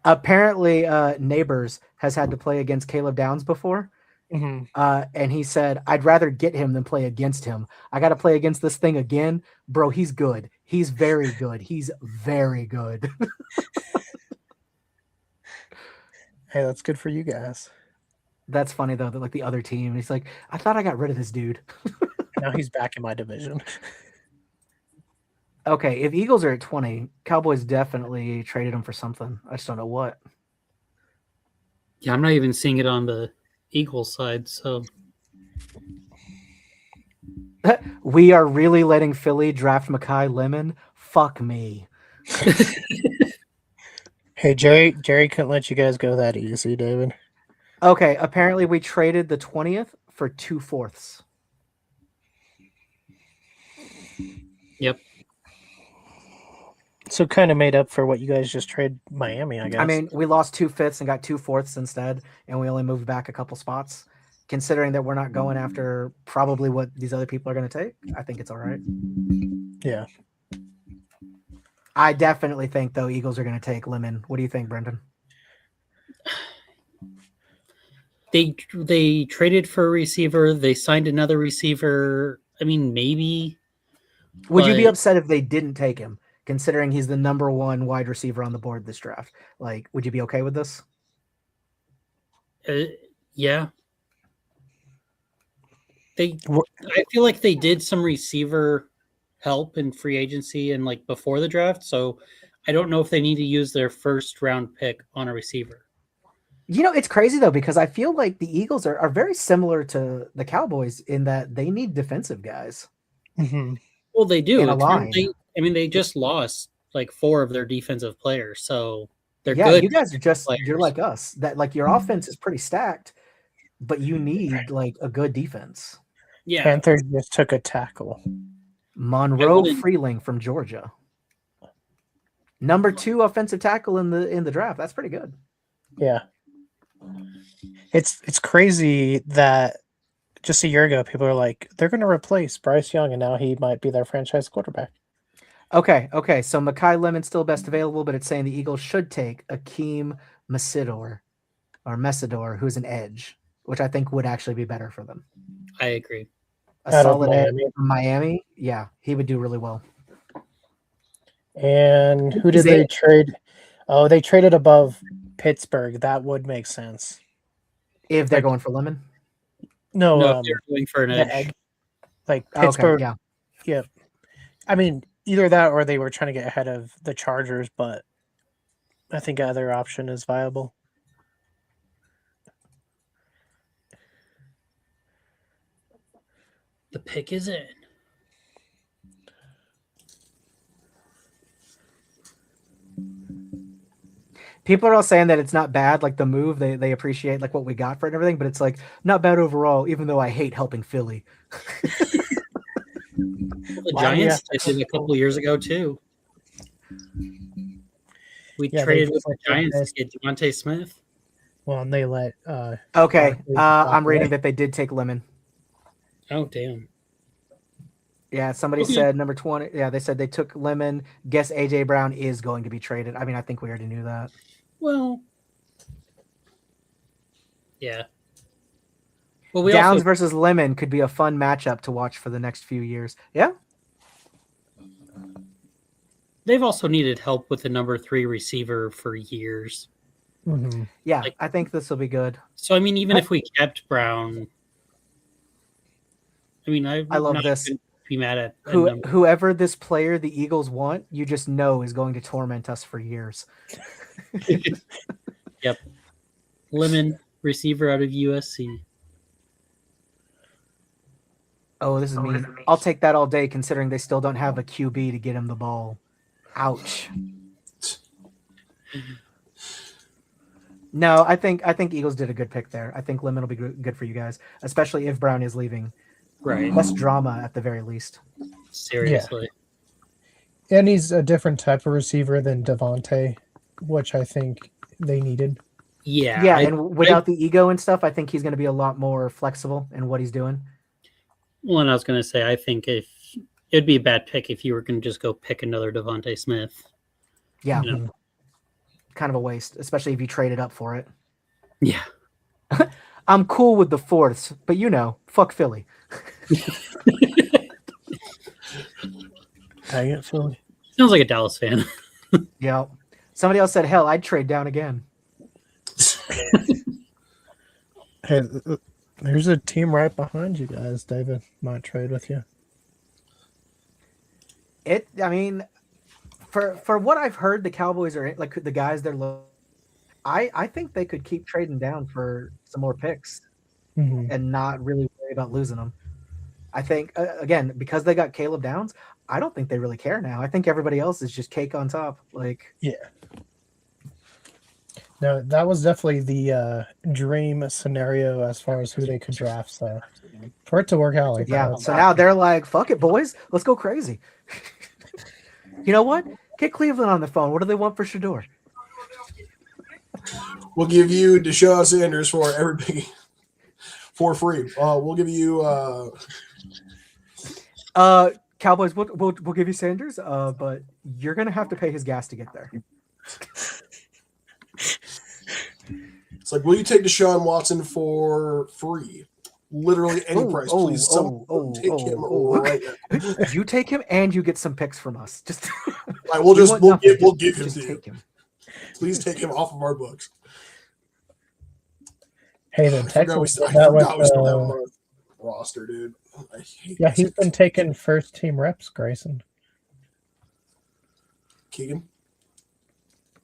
Apparently, Neighbors has had to play against Caleb Downs before. Mhm. And he said, I'd rather get him than play against him. I got to play against this thing again. Bro, he's good. He's very good. He's very good. Hey, that's good for you guys. That's funny, though, that like the other team, he's like, I thought I got rid of this dude. Now he's back in my division. Okay, if Eagles are at 20, Cowboys definitely traded him for something. I just don't know what. Yeah, I'm not even seeing it on the Eagles side. So We are really letting Philly draft Mekhi Lemon? Fuck me. Hey, Jerry couldn't let you guys go that easy, David. Okay, apparently we traded the 20th for 2/4. yep. So kind of made up for what you guys just trade Miami, I guess. I mean, we lost 2/5 and got 2/4 instead, and we only moved back a couple spots. Considering that we're not going after probably what these other people are going to take, I think it's all right. yeah. I definitely think, though, Eagles are going to take Lemon. What do you think, Brendan? They traded for a receiver. They signed another receiver. I mean, maybe. Would you be But- upset if they didn't take him, considering he's the number one wide receiver on the board this draft? Like, would you be okay with this? Yeah. Wha- I feel like they did some receiver help in free agency and like before the draft. So I don't know if they need to use their first round pick on a receiver. You know, it's crazy, though, because I feel like the Eagles are very similar to the Cowboys in that they need defensive guys. Mm-hmm. Well, they do. And a line. They just lost like 4 of their defensive players, so they're Yeah, good. you guys are just players. you're like us. That like your offense is pretty stacked, but you need like a good defense. Yeah, Panthers just took a tackle. Monroe wouldn't- Freeling from Georgia. Number 2 offensive tackle in the draft. That's pretty good. Yeah. It's crazy that just a year ago people are like, they're going to replace Bryce Young, and now he might be their franchise quarterback. Okay. So Mekhi Lemon's still best available, but it's saying the Eagles should take Akeem Messidor, who's an edge, which I think would actually be better for them. I agree. A Out of solid edge Miami. from Miami. Yeah, he would do really well. And who did Is they it- trade? Oh, they traded above Pittsburgh. That would make sense. If they're Like- going for Lemon. No, No, they're going for an the edge. egg. Like Okay, Pittsburgh. yeah. Yeah. I mean, either that or they were trying to get ahead of the Chargers, but I think either option is viable. The pick is in. People are all saying that it's not bad, like the move. They appreciate like what we got for it and everything, but it's like not bad overall, even though I hate helping Philly. The Why do you Giants have to- did a couple of years ago too. We Yeah, they traded just with the let Giants this- to get Devontae Smith. Well, and they let Okay. Barkley I'm walk reading away. that they did take Lemon. Oh damn! Yeah, somebody Okay. said number 20. Yeah, they said they took Lemon. Guess AJ Brown is going to be traded. I mean, I think we already knew that. Well, yeah. Well, we Downs also versus Lemon could be a fun matchup to watch for the next few years. Yeah. they've also needed help with the number 3 receiver for years. Mhm. Yeah, Like- I think this will be good. So I mean, even if we kept Brown, I mean, I love this. Be mad at a number. Whoever this player the Eagles want, you just know is going to torment us for years. Yep. Lemon receiver out of USC. Oh, this is mean. I'll take that all day, considering they still don't have a QB to get him the ball. Ouch. No, I think Eagles did a good pick there. I think Lemon will be good for you guys, especially if Brown is leaving. Right. Less drama at the very least. Seriously. And he's a different type of receiver than Devontae, which I think they needed. Yeah. Yeah, I- and without the ego and stuff, I think he's going to be a lot more flexible in what he's doing. Well, and I was going to say, I think if it'd be a bad pick if you were going to just go pick another Devontae Smith. Yeah, You know? kind of a waste, especially if you traded up for it. Yeah. I'm cool with the fourths, but fuck Philly. Dang it, Philly. Sounds like a Dallas fan. Yeah. Somebody else said, hell, I'd trade down again. Hey, there's a team right behind you guys. David might trade with you. I mean, for what I've heard, the Cowboys are like the guys they're I think they could keep trading down for some more picks Mhm. and not really worry about losing them. I think again, because they got Caleb Downs, I don't think they really care now. I think everybody else is just cake on top. Like, No, that was definitely the dream scenario as far as who they could draft. So for it to work out like yeah. that, So now they're like, fuck it, boys. Let's go crazy. You know what? Get Cleveland on the phone. What do they want for Shador? We'll give you Deshaun Sanders for every pick for free. We'll give you Cowboys, we'll give you Sanders, but you're gonna have to pay his gas to get there. it's like, will you take Deshaun Watson for free? Literally any price, please. Someone take him right now. You take him and you get some picks from us. Just Right, we'll we just want we'll nothing. give him Just to you. take him. Please take him off of our books. hey, the I forgot Texans we did that with, still have him on our roster, dude. I hate yeah, this. he's been taking first team reps, Grayson. Keegan.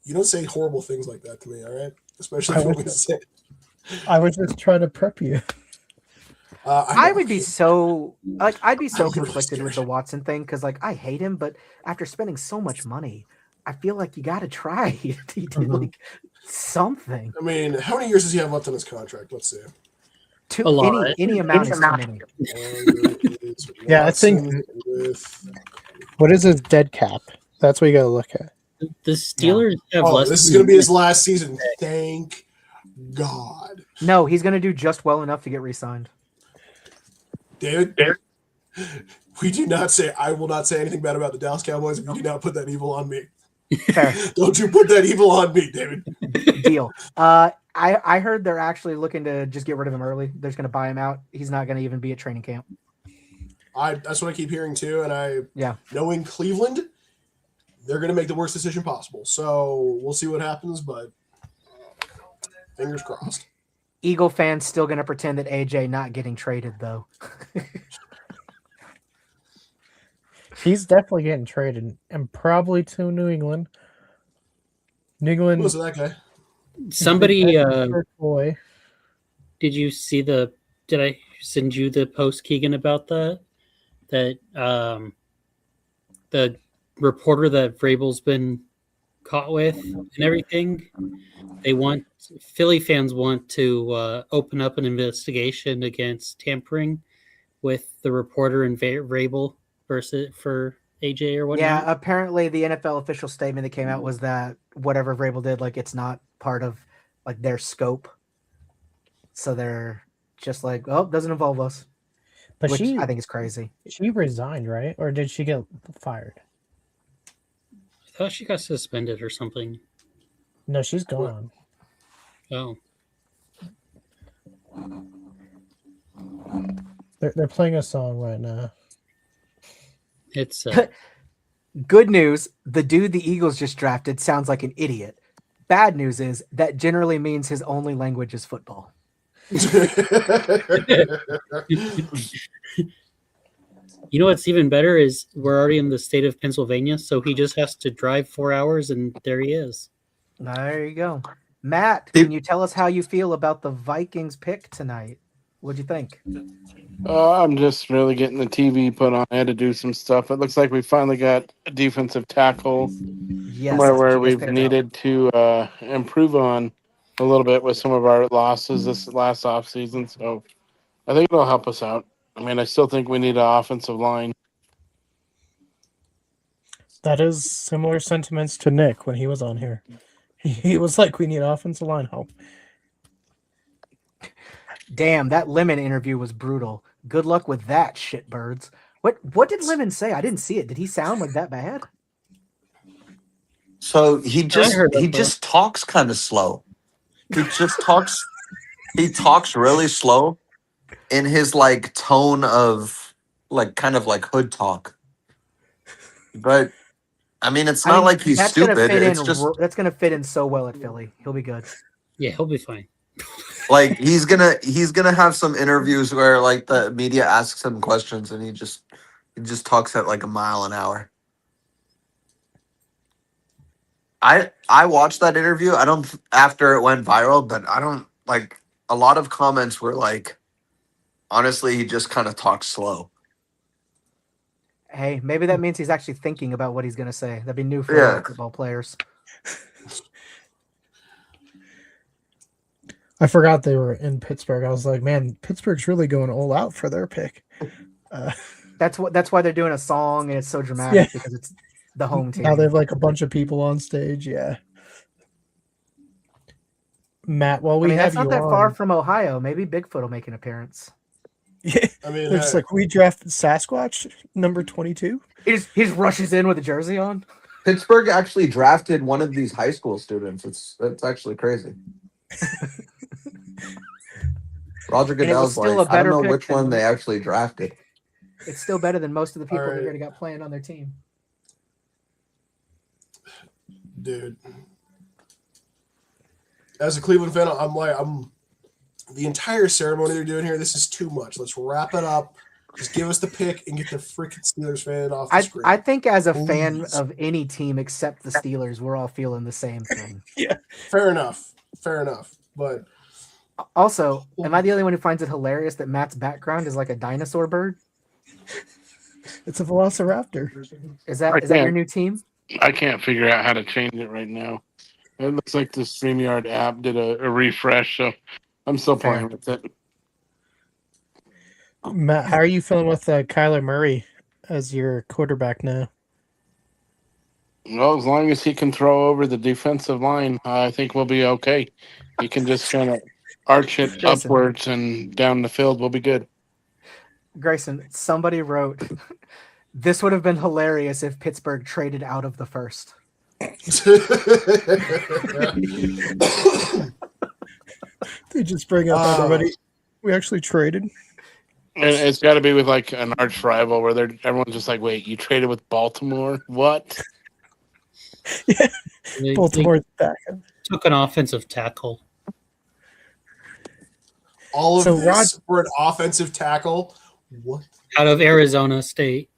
You don't say horrible things like that to me, all right? Especially I if was we say I was just trying to prep you. I would be so like I'd be so I'm really conflicted with the scared. Watson thing because like I hate him, but after spending so much money, I feel like you got to try. He did like something. I mean, how many years does he have left on his contract? Let's see. To A lot. any amount is too many. Yeah, I think- Watson with. What is his dead cap? That's what you got to look at. The Steelers have Oh, less. this is going to be his last season. Thank God. No, he's gonna do just well enough to get re-signed. David, we do not say, I will not say anything bad about the Dallas Cowboys if you do not put that evil on me. Fair. Don't you put that evil on me, David. Deal. I heard they're actually looking to just get rid of him early. They're just gonna buy him out. He's not gonna even be at training camp. That's what I keep hearing too. And Yeah. knowing Cleveland, they're going to make the worst decision possible. So we'll see what happens, but fingers crossed. Eagle fans still gonna pretend that AJ not getting traded though. He's definitely getting traded, and probably to New England. New England. Who's that guy? Somebody, boy. did you see the? Did I send you the post, Keegan, about that? That the reporter that Vrabel's been caught with and everything. Philly fans want to open up an investigation against tampering with the reporter and Vrabel versus for AJ or whatnot. Yeah, apparently the NFL official statement that came out was that whatever Vrabel did, like it's not part of like their scope. So they're just like, oh, doesn't involve us. But Which she, I think is crazy. she resigned, right? Or did she get fired? I thought she got suspended or something. No, she's gone. Oh, They're playing a song right now. it's Good news, the dude the Eagles just drafted sounds like an idiot. Bad news is that generally means his only language is football. you know what's even better is we're already in the state of Pennsylvania, so he just has to drive 4 hours and there he is. There you go. Matt, can you tell us how you feel about the Vikings pick tonight? What'd you think? I'm just really getting the TV put on. I had to do some stuff. It looks like we finally got a defensive tackle Yes, somewhere that's what where you guys we've picked needed to improve on a little bit with some of our losses this last offseason. So I think it'll help us out. I mean, I still think we need an offensive line. That is similar sentiments to Nick when he was on here. He was like, we need offensive line help. Damn, that Lemon interview was brutal. Good luck with that, shitbirds. What did Lemon say? I didn't see it. Did he sound like that bad? So he heard that, just talks kind of slow. He just talks. He talks really slow in his like tone of like kind of like hood talk. But I mean, it's not like he's that's gonna stupid. fit It's in, just that's gonna fit in so well at Philly. He'll be good. Yeah, he'll be fine. like he's gonna have some interviews where like the media asks him questions and he just talks at like a mile an hour. I watched that interview. I don't after it went viral, but I don't like a lot of comments were like, honestly, he just kind of talks slow. Hey, maybe that means he's actually thinking about what he's gonna say. That'd be new for football players. I forgot they were in Pittsburgh. I was like, man, Pittsburgh's really going all out for their pick. That's why they're doing a song and it's so dramatic because it's the home team. Now they have like a bunch of people on stage. Yeah. Matt, while we have that's you not that on, far from Ohio. Maybe Bigfoot will make an appearance. Yeah, I mean, it's like we drafted Sasquatch number 22. He just rushes in with a jersey on. Pittsburgh actually drafted one of these high school students. It's actually crazy. Roger Goodell's still like, a I don't better know pick which than- one they actually drafted. It's still better than most of the people All right. they already got playing on their team. dude. As a Cleveland fan, I'm the entire ceremony they're doing here. This is too much. Let's wrap it up. Just give us the pick and get the freaking Steelers fan off the screen. I think as a fan Please. of any team except the Steelers, we're all feeling the same thing. Fair enough. But Also, am I the only one who finds it hilarious that Matt's background is like a dinosaur bird? It's a velociraptor. Is that your can't. new team? I can't figure out how to change it right now. It looks like the StreamYard app did a refresh, so I'm still Fair. playing with it. Matt, how are you feeling with Kyler Murray as your quarterback now? Well, as long as he can throw over the defensive line, I think we'll be okay. He can just kind of arch it Jason. upwards and down the field. We'll be good. Grayson, somebody wrote, this would have been hilarious if Pittsburgh traded out of the first. They just bring up everybody. We actually traded. And it's got to be with like an arch rival where everyone's just like, wait, you traded with Baltimore? What? Yeah, They Baltimore back. took an offensive tackle. All of So this for an offensive tackle. What? Out of Arizona State.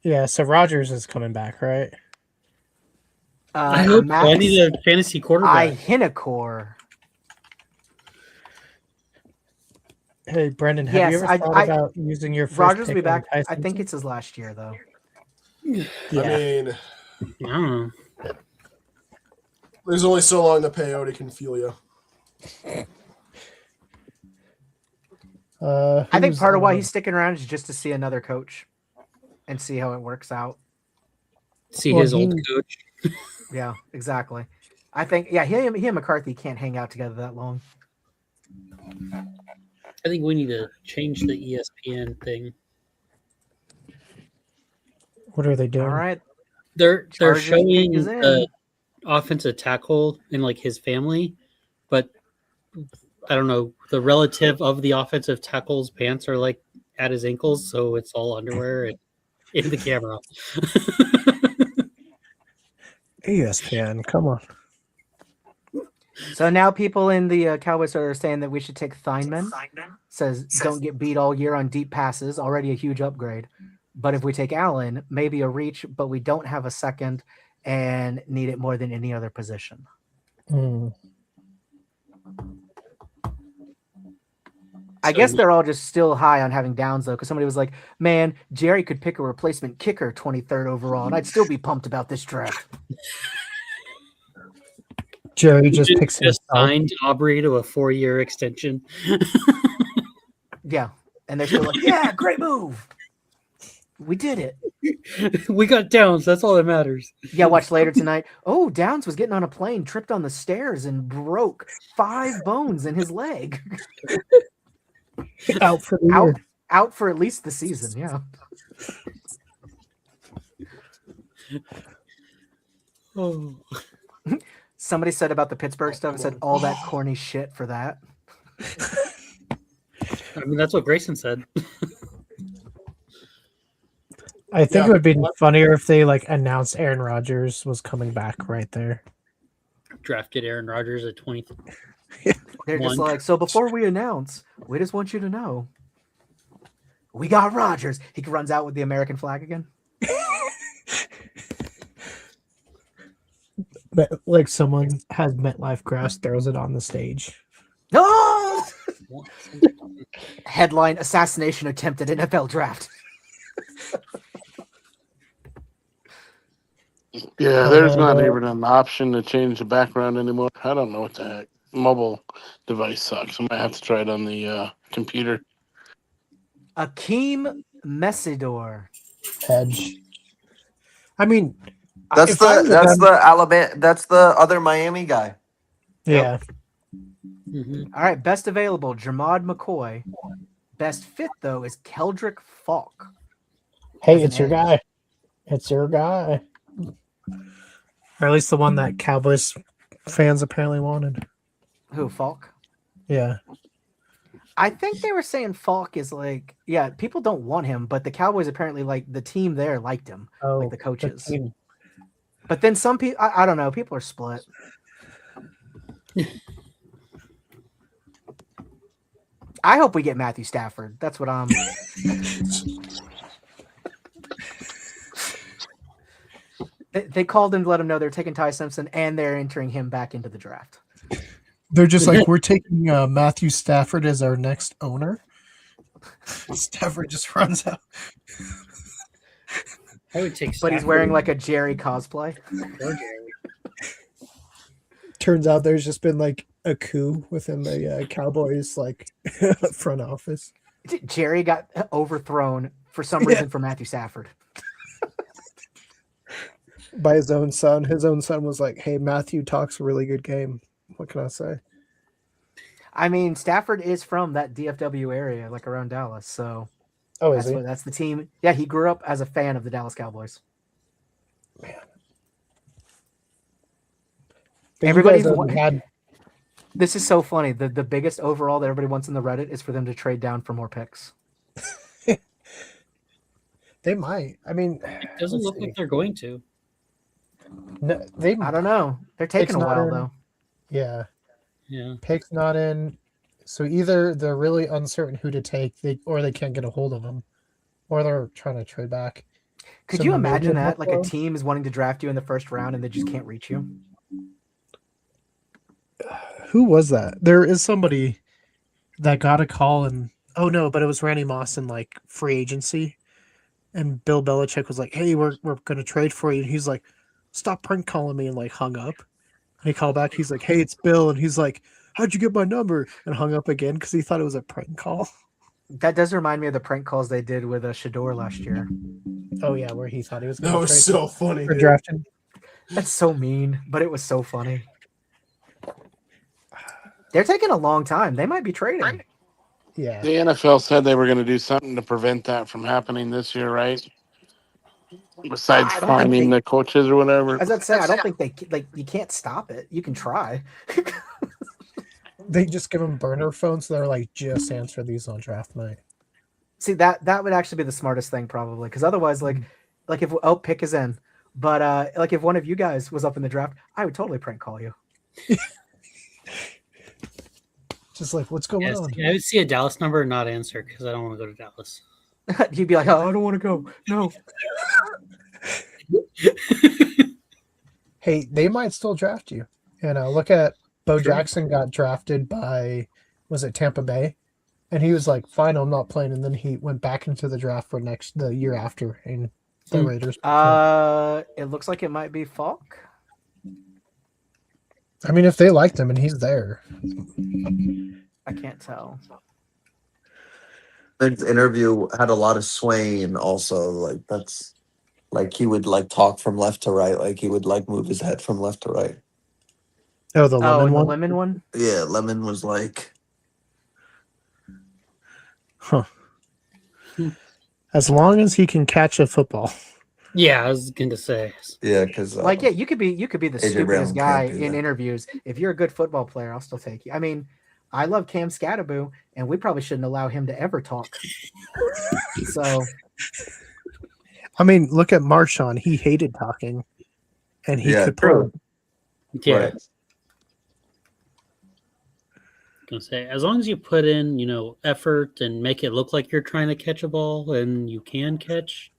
Yeah, so Rodgers is coming back, right? I hope so. I need a fantasy quarterback. Ihinacore. Hey, Brendan, have you ever thought about using your first Rodgers will pick be back. on Ty I think Simpson? it's his last year, though. Yeah. I mean, I don't know. there's only so long the peyote can feel you. I think part of why he's sticking around is just to see another coach and see how it works out. See his old coach. Yeah, exactly. I think, he and McCarthy can't hang out together that long. I think we need to change the ESPN thing. What are they doing? All right. They're Chargers showing pick is in. the offensive tackle and like his family, but I don't know. The relative of the offensive tackle's pants are like at his ankles, so it's all underwear and in the camera. ESPN, come on. So now people in the Cowboys are saying that we should take Theinman. Says don't get beat all year on deep passes. Already a huge upgrade. But if we take Allen, maybe a reach, but we don't have a second and need it more than any other position. I guess they're all just still high on having Downs, though, because somebody was like, man, Jerry could pick a replacement kicker 23rd overall, and I'd still be pumped about this draft. Jerry just picks just signed Aubrey to a 4-year extension. Yeah. And they're still like, yeah, great move. We did it. We got Downs. That's all that matters. Yeah, watch later tonight. Oh, Downs was getting on a plane, tripped on the stairs, and broke 5 bones in his leg. Out for the year. Out for at least the season, yeah. Oh. Somebody said about the Pittsburgh stuff, said all that corny shit for that. I mean, that's what Grayson said. I think it would be funnier if they like announced Aaron Rodgers was coming back right there. Drafted Aaron Rodgers at 20. They're just like, so before we announce, we just want you to know, we got Rodgers. He runs out with the American flag again. But like someone has MetLife grass, throws it on the stage. No! Headline: Assassination attempt at NFL draft. Yeah, there's not even an option to change the background anymore. I don't know what the heck. Mobile device sucks. I might have to try it on the computer. Akeem Messidor. Hedge. I mean, That's the Alabama. That's the other Miami guy. yeah. Mm-hmm. All right, best available, Jermod McCoy. Best fit, though, is Keldrick Falk. Hey, it's your guy. It's your guy. Or at least the one that Cowboys fans apparently wanted. Who, Falk? Yeah. I think they were saying Falk is like, yeah, people don't want him, but the Cowboys apparently, like, the team there liked him, like the coaches. But then some people, I don't know, people are split. I hope we get Matthew Stafford. That's what I'm. They called him to let him know they're taking Ty Simpson and they're entering him back into the draft. They're just like, we're taking Matthew Stafford as our next owner. Stafford just runs out. I would take. But he's wearing like a Jerry cosplay. Poor Jerry. Turns out there's just been like a coup within the Cowboys like front office. Jerry got overthrown for some reason for Matthew Stafford. By his own son. His own son was like, "Hey, Matthew talks a really good game. What can I say?" I mean, Stafford is from that DFW area, like around Dallas. So Oh, is he? that's the team. Yeah, he grew up as a fan of the Dallas Cowboys. Man. But Everybody's you guys had This is so funny. The biggest overall that everybody wants in the Reddit is for them to trade down for more picks. they might. I mean, It doesn't let's look see. like they're going to. No, they. I don't know. They're taking a It's not while in- though. Yeah, Yeah. pick's not in. So either they're really uncertain who to take, or they can't get a hold of them, or they're trying to trade back. Could So you maybe imagine that? Like a Buffalo? team is wanting to draft you in the first round and they just can't reach you. Who was that? There is somebody that got a call and but it was Randy Moss in like free agency, and Bill Belichick was like, "Hey, we're gonna trade for you," and he's like, "Stop prank calling me," and like hung up. And he called back. He's like, "Hey, it's Bill," and he's like, "How'd you get my number?" and hung up again because he thought it was a prank call. That does remind me of the prank calls they did with Shador last year. Oh yeah, where he thought he was That going to was trade so funny. for dude. drafting. That's so mean, but it was so funny. They're taking a long time. They might be trading. Yeah, The NFL said they were going to do something to prevent that from happening this year, right? Besides I don't think finding they- the coaches or whatever. As I'd say, I don't think you can't stop it. You can try. they just give them burner phones. So they're like, just answer these on draft night. See, that would actually be the smartest thing probably, because otherwise, like if pick is in, but like if one of you guys was up in the draft, I would totally prank call you. Just like, what's going Yes, on? I would see a Dallas number and not answer because I don't want to go to Dallas. You'd be like, "Oh, I don't want to go." No. Hey, they might still draft you. Look at Bo True. Jackson got drafted by, was it Tampa Bay? And he was like, "Fine, I'm not playing." And then he went back into the draft for the year after, and the Hmm. Raiders. It looks like it might be Falk. I mean, if they liked him and he's there, I can't tell. His interview had a lot of swaying also. Like that's like he would like talk from left to right. Like he would like move his head from left to right. oh, the Oh, lemon and the one, lemon one. Yeah, Lemon was like huh? As long as he can catch a football, Yeah, I was going to say. yeah, because Like, yeah, you could be the AJ Brown stupidest can't guy do in that. interviews. If you're a good football player, I'll still take you. I mean, I love Cam Scatterboo, and we probably shouldn't allow him to ever talk. So I mean, look at Marshawn. He hated talking, and he Yeah, could play. true. Yeah, Right. gonna say as long as you put in, effort and make it look like you're trying to catch a ball and you can catch.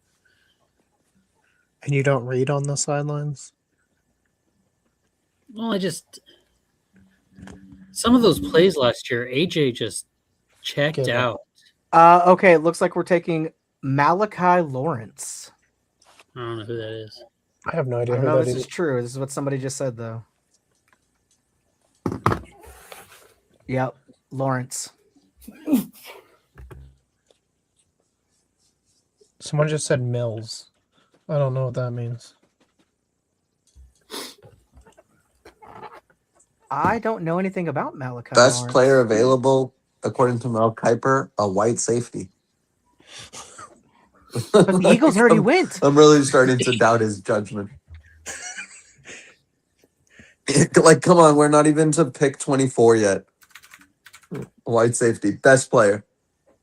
And you don't read on the sidelines. Well, some of those plays last year, AJ just checked Give up. out. okay, it looks like we're taking Malachi Lawrence. I don't know who that is. I have no I idea don't who know that this is. is true. This is what somebody just said, though. Yep, Lawrence. Someone just said Mills. I don't know what that means. I don't know anything about Malachi Best Lawrence. player available according to Mel Kiper, a white safety. But the Eagles already went. I'm really starting to doubt his judgment. Like, come on, we're not even to pick 24 yet. White safety, best player.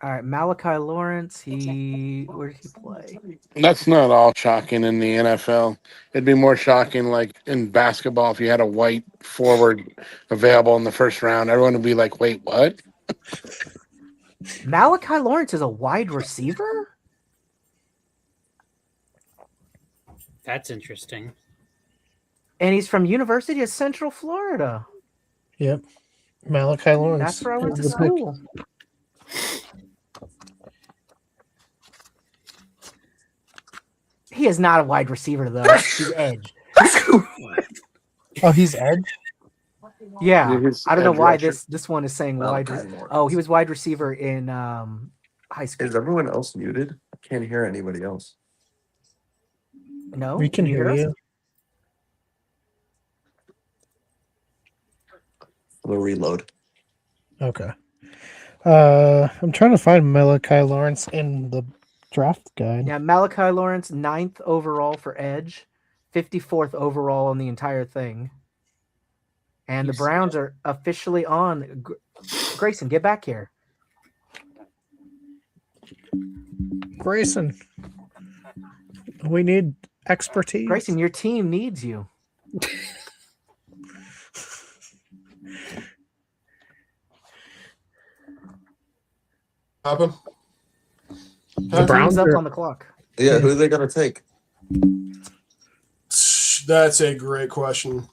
All right, Malachi Lawrence. Where did he play? That's not all shocking in the NFL. It'd be more shocking, like in basketball, if you had a white forward available in the first round. Everyone would be like, "Wait, what?" Malachi Lawrence is a wide receiver? That's interesting. And he's from University of Central Florida. Yep. Malachi Lawrence. That's where I went to is the pick. school. He is not a wide receiver though. He's edge. Oh, he's edge. Yeah, he's I don't know edge why rusher. this one is saying Malachi wide. Lawrence. Oh, he was wide receiver in high school. Is everyone else muted? I can't hear anybody else. No, We can hear us? you. We'll reload. Okay. I'm trying to find Malachi Lawrence in the draft guide. Yeah, Malachi Lawrence, 9th overall for edge, 54th overall in the entire thing. And the Browns are officially on. Grayson, get back here. Grayson, we need expertise. Grayson, your team needs you. Happen. The Browns Team's up are- on the clock. Yeah, who are they gonna take? That's a great question.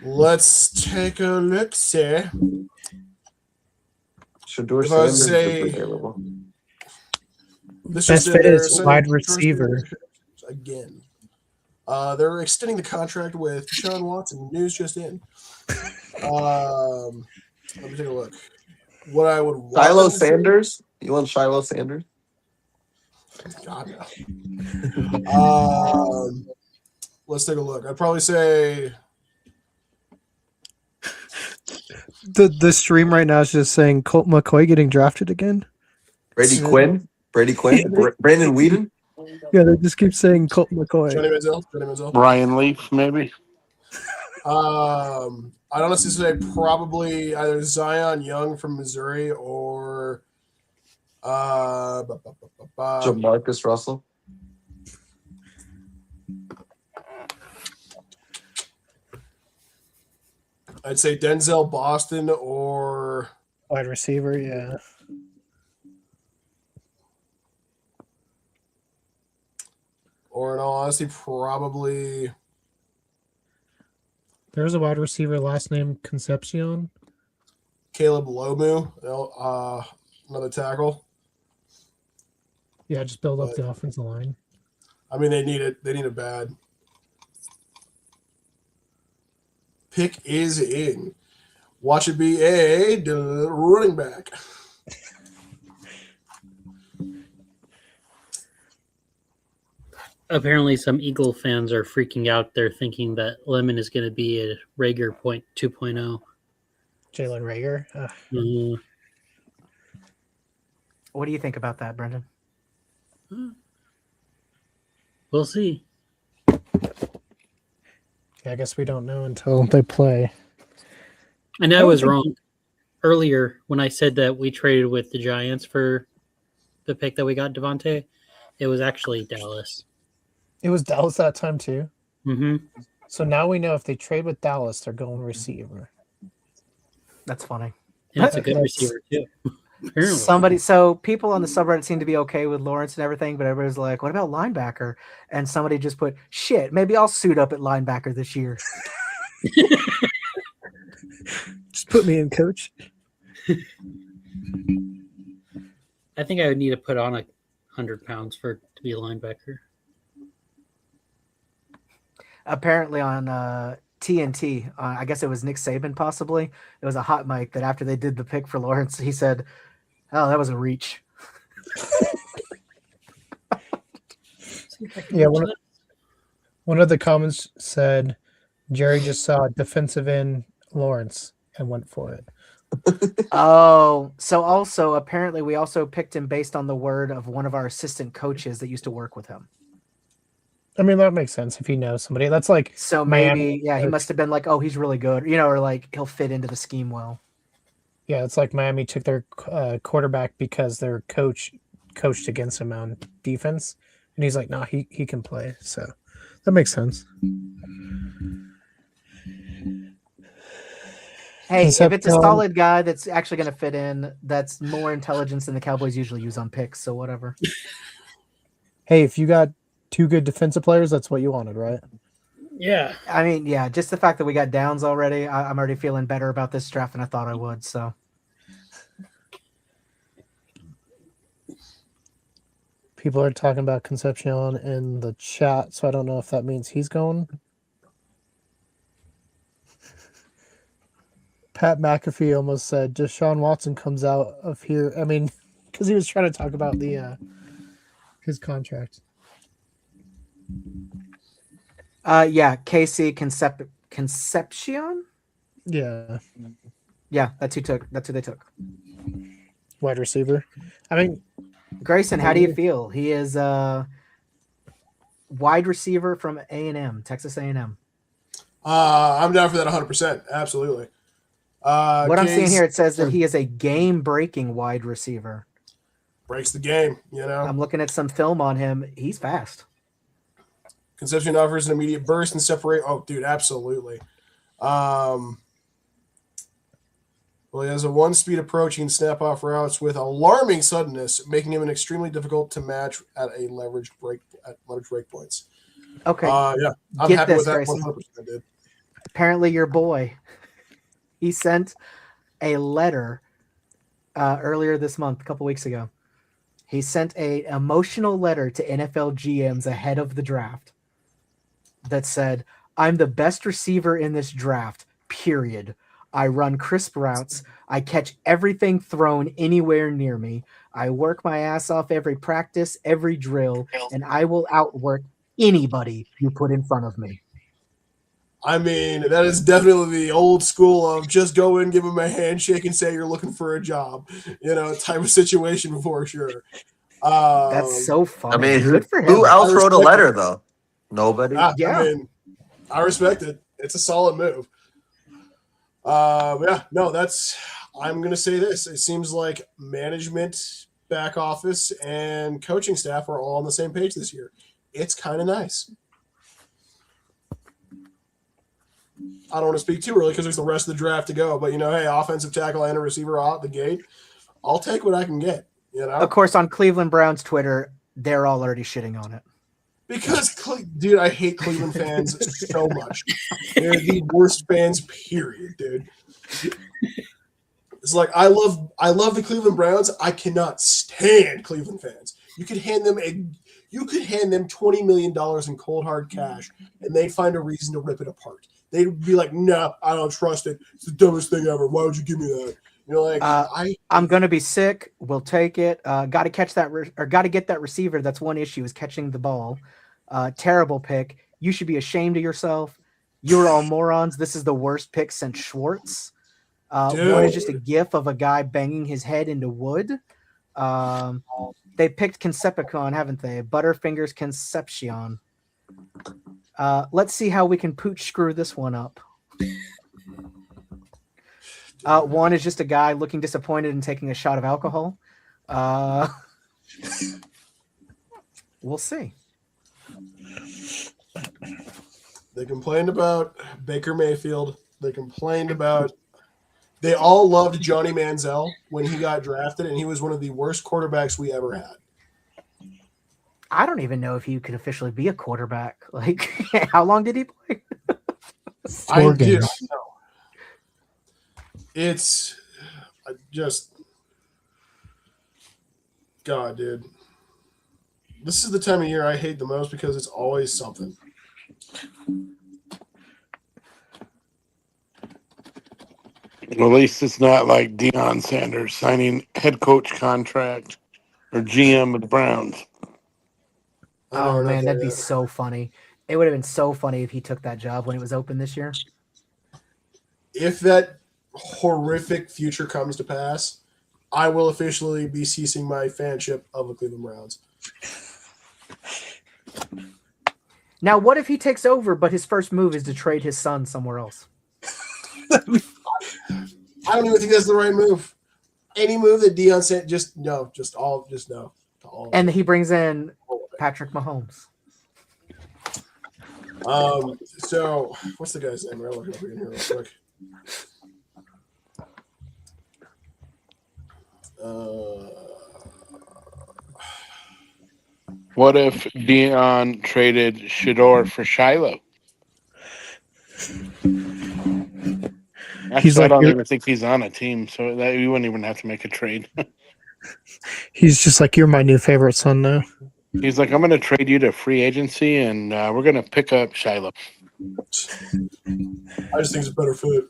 Let's take a look. See, Shador If I Sanders say- is available. this Best just fit in, is they're wide sending first receiver. again. They're extending the contract with Deshaun Watson. News just in. Let me take a look. What I would want Shiloh them to say- Sanders? You want Shiloh Sanders? God no. Let's take a look. I'd probably say The stream right now is just saying Colt McCoy getting drafted again. Brady So- Quinn? Brady Quinn? Brandon Whedon? Yeah, they just keep saying Colt McCoy. Johnny Manziel. Brian Leaf, maybe. I'd honestly say probably either Zion Young from Missouri or Jamarcus Russell? I'd say Denzel Boston or Wide receiver, yeah. in all honesty, probably There's a wide receiver last name Concepcion. Caleb Lomu, another tackle. Yeah, just build up the offensive line. I mean, they need it. They need it bad. Pick is in. Watch it be a running back. Apparently, some Eagle fans are freaking out. They're thinking that Lemon is going to be a Rager 2.0. Jalen Rager. Mm, What do you think about that, Brendan? we'll see. I guess we don't know until they play. And I was wrong earlier when I said that we traded with the Giants for the pick that we got, Devontae. It was actually Dallas. It was Dallas that time too. Mm-hmm. So now we know if they trade with Dallas, they're going receiver. That's funny. And it's a good That's- receiver, too. Apparently. So people on the subreddit seem to be okay with Lawrence and everything, but everybody's like, what about linebacker? And somebody just put, shit, maybe I'll suit up at linebacker this year. Just put me in, coach. I think I would need to put on 100 pounds to be a linebacker. Apparently on TNT, I guess it was Nick Saban possibly. It was a hot mic that after they did the pick for Lawrence, he said, oh, that was a reach. Yeah, one of the comments said Jerry just saw defensive end Lawrence and went for it. Oh, so also apparently we also picked him based on the word of one of our assistant coaches that used to work with him. I mean, that makes sense if you know somebody. That's like So Miami maybe, yeah, he coach. must have been like, oh, he's really good, or like he'll fit into the scheme well. Yeah, it's like Miami took their quarterback because their coach coached against him on defense, and he's like, "No, he can play." So that makes sense. Hey, if it's a Concepcion. solid guy that's actually going to fit in, that's more intelligence than the Cowboys usually use on picks. So whatever. Hey, if you got two good defensive players, that's what you wanted, right? Yeah. I mean, yeah, just the fact that we got Downs already, I'm already feeling better about this draft than I thought I would. So People are talking about Concepcion in the chat, so I don't know if that means he's going. Pat McAfee almost said Deshaun Watson comes out of here. I mean, because he was trying to talk about the his contract. yeah, Casey Concepcion. Yeah, Yeah, that's who they took. wide receiver. I mean, Grayson, how do you feel? He is a wide receiver from A&M, Texas A&M. I'm down for that 100%. Absolutely. What I'm seeing Case here, it says that he is a game-breaking wide receiver. breaks the game, you know. I'm looking at some film on him. He's fast. Concepcion offers an immediate burst and separate. Oh, dude, absolutely. Well, he has a one-speed approach. He can snap off routes with alarming suddenness, making him an extremely difficult to match at leverage break points. Okay. Yeah, I'm Get happy this, with that Grayson. 100%, dude. Apparently, your boy, he sent a letter earlier this month, a couple weeks ago. He sent an emotional letter to NFL GMs ahead of the draft that said, "I'm the best receiver in this draft, period. I run crisp routes. I catch everything thrown anywhere near me. I work my ass off every practice, every drill, and I will outwork anybody you put in front of me." I mean, that is definitely the old school of just go in, give him a handshake, and say you're looking for a job, type of situation for sure. That's so funny. I mean, Good for who him. else wrote a respect letter it. though? Nobody. Yeah. I mean, I respect it. It's a solid move. Yeah, no, I'm going to say this. It seems like management, back office, and coaching staff are all on the same page this year. It's kind of nice. I don't want to speak too early because there's the rest of the draft to go. But, hey, offensive tackle and a receiver out the gate. I'll take what I can get, Of course, on Cleveland Browns Twitter, they're all already shitting on it. Because, dude, I hate Cleveland fans so much. They're the worst fans, period, dude. It's like I love the Cleveland Browns. I cannot stand Cleveland fans. You could hand them $20 million in cold hard cash, and they'd find a reason to rip it apart. They'd be like, "No, I don't trust it. It's the dumbest thing ever. Why would you give me that?" I'm gonna be sick. We'll take it. Got to catch that or got to get that receiver. That's one issue is catching the ball. Terrible pick. You should be ashamed of yourself. You're all morons. This is the worst pick since Schwartz. One is just a gif of a guy banging his head into wood. They picked Concepcion, haven't they? Butterfingers Concepcion. Let's see how we can pooch screw this one up. One is just a guy looking disappointed and taking a shot of alcohol. We'll see. They complained about Baker Mayfield. They all loved Johnny Manziel when he got drafted, and he was one of the worst quarterbacks we ever had. I don't even know if he could officially be a quarterback. Like, how long did he play? 4 games. It's just, God, dude. This is the time of year I hate the most because it's always something. Well, at least it's not like Deion Sanders signing head coach contract or GM of the Browns. Oh, man, that'd be so funny. It would have been so funny if he took that job when it was open this year. If that horrific future comes to pass, I will officially be ceasing my fanship of the Cleveland Browns. Now, what if he takes over, but his first move is to trade his son somewhere else? I don't even think that's the right move. Any move that Deion said, just no. And he brings in Patrick Mahomes. So what's the guy's name? I'll look it up again here real quick. What if Deion traded Shador for Shiloh? Actually, I like, don't "You're-" even think he's on a team, so that we wouldn't even have to make a trade. He's just like, "You're my new favorite son now." He's like, I'm going to trade you to free agency, and we're going to pick up Shiloh. I just think it's a better fit.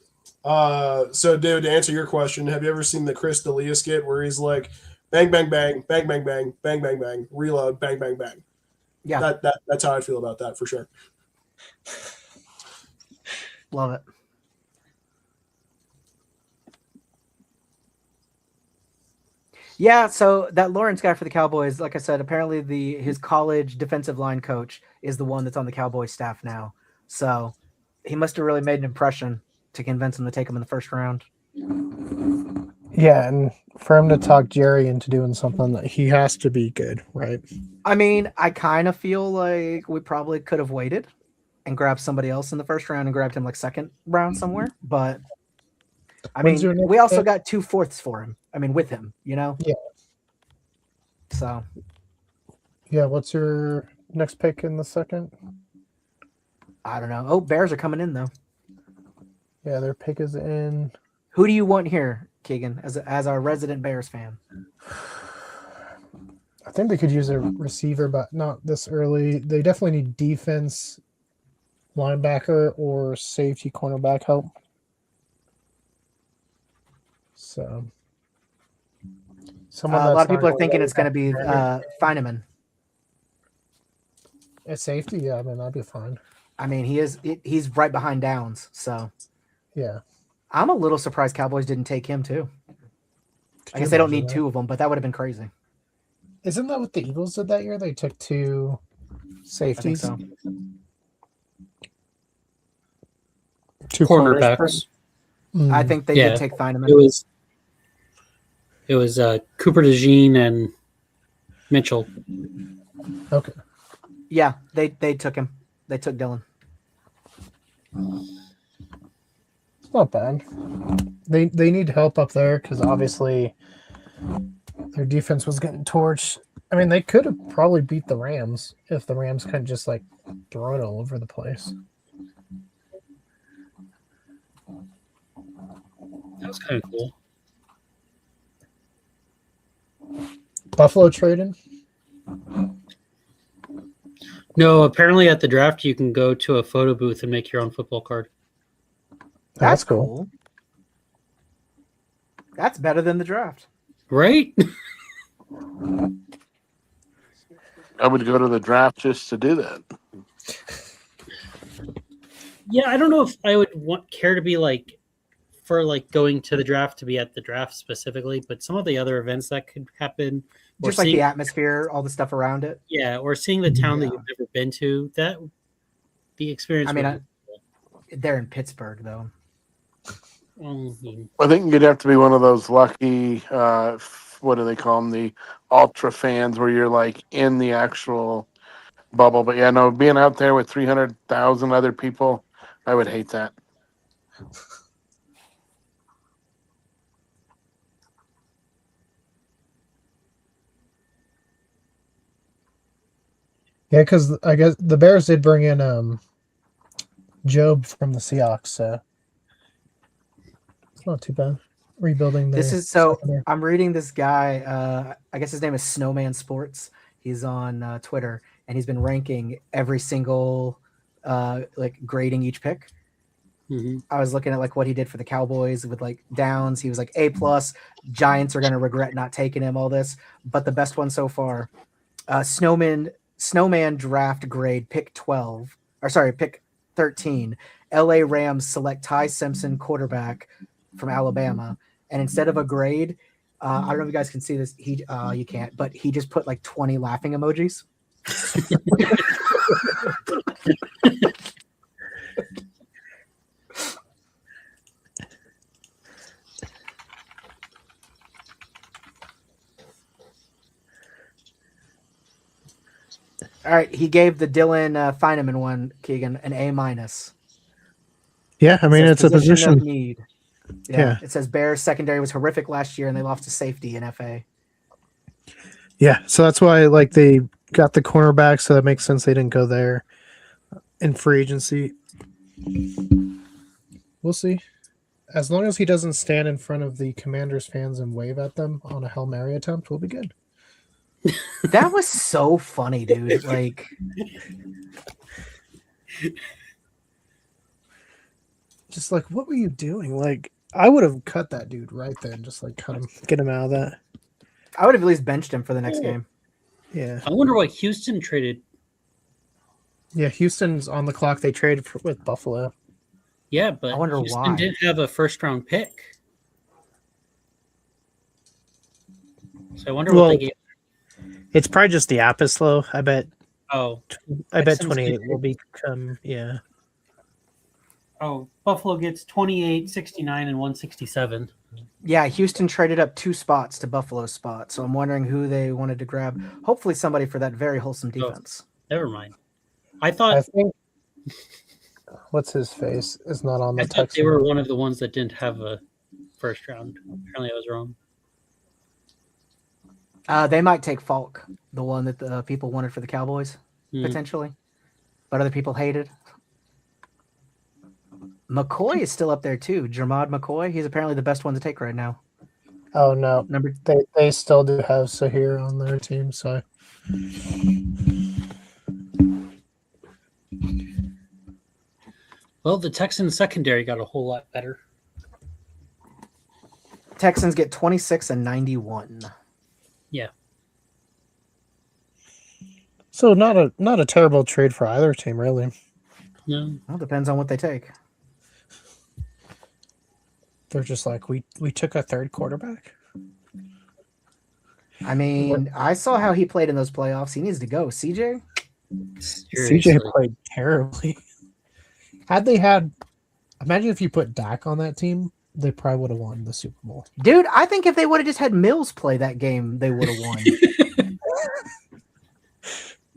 So David, to answer your question, have you ever seen the Chris D'Elia skit where he's like, bang, bang, bang, bang, bang, bang, bang, bang, bang, reload, bang, bang, bang? Yeah, That's how I feel about that for sure. love it. Yeah, so that Lawrence guy for the Cowboys, like I said, apparently his college defensive line coach is the one that's on the Cowboys staff now. So he must have really made an impression to convince him to take him in the first round. Yeah, and for him to talk Jerry into doing something, he has to be good, right? I mean, I kind of feel like we probably could have waited and grabbed somebody else in the first round and grabbed him like second round somewhere. But I When's your mean, next we also pick? got 2/4 for him. I mean, with him, you know? Yeah. So Yeah, what's your next pick in the second? I don't know. Oh, Bears are coming in though. Yeah, their pick is in. Who do you want here, Keegan, as our resident Bears fan? I think they could use a receiver, but not this early. They definitely need defense, linebacker, or safety cornerback help. So, A lot of people are thinking it's going to be Feineman. At safety, yeah, I mean that'd be fine. I mean, he's right behind Downs, so Yeah, I'm a little surprised Cowboys didn't take him too. I you guess they don't imagine need that? two of them, but that would have been crazy. Isn't that what the Eagles did that year? They took two I think safeties, so. two corners. Cornerbacks. I think they Yeah. did take Feineman. It was Cooper DeJean and Mitchell. Okay. Yeah, they took him. They took Dylan. It's not bad. They need help up there because obviously their defense was getting torched. I mean, they could have probably beat the Rams if the Rams couldn't just like throw it all over the place. That was kind of cool. Buffalo trading. No, apparently at the draft you can go to a photo booth and make your own football card. That's cool. That's better than the draft. Right? I would go to the draft just to do that. Yeah, I don't know if I would care to be like for like going to the draft to be at the draft specifically, but some of the other events that could happen, or Just like seeing, the atmosphere, all the stuff around it. yeah, or seeing the town that you've never been to, that the experience. I mean, would be they're in Pittsburgh though. cool. I think you'd have to be one of those lucky, what do they call them, the ultra fans, where you're like in the actual bubble. But yeah, no, being out there with 300,000 other people, I would hate that. Yeah, because I guess the Bears did bring in Job from the Seahawks, so it's not too bad. Rebuilding This their is so. secondary. I'm reading this guy. I guess his name is Snowman Sports. He's on Twitter, and he's been ranking every single, like grading each pick. Mm-hmm. I was looking at like what he did for the Cowboys with like Downs. He was like A+. Giants are gonna regret not taking him. All this, but the best one so far, Snowman draft grade pick 12, or sorry, pick 13. LA Rams select Ty Simpson, quarterback from Alabama, and instead of a grade, I don't know if you guys can see this. You can't, but he just put like 20 laughing emojis. All right, he gave the Dylan Feineman one, Keegan, an A-. Yeah, I mean it's a of position. need. Yeah. It says Bears secondary was horrific last year, and they lost to safety in FA. Yeah, so that's why like they got the cornerback, so that makes sense they didn't go there in free agency. We'll see. As long as he doesn't stand in front of the Commanders fans and wave at them on a Hail Mary attempt, we'll be good. That was so funny, dude. Like, Just like, what were you doing? Like, I would have cut that dude right then. Just like cut him, get him out of that. I would have at least benched him for the next game. Yeah. I wonder what Houston traded. Yeah, Houston's on the clock. They traded with Buffalo. Yeah, but I wonder Houston why. didn't have a first-round pick. So I wonder what they gave. It's probably just the app is slow. I bet Texans 28 get- will become, yeah. Oh, Buffalo gets 28, 69, and 167. Yeah, Houston traded up 2 spots to Buffalo's spot, so I'm wondering who they wanted to grab. Hopefully somebody for that very wholesome defense. Never mind. I I thought think, what's his face is not on the they Texans. were one of the ones that didn't have a first round. Apparently, I was wrong. They might take Falk, the one that the people wanted for the Cowboys, potentially, but other people hated. McCoy is still up there too. Jermod McCoy, he's apparently the best one to take right now. Oh, no. Number They still do have Sahir on their team, so. Well, the Texans secondary got a whole lot better. Texans get 26 and 91. Yeah. So not a terrible trade for either team, really. No. Well, depends on what they take. They're just like, we took a third quarterback. I mean, I saw how he played in those playoffs. He needs to go. CJ? Seriously. CJ played terribly. Had they had, imagine if you put Dak on that team, they probably would have won the Super Bowl. Dude, I think if they would have just had Mills play that game, they would have won.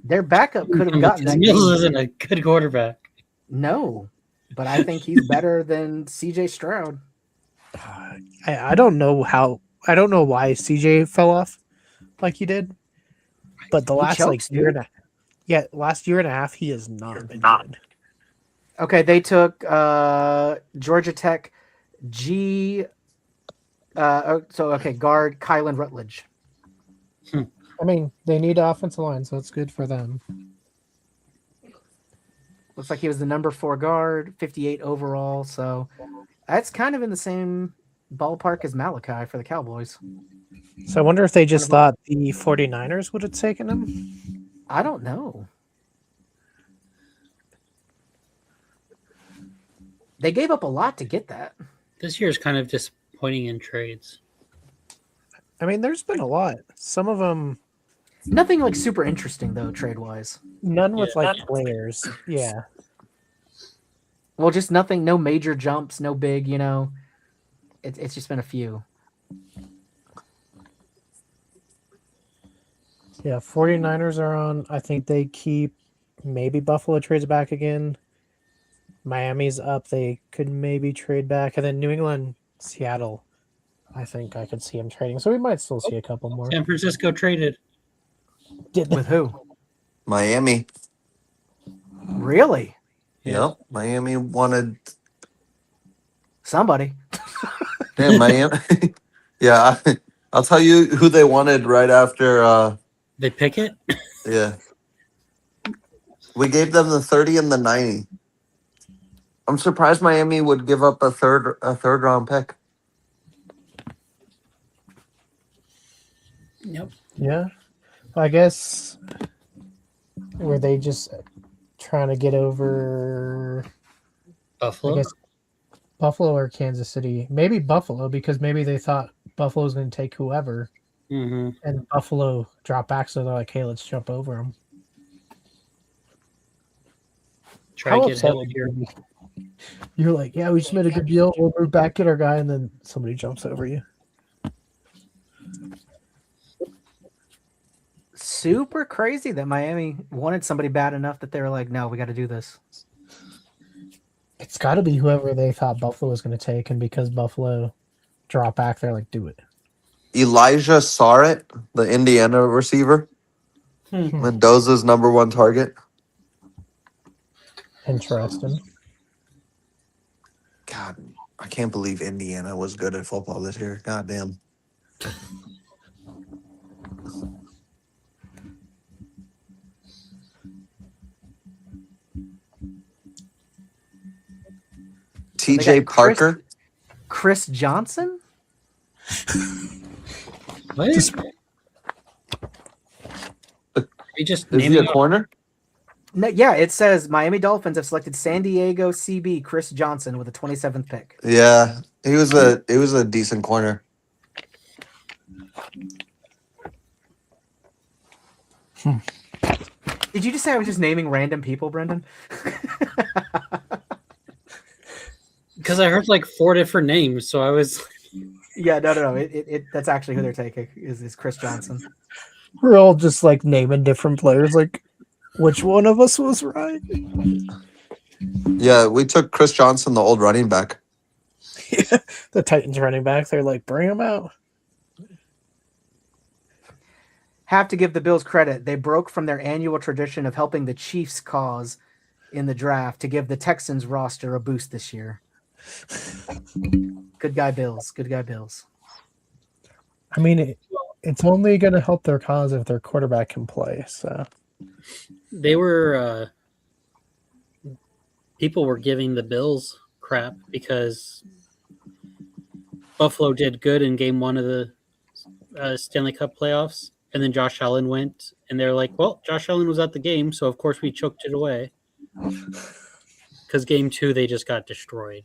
Their backup could have gotten that Mills game. isn't a good quarterback. No, but I think he's better than CJ Stroud. I don't know I don't know why CJ fell off like he did, but the last chokes, last year and a half he has not been good. Okay, they took Georgia Tech guard Kylan Rutledge. I mean, they need an offensive line, so it's good for them. Looks like he was the number 4 guard, 58 overall. So that's kind of in the same ballpark as Malachi for the Cowboys. So I wonder if they just thought the 49ers would have taken him. I don't know. They gave up a lot to get that. This year is kind of disappointing in trades. I mean, there's been a lot. Some of them, Nothing like super interesting though, trade wise. none with like players. Yeah. Well, just nothing, no major jumps, no big, it's just been a few. Yeah, 49ers are on. I think they keep, maybe Buffalo trades back again. Miami's up. They could maybe trade back. And then New England, Seattle, I think I could see him trading. So we might still see a couple more. San Francisco traded. Did they? With who? Miami. Really? Yep. Miami wanted. Somebody. Damn, Miami. Yeah. I'll tell you who they wanted right after. They pick it? Yeah. We gave them the 30 and the 90. I'm surprised Miami would give up a third round pick. Yep. Yeah. I guess, were they just trying to get over, Buffalo? I guess, Buffalo or Kansas City? Maybe Buffalo, because maybe they thought Buffalo was going to take whoever, Mm-hmm. and Buffalo dropped back, so they're like, hey, let's jump over them. Try to get Hill here. You're like, yeah, we just made a good deal. We'll move back, get our guy, and then somebody jumps over you. Super crazy that Miami wanted somebody bad enough that they were like, no, we got to do this. It's got to be whoever they thought Buffalo was going to take, and because Buffalo dropped back, they're like, do it. Elijah Sarrett, the Indiana receiver. Mendoza's number 1 target. Interesting. God, God, I can't believe Indiana was good at football this year. God damn. They TJ got Chris- Parker. Chris Johnson? What? Just- We just Is he naming a corner? No, yeah, it says Miami Dolphins have selected San Diego CB Chris Johnson with the 27th pick. Yeah, he was a decent corner. Did you just say I was just naming random people, Brendan? because I heard like 4 different names, so I was Yeah, no. It that's actually who they're taking is Chris Johnson. We're all just like naming different players. Like, which one of us was right? Yeah, we took Chris Johnson, the old running back. The Titans running back. They're like, bring him out. Have to give the Bills credit. They broke from their annual tradition of helping the Chiefs' cause in the draft to give the Texans roster a boost this year. Good guy, Bills. Good guy, Bills. I mean, it's only going to help their cause if their quarterback can play. So they were people were giving the Bills crap because Buffalo did good in game 1 of the Stanley Cup playoffs, and then Josh Allen went, and they're like, well, Josh Allen was at the game, so of course we choked it away. Because game 2, they just got destroyed.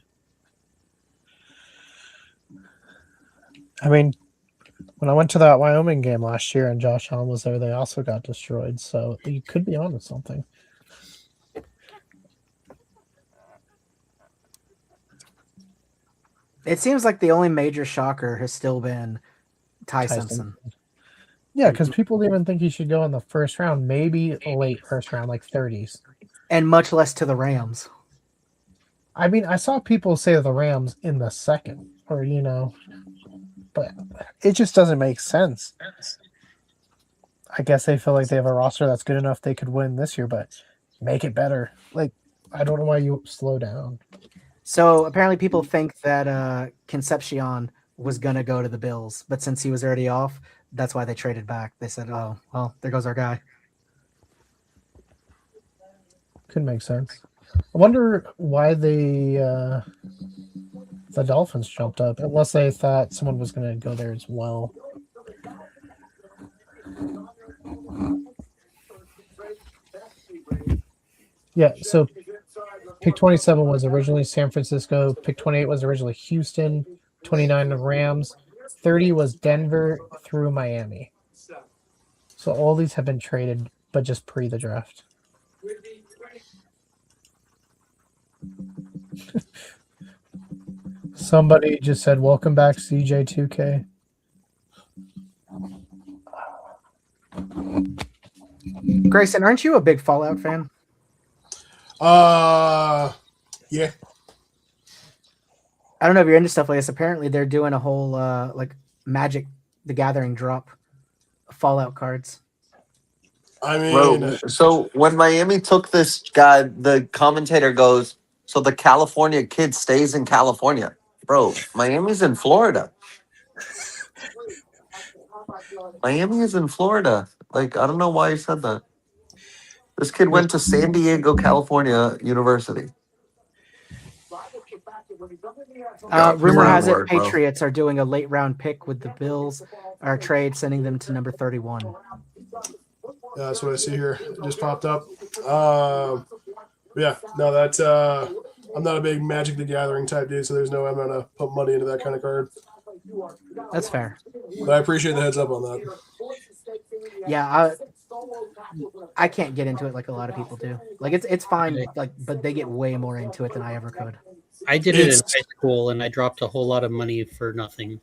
I mean, when I went to that Wyoming game last year and Josh Allen was there, they also got destroyed. So you could be onto something. It seems like the only major shocker has still been Ty Simpson. Yeah, because people didn't even think he should go in the first round, maybe late first round, like 30s. And much less to the Rams. I mean, I saw people say the Rams in the second, or, but it just doesn't make sense. I guess they feel like they have a roster that's good enough they could win this year, but make it better. Like, I don't know why you slow down. So apparently people think that Concepcion was going to go to the Bills, but since he was already off, that's why they traded back. They said, oh, well, there goes our guy. Could make sense. I wonder why the Dolphins jumped up, unless they thought someone was going to go there as well. Yeah, so pick 27 was originally San Francisco. Pick 28 was originally Houston. 29 the Rams. 30 was Denver through Miami. So all these have been traded, but just pre the draft. Somebody just said, welcome back, CJ2K. Grayson, aren't you a big Fallout fan? Yeah. I don't know if you're into stuff like this. Apparently, they're doing a whole like Magic the Gathering drop Fallout cards. I mean, Bro, so when Miami took this guy, the commentator goes, so the California kid stays in California. Bro, Miami's in Florida. Miami is in Florida. Like, I don't know why he said that. This kid went to San Diego, California University. Rumor has it Word, bro. Patriots are doing a late round pick with the Bills, our trade sending them to number 31. that's what I see here. It just popped up. Yeah, no, that's I'm not a big Magic the Gathering type dude, so there's no way I'm gonna put money into that kind of card. That's fair. But I appreciate the heads up on that. Yeah, I can't get into it like a lot of people do. Like it's fine, like, but they get way more into it than I ever could. I did it in high school, and I dropped a whole lot of money for nothing.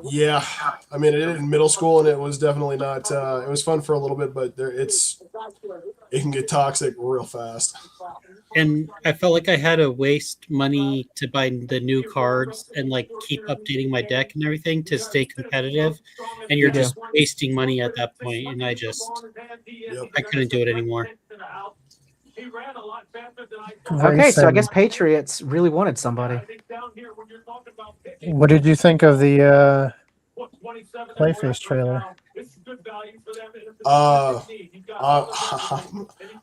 Yeah, I mean, I did it in middle school, and it was definitely not. It was fun for a little bit, but it can get toxic real fast. And I felt like I had to waste money to buy the new cards and like keep updating my deck and everything to stay competitive. And you're just wasting money at that point. And I couldn't do it anymore. Okay, so I Grayson, guess Patriots really wanted somebody. what did you think of the Clayface trailer?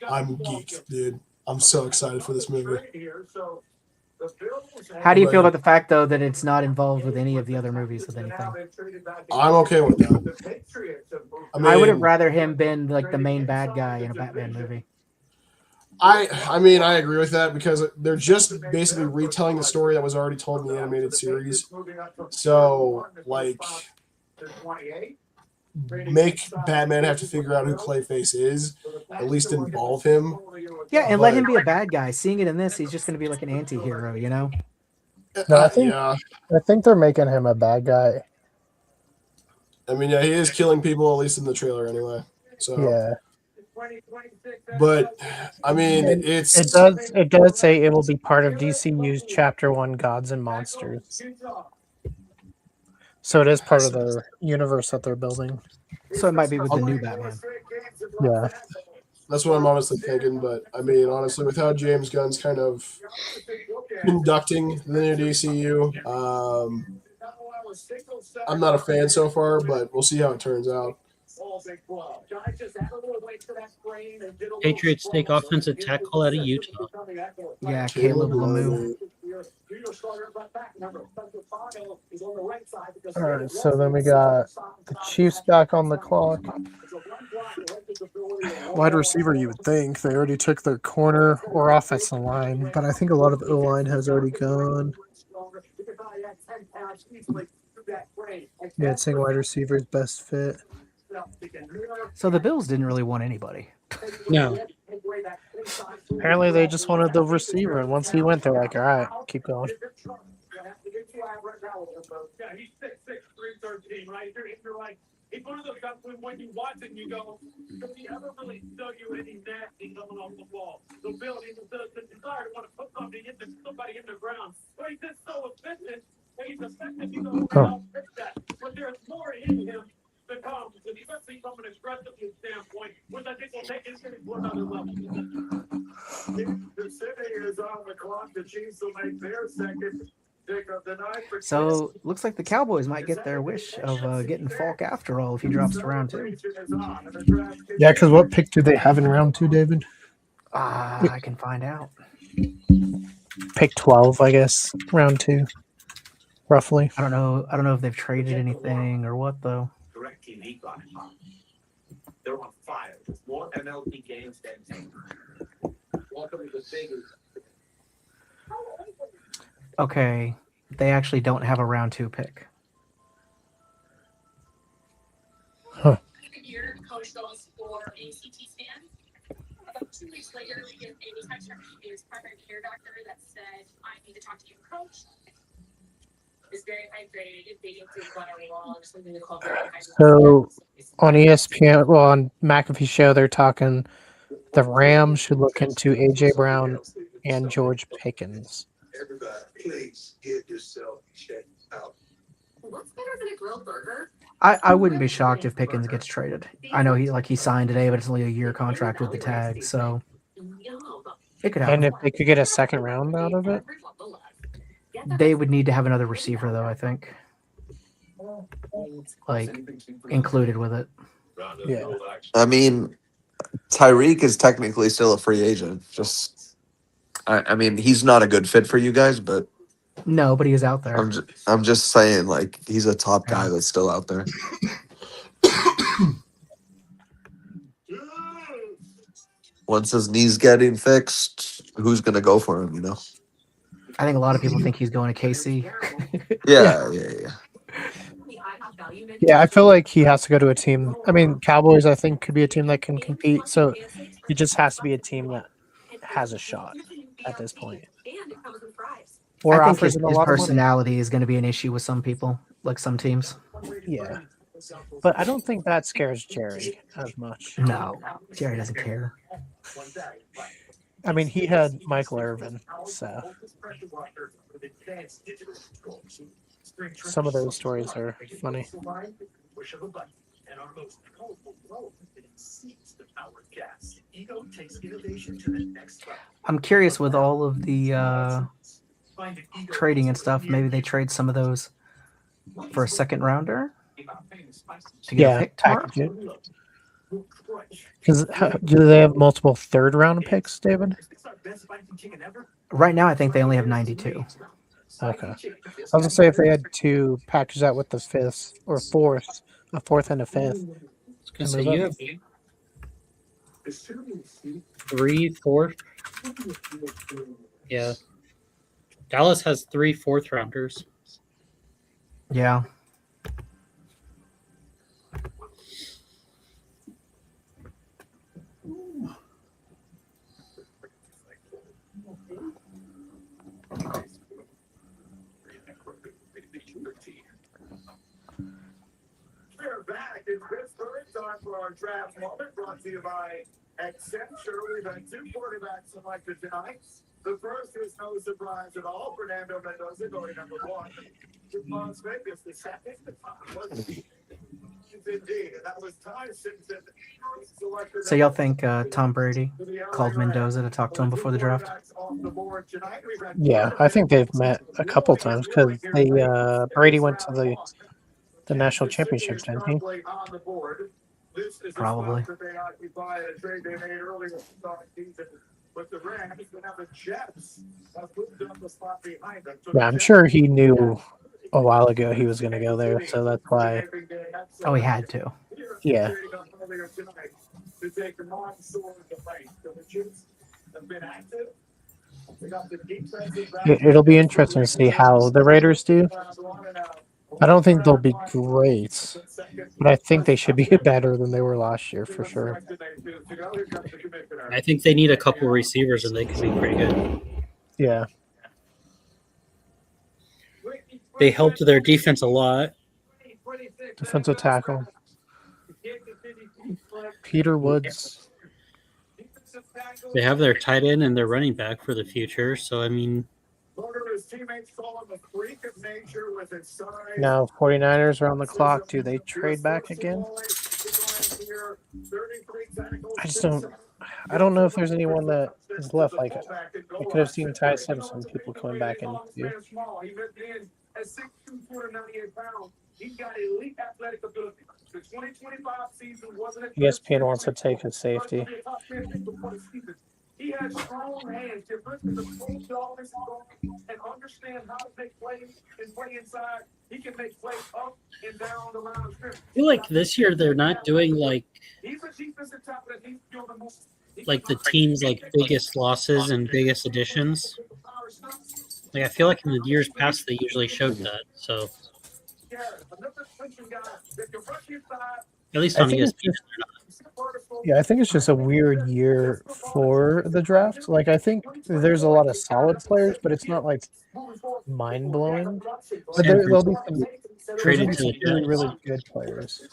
I'm geeked, dude. I'm so excited for this movie. How do you feel Like, about the fact, though, that it's not involved with any of the other movies with anything? I'm okay with that. I would have rather him been like the main bad guy in a Batman movie. I mean, I agree with that because they're just basically retelling the story that was already told in the animated series. So, like, make Batman have to figure out who Clayface is, at least involve him. Yeah, and let him be a bad guy. Seeing it in this, he's just going to be like an anti-hero, you know? No, Yeah. I think they're making him a bad guy. I mean, yeah, he is killing people, at least in the trailer anyway. So, Yeah. But I mean, It does say it will be part of DCU's Chapter 1 Gods and Monsters. So it is part of the universe that they're building. So it might be with the new Batman. Yeah. That's what I'm honestly thinking. But I mean, honestly, with how James Gunn's kind of conducting the new DCU, I'm not a fan so far, but we'll see how it turns out. Patriots take offensive tackle out of Utah. Yeah, Caleb Lemieux. All right, so then we got the Chiefs back on the clock. Wide receiver, you would think. They already took their corner or offensive line, but I think a lot of O-line has already gone. Yeah, it's saying wide receiver's best fit. So the Bills didn't really want anybody. No. Apparently they just wanted the receiver, and once he went, they're like, all right, keep going. It's one of those guys when you watch it and you go, does he ever really show you any nasty coming off the ball? The ability, the desire to want to put somebody in the ground. But he's just so efficient. And he's effective. You don't know that. But there's more in him that comes, and especially from an aggressive standpoint, which I think will take his game to another level. The city is on the clock. The Chiefs will make their second. So looks like the Cowboys might get their wish of getting Falk after all if he drops to round 2. Yeah, because what pick do they have in round 2, David? I can find out. Pick 12, I guess, round 2, roughly. I don't know if they've traded anything or what though. They're on fire. More MLB games than welcome to the Vegas. Okay, they actually don't have a round 2 pick. Huh. Year, coach goes for a CT scan. About 2 weeks later, we get a text from his primary care doctor that said, I need to talk to you, coach. It's very hydrated. They didn't do wrong, something to call very hydrated. So on ESPN, well, on McAfee show, they're talking the Rams should look into A.J. Brown and George Pickens. Everybody, please get yourself checked out. What's better than a grilled burger? I wouldn't be shocked if Pickens gets traded. I know he signed today, but it's only a year contract with the tag, so it could happen. And if they could get a second round out of it? They would need to have another receiver, though, I think. Like, included with it. Yeah. I mean, Tyreek is technically still a free agent. I mean, he's not a good fit for you guys, but No, but he is out there. I'm just saying, like, he's a top guy that's still out there. Once his knee's getting fixed, who's gonna go for him? You know? I think a lot of people think he's going to KC. Yeah. Yeah, I feel like he has to go to a team. I mean, Cowboys, I think, could be a team that can compete. So he just has to be a team that has a shot at this point. Or I think offers his him a lot of money. personality is going to be an issue with some people, like some teams. Yeah. But I don't think that scares Jerry as much. No, Jerry doesn't care. I mean, he had Michael Irvin, so some of those stories are funny. I'm curious with all of the trading and stuff. Maybe they trade some of those for a second rounder to get a pick tomorrow. package it. Because do they have multiple third round picks, David? Right now, I think they only have 92. Okay. I was gonna say if they had to package that with the fifth or fourth, a fourth and a fifth. So move you up. have 3 4. Yeah. Dallas has 3 fourth rounders. Yeah. We're back in Pittsburgh. Time for our draft moment brought to you by Accenture. We've had 2 quarterbacks selected tonight. The first is no surprise at all. Fernando Mendoza going number 1. To Las Vegas, the second. Indeed, and that was Ty Simpson. So y'all think Tom Brady called Mendoza to talk to him before the draft? Yeah, I think they've met a couple times because they Brady went to the national championship, didn't he? Probably. Yeah, I'm sure he knew a while ago he was going to go there, so that's why. Oh, he had to. Yeah. It'll be interesting to see how the Raiders do. I don't think they'll be great, but I think they should be better than they were last year for sure. I think they need a couple receivers and they could be pretty good. Yeah. They helped their defense a lot. Defensive tackle. Peter Woods. They have their tight end and their running back for the future. So, I mean, now 49ers are on the clock. Do they trade back again? I don't know if there's anyone that is left. Like, you could have seen Ty Simpson, people coming back in. He's got elite athletic ability. The 2025 season wasn't ESPN wants to take his safety. He has strong hands to listen to the full offensive and understand how to make plays and play inside. He can make plays up and down the line of scrimmage. I feel like this year they're not doing like the team's like biggest losses and biggest additions. Like I feel like in the years past they usually showed that. So at least on ESPN. Yeah, I think it's just a weird year for the draft. Like, I think there's a lot of solid players, but it's not like mind blowing. But there'll be some Traded to the really, Jets. really good players.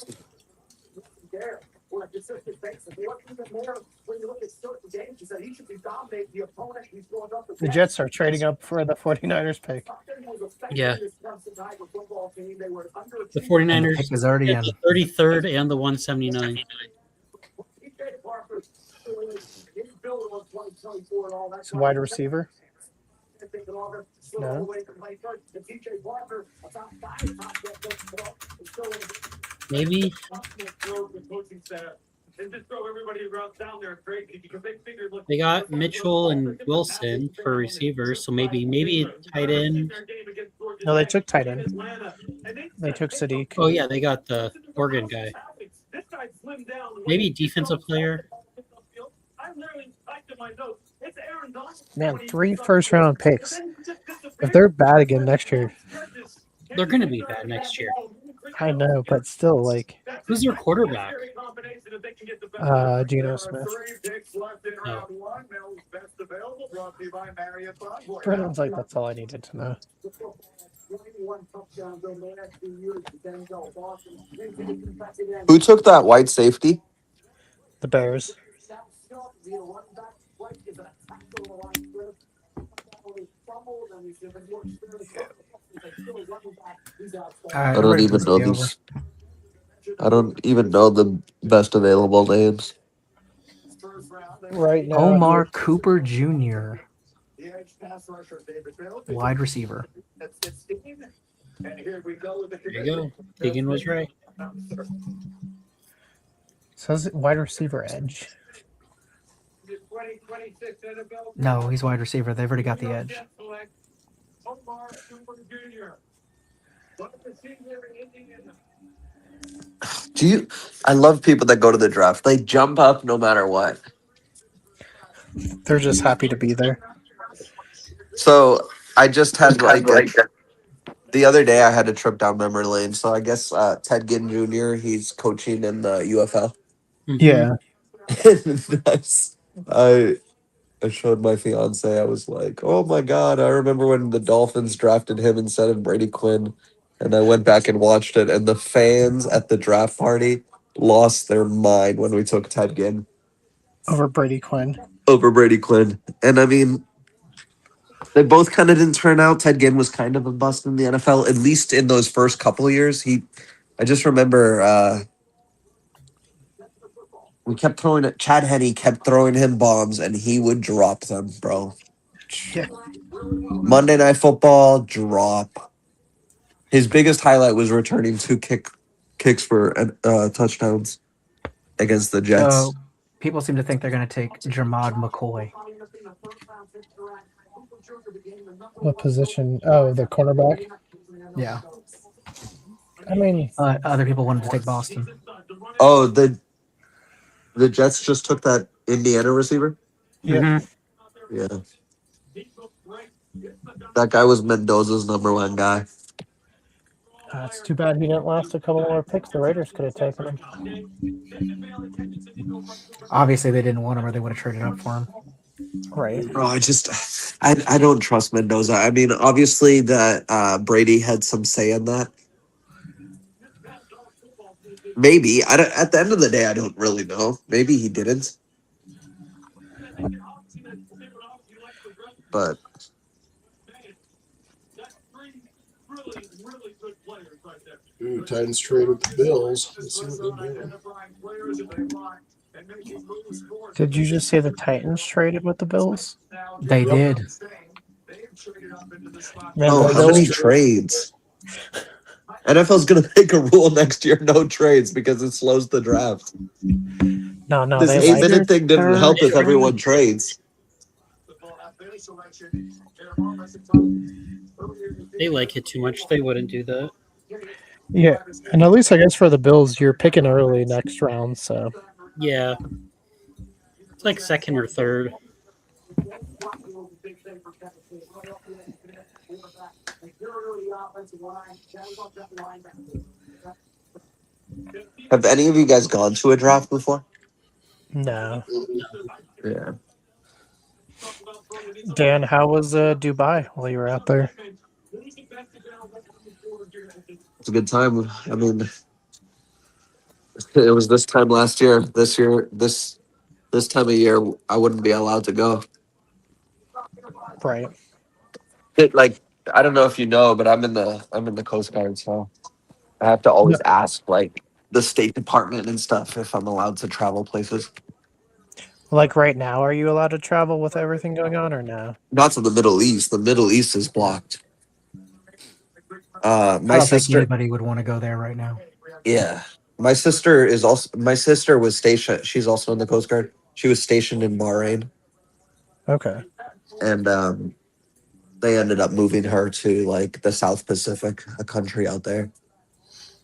The Jets are trading up for the 49ers pick. Yeah. The 49ers pick is already get the 33rd and the 179. It's a wide receiver. No. Maybe. They got Mitchell and Wilson for receivers, so maybe tight end. No, they took tight end. They took Sadiq. Oh yeah, they got the Oregon guy. Maybe defensive player. Man, 3 first-round picks. If they're bad again next year, They're going to be bad next year. I know, but still, like, Who's their quarterback? Geno Smith. Oh. Brennan's like, that's all I needed to know. Who took that white safety? The Bears. I don't even know these. I don't even know the best available names. Right now, Omar Cooper Jr., wide receiver. There you go. Keegan was right. says wide receiver edge. No, he's wide receiver. They've already got the edge. Do you? I love people that go to the draft. They jump up no matter what. They're just happy to be there. So I just had the other day I had a trip down memory lane. So I guess Ted Ginn Jr. He's coaching in the UFL. Mhm. Yeah. I showed my fiance. I was like, "Oh my god!" I remember when the Dolphins drafted him instead of Brady Quinn, and I went back and watched it. And the fans at the draft party lost their mind when we took Ted Ginn Over Brady Quinn. over Brady Quinn. And I mean, they both kind of didn't turn out. Ted Ginn was kind of a bust in the NFL, at least in those first couple of years. I just remember we kept throwing it. Chad Henne kept throwing him bombs, and he would drop them, bro. Yeah. Monday Night Football drop. His biggest highlight was returning two kicks for touchdowns against the Jets. So people seem to think they're going to take Jermod McCoy. What position? Oh, the cornerback. Yeah. I mean, Other people wanted to take Boston. Oh, the Jets just took that Indiana receiver. yeah. Mhm. Yeah, that guy was Mendoza's #1 guy. It's too bad he didn't last a couple more picks. The Raiders could have taken him. Obviously, they didn't want him, or they would have traded up for him. Right. Bro, I don't trust Mendoza. I mean, obviously that Brady had some say in that. Maybe at the end of the day, I don't really know. Maybe he didn't. But Ooh, Titans trade with the Bills. Let's see what they do. Did you just say the Titans traded with the Bills? They Yep. did. Man, oh, the how many Bills- trades? NFL's gonna make a rule next year: no trades because it slows the draft. No, This they 8-minute like thing didn't their help if trade. everyone trades. They like it too much. They wouldn't do that. Yeah, and at least I guess for the Bills, you're picking early next round. So Yeah. It's like second or third. Have any of you guys gone to a draft before? no. Yeah. Dan, how was Dubai while you were out there? It's a good time. I mean, it was this time last year. This time of year, I wouldn't be allowed to go. Right. Like, I don't know if you know, but I'm in the Coast Guard, so I have to always ask like the State Department and stuff if I'm allowed to travel places. Like right now, are you allowed to travel with everything going on, or no? Not to the Middle East. The Middle East is blocked. I My don't think sister. anybody would want to go there right now. Yeah. My sister was stationed. She's also in the Coast Guard. She was stationed in Bahrain, Okay. and they ended up moving her to like the South Pacific, a country out there.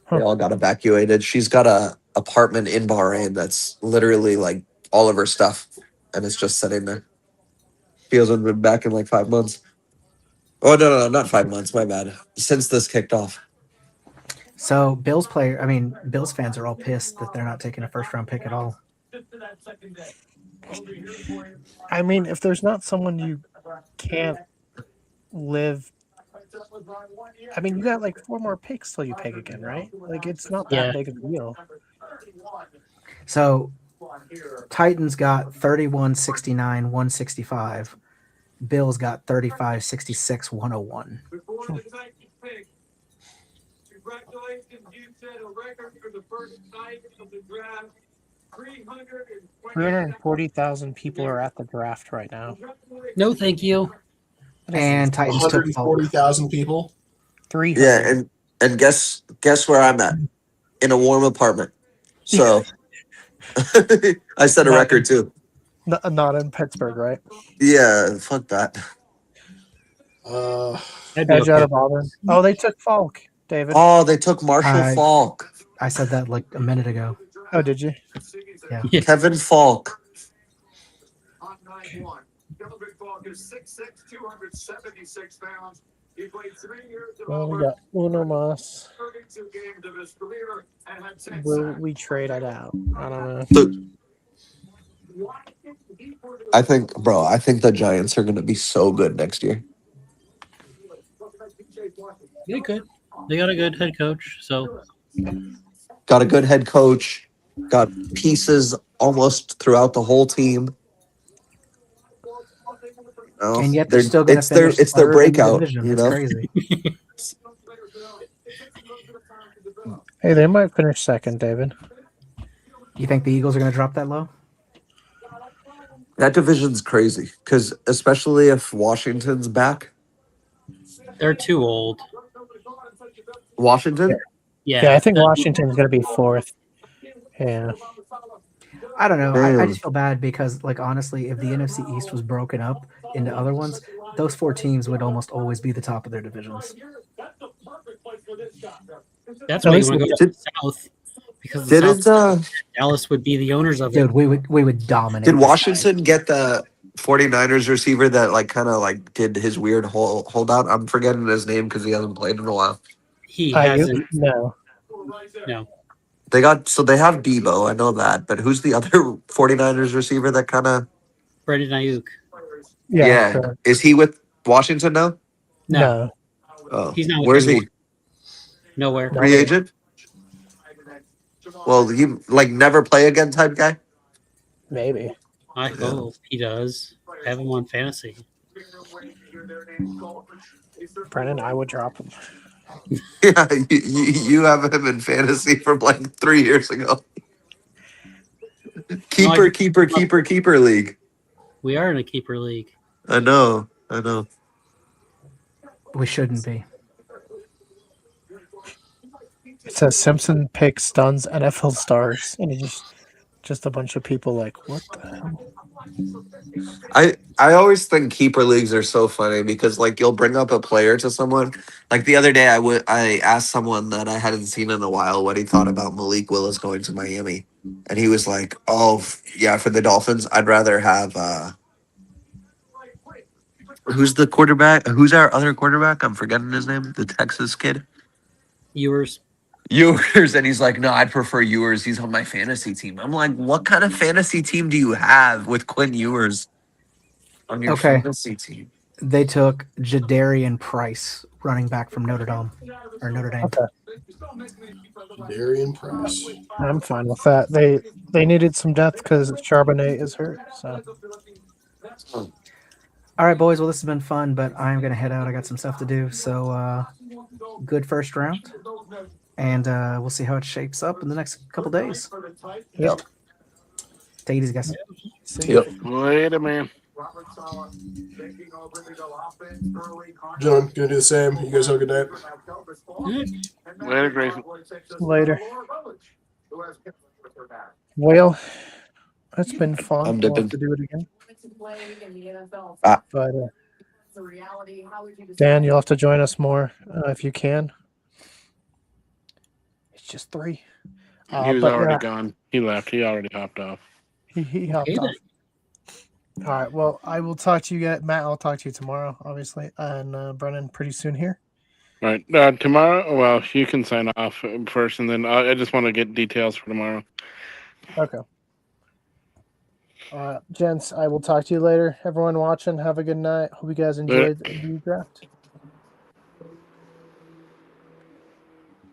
They Huh. all got evacuated. She's got a apartment in Bahrain that's literally like all of her stuff, and it's just sitting there. She hasn't been back in like 5 months. Oh no, not 5 months. My bad. Since this kicked off. So Bills fans are all pissed that they're not taking a first round pick at all. I mean, if there's not someone you can't live, I mean, you got like 4 more picks till you pick again, right? Like, it's not that Yeah. big of a deal. So Titans got 31, 69, 165. Bills got 35, 66, 101. set a record for the first night of the draft. 340,000 people are at the draft right now. No, thank you. That is And insane. Titans took Falk. 140,000 people. 300. Yeah, and guess where I'm at? In a warm apartment. So I set a record too. Not in Pittsburgh, right? Yeah, fuck that. That'd be Edge out okay. of Auburn. Oh, they took Falk, David. Oh, they took Marshall I- Falk. I said that like a minute ago. Oh, did you? Yeah. Kevin Falk. On 9-1. Kelvin Falk is 6'6", 276 pounds. He played 3 years at Well, we Auburn, got Uno Mas. 32 games of his career, and had 10 Will sacks. we trade it out? I don't know. So, I think the Giants are going to be so good next year. They could. They got a good head coach, so Got a good head coach. Got pieces almost throughout the whole team. Oh, And yet they're still going to finish it's their third in the breakout. division. You It's know, crazy. Hey, they might finish second, David. You think the Eagles are going to drop that low? that division's crazy because especially if Washington's back. they're too old. Washington. Yeah, I think Washington's going to be fourth. Yeah. I don't know. I Damn. just feel bad because, like, honestly, if the NFC East was broken up into other ones, those 4 teams would almost always be the top of their divisions. That's At why you least want to we go to the South because the Didn't South, Dallas would be the owners of it. Dude, we would dominate. did this guy. Washington get the 49ers receiver that like kind of like did his weird holdout? I'm forgetting his name because he hasn't played in a while. He Ayuk? hasn't. No. No, They have Debo, I know that, but who's the other 49ers receiver that kind of Brandon Ayuk. Yeah. Sure. Is he with Washington now? No. Oh, He's not with where's he? anyone. Nowhere. Free agent? Well, he like never play again type guy. Maybe. I hope he does. I have him on fantasy. Brennan, I would drop him. Yeah, you have him in fantasy from like 3 years ago. Keeper league. We are in a keeper league. I know. We shouldn't be. It says Simpson Pick stuns NFL stars. And it's just a bunch of people like, what the hell? I always think keeper leagues are so funny because like you'll bring up a player to someone. Like the other day I asked someone that I hadn't seen in a while what he thought about Malik Willis going to Miami. And he was like, "Oh, yeah, for the Dolphins, I'd rather have who's the quarterback? Who's our other quarterback? I'm forgetting his name. The Texas kid. Ewers. And he's like, no, I'd prefer Ewers. He's on my fantasy team. I'm like, what kind of fantasy team do you have with Quinn Ewers on your fantasy team? They took Jadarian Price, running back from Notre Dame. Okay. Darian Price. I'm fine with that. They needed some depth because Charbonnet is hurt. So All right, boys. Well, this has been fun, but I'm going to head out. I got some stuff to do. So good first round. And we'll see how it shapes up in the next couple days. Yep. Take it easy, guys. Yep. Later, man. John, gonna do the same. You guys have a good night. Later, Grayson. later. Well, it's been fun. I'm We'll have dipping. to do it again. Ah. But Dan, you'll have to join us more if you can. It's just 3. He was but already yeah, gone. He left. He already hopped off. he hopped Okay, off. All right. Well, I will talk to you guys. Matt, I'll talk to you tomorrow, obviously. And Brennan, pretty soon here. All right. Tomorrow, well, you can sign off first, and then I just want to get details for tomorrow. Okay. Gents, I will talk to you later. Everyone watching, have a good night. Hope you guys enjoyed the draft.